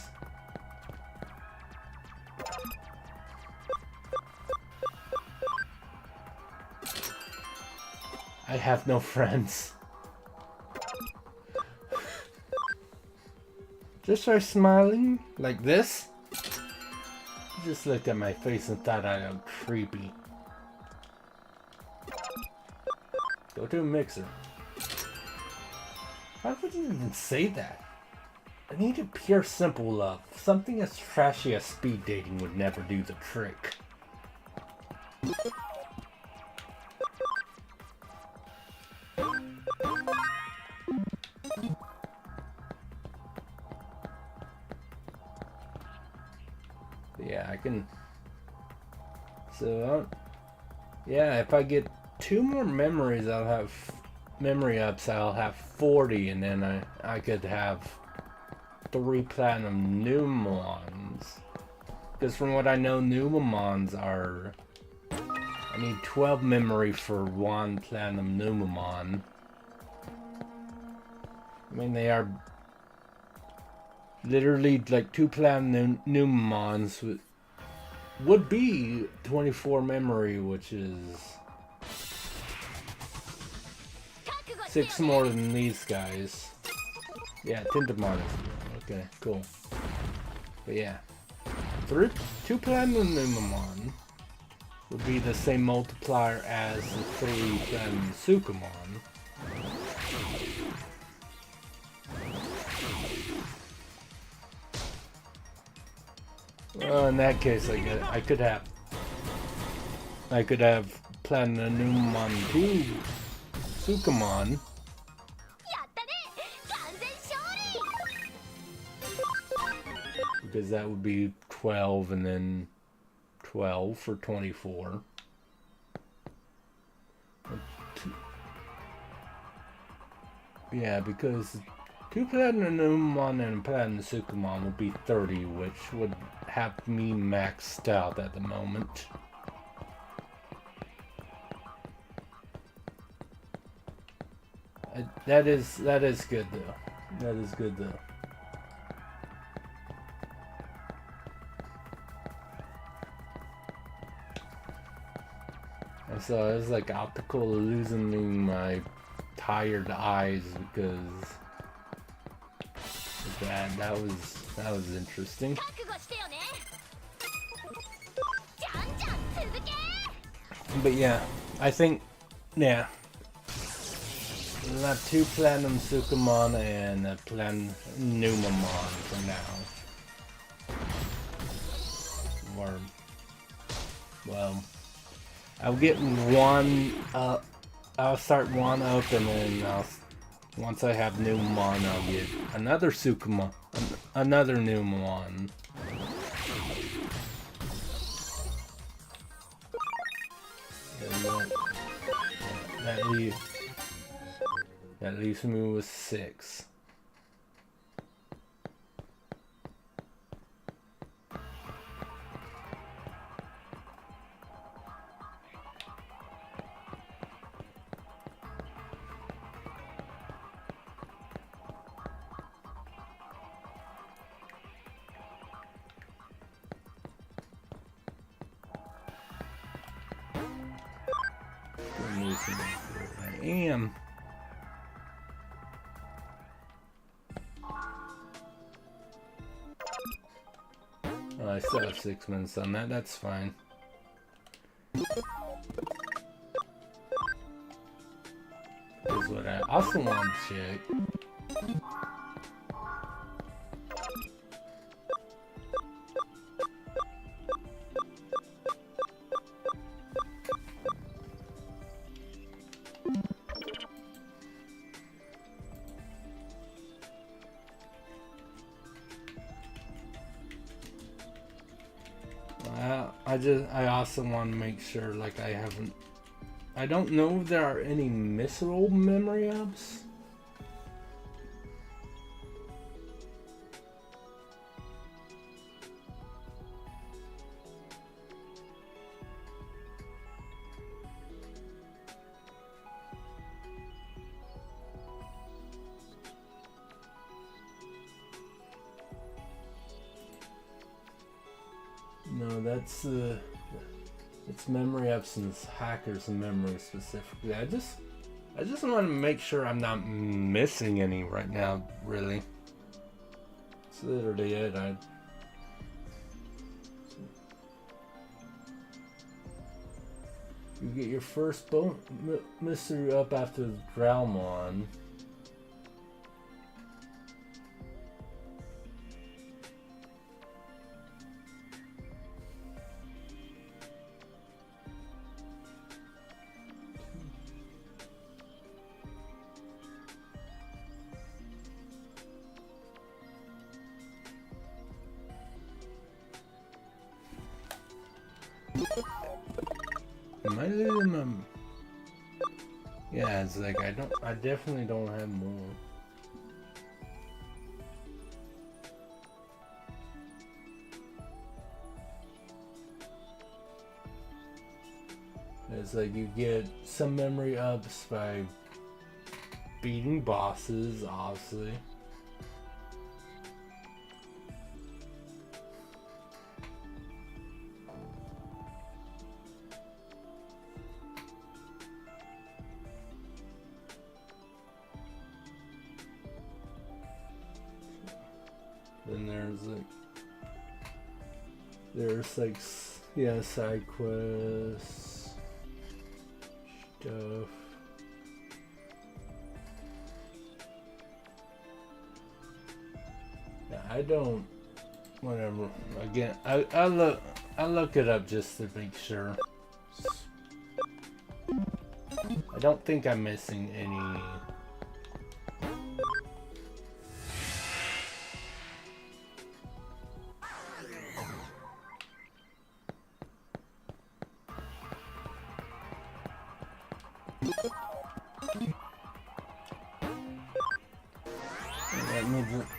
I have no friends. Just try smiling like this. He just looked at my face and thought I looked creepy. Go to a mixer. Why would you even say that? I needed pure simple love. Something as trashy as speed dating would never do the trick. Yeah, I can... So, yeah, if I get 2 more memories, I'll have... Memory ups, I'll have 40, and then I could have 3 platinum Numemons. Because from what I know, Numemons are... I need 12 memory for 1 platinum Numemon. I mean, they are... Literally, like, 2 platinum Numemons would be 24 memory, which is 6 more than these guys. Yeah, Tintamon is okay, cool. But yeah, 2 platinum Numemon would be the same multiplier as the 3 platinum Sukamon. Well, in that case, I could have Platinum Numemon 2 Sukamon. Because that would be 12 and then 12 for 24. Yeah, because 2 Platinum Numemon and Platinum Sukamon would be 30, which would have me maxed out at the moment. That is good though. That is good though. And so I was like optical losing my tired eyes because that was interesting. But yeah, I think we'll have 2 Platinum Sukamon and a Platinum Numemon for now. Or, well, I'll get 1 up. I'll start 1 up, and then once I have Numemon, I'll get another Sukamon, another Numemon. And that leaves me with 6. losing where I am. Oh, I still have 6 minutes on that. That's fine. Here's what I also want to check. I also want to make sure, like, I don't know if there are any missile memory ups. No, that's it's memory ups and hackers and memory specifically. I just want to make sure I'm not missing any right now. Really, it's literally it. You get your first mystery up after the Drowmon. Am I losing them? Yeah, it's like I definitely don't have more. It's like you get some memory ups by beating bosses, obviously. Then there's like yeah, side quests stuff. Yeah, I don't. Whatever. Again, I look it up just to make sure. I don't think I'm missing any.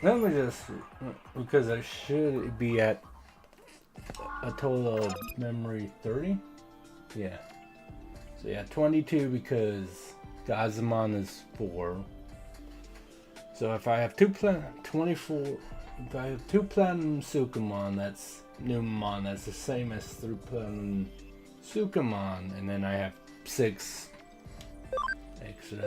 Let me just, because I should be at a total of memory 30. Yeah. So yeah, 22 because Gazamon is 4. So if I have 24, if I have 2 Platinum Sukamon, that's Numamon, that's the same as 3 Platinum Sukamon, and then I have 6 extra.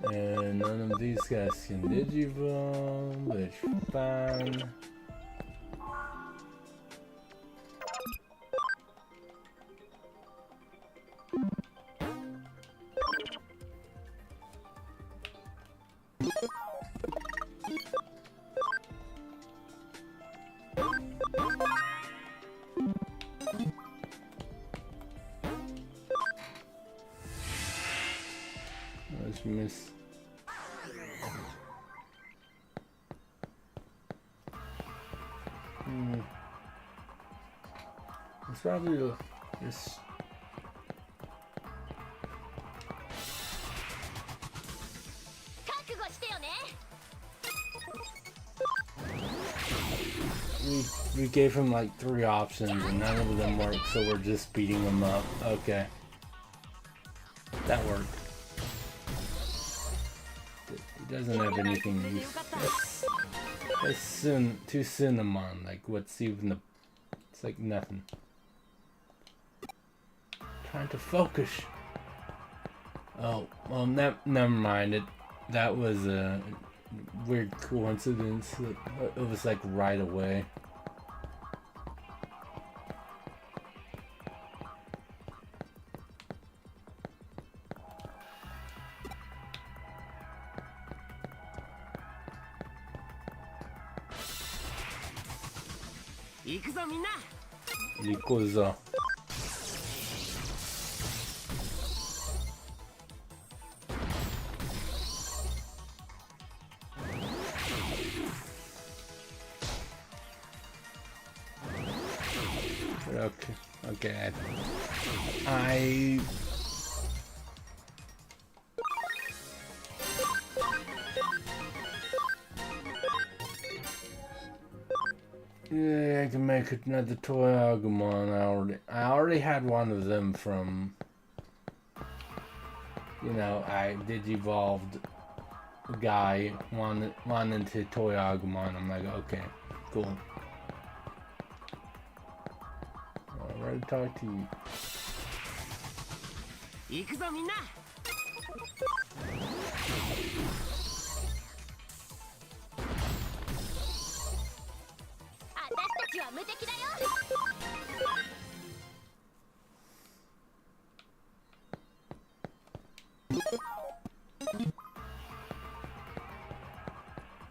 And none of these guys can Digimon, which is fine. Let's miss. It's probably this. we gave him like 3 options and none of them worked, so we're just beating him up. Okay. That worked. He doesn't have anything useful. That's soon, too cinnamon. Like, what's even the... It's like nothing. Trying to focus. Oh, well, never mind. That was a weird coincidence. It was like right away.行こうぞ。Okay. Yeah, I can make another toy Agumon. I already had one of them from, you know, I Digivolved guy wanted to toy Agumon. I'm like, okay, cool. I'm ready to talk to you.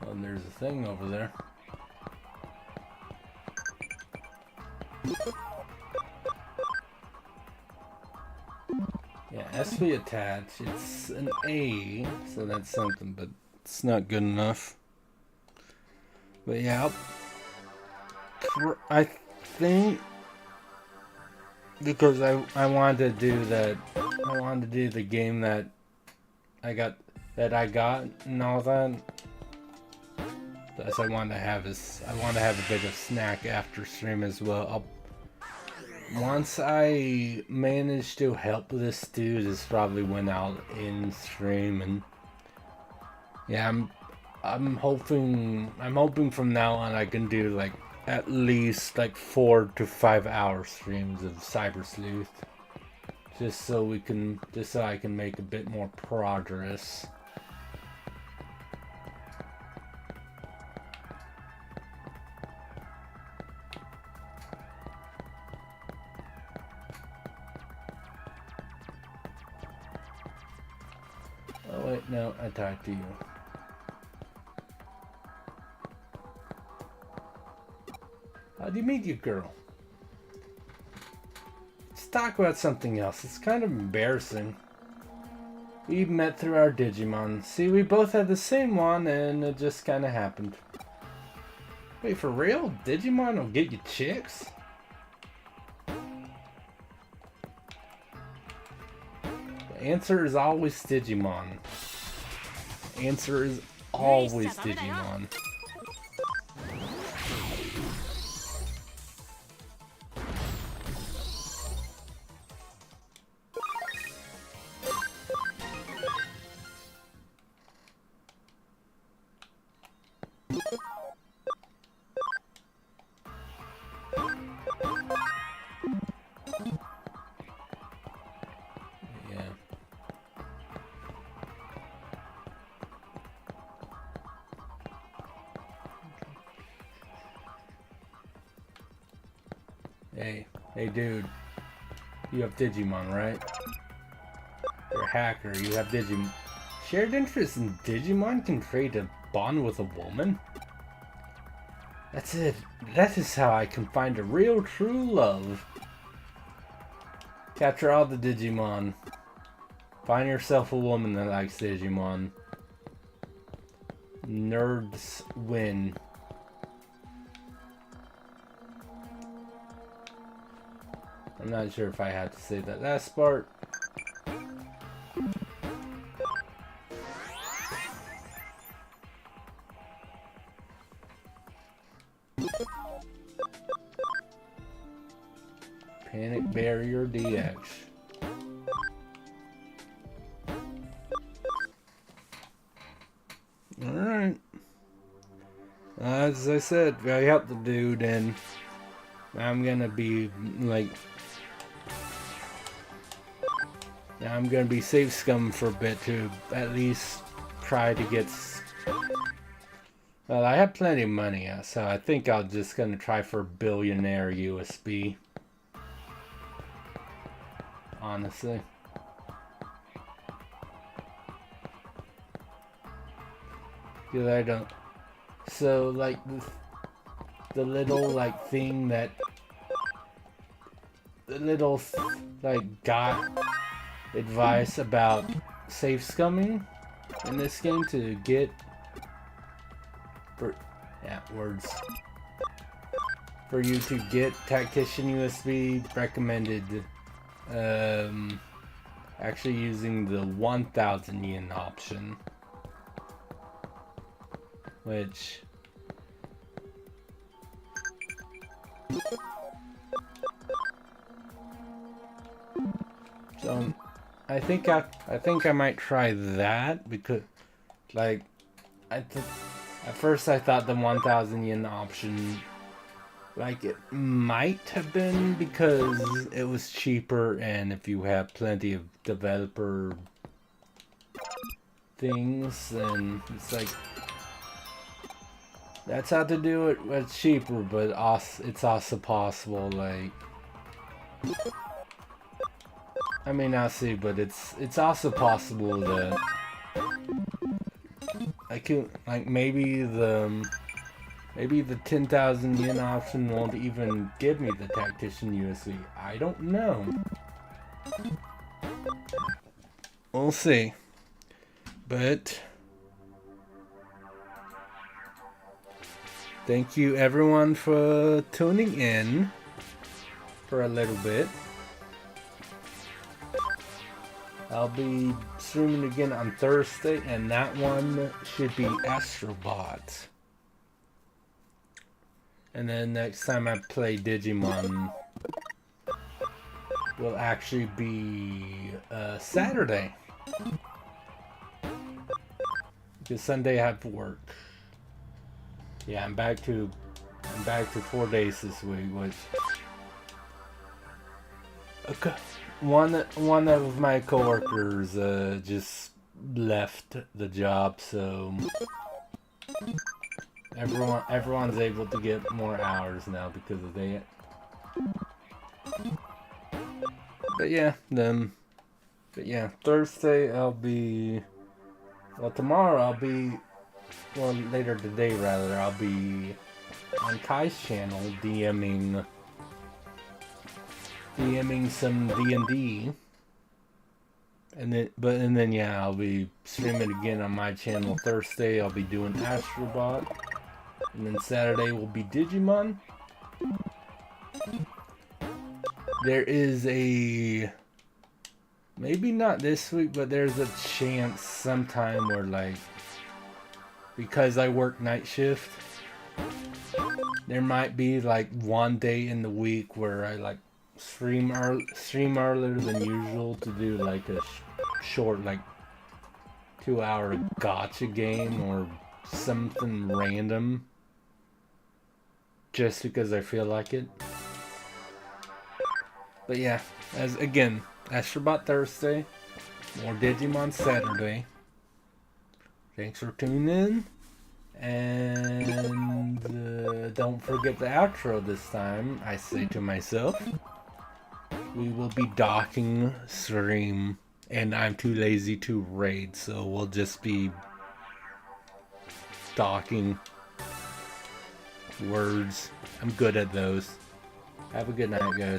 Oh, and there's a thing over there. Yeah, SV attach. It's an A, so that's something, but it's not good enough. But yeah, I think because I wanted to do that. I wanted to do the game that I got and all that. Plus, I want to have a bit of snack after stream as well. Once I manage to help this dude, is probably when I'll in stream, and yeah, I'm hoping from now on I can do like at least like 4 to 5 hour streams of Cyber Sleuth, just so I can make a bit more progress. Oh wait, no, I talked to you. How do you meet you, girl? Let's talk about something else. It's kind of embarrassing. We met through our Digimon. See, we both had the same one, and it just kind of happened. Wait, for real? Digimon will get you chicks? The answer is always Digimon. The answer is always Digimon. Hey dude, you have Digimon, right? You're a hacker, you have Digimon. Shared interest in Digimon can create a bond with a woman? That's it. That is how I can find a real true love. Capture all the Digimon. Find yourself a woman that likes Digimon. Nerds win. I'm not sure if I had to say that last part. Panic Barrier DX. Alright. As I said, I helped the dude, and I'm gonna be like, I'm gonna be safe scum for a bit to at least try to get. Well, I have plenty of money, so I think I'm just gonna try for billionaire USB. Honestly. Because I don't. So, like, the little, like, thing that. The little, like, got advice about safe scumming in this game to get. Words. For you to get Tactician USB recommended. Actually using the 1,000 yen option. Which so I think I might try that, because like at first I thought the 1,000 yen option, like, it might have been because it was cheaper, and if you have plenty of developer things, then it's like that's how to do it. It's cheaper, but it's also possible, like, I mean, I'll see, but it's also possible that I could, like, maybe the 10,000 yen option won't even give me the Tactician USB. I don't know. We'll see. But thank you everyone for tuning in for a little bit. I'll be streaming again on Thursday, and that one should be Astrobot. And then next time I play Digimon will actually be Saturday. Because Sunday I have to work. Yeah, I'm back to 4 days this week, which one of my coworkers just left the job, so everyone's able to get more hours now because of that. But yeah, Thursday I'll be, well, tomorrow I'll be, well, later today rather, I'll be on Kai's channel DMing some D&D. And then yeah, I'll be streaming again on my channel Thursday. I'll be doing Astrobot. And then Saturday will be Digimon. There is a, maybe not this week, but there's a chance sometime where, like, because I work night shift, there might be like one day in the week where I like stream earlier than usual to do like a short, like 2-hour gotcha game or something random, just because I feel like it. But yeah, as again, Astrobot Thursday, more Digimon Saturday. Thanks for tuning in, and don't forget the outro this time. I say to myself, we will be docking stream, and I'm too lazy to raid, so we'll just be docking words. I'm good at those. Have a good night, guys.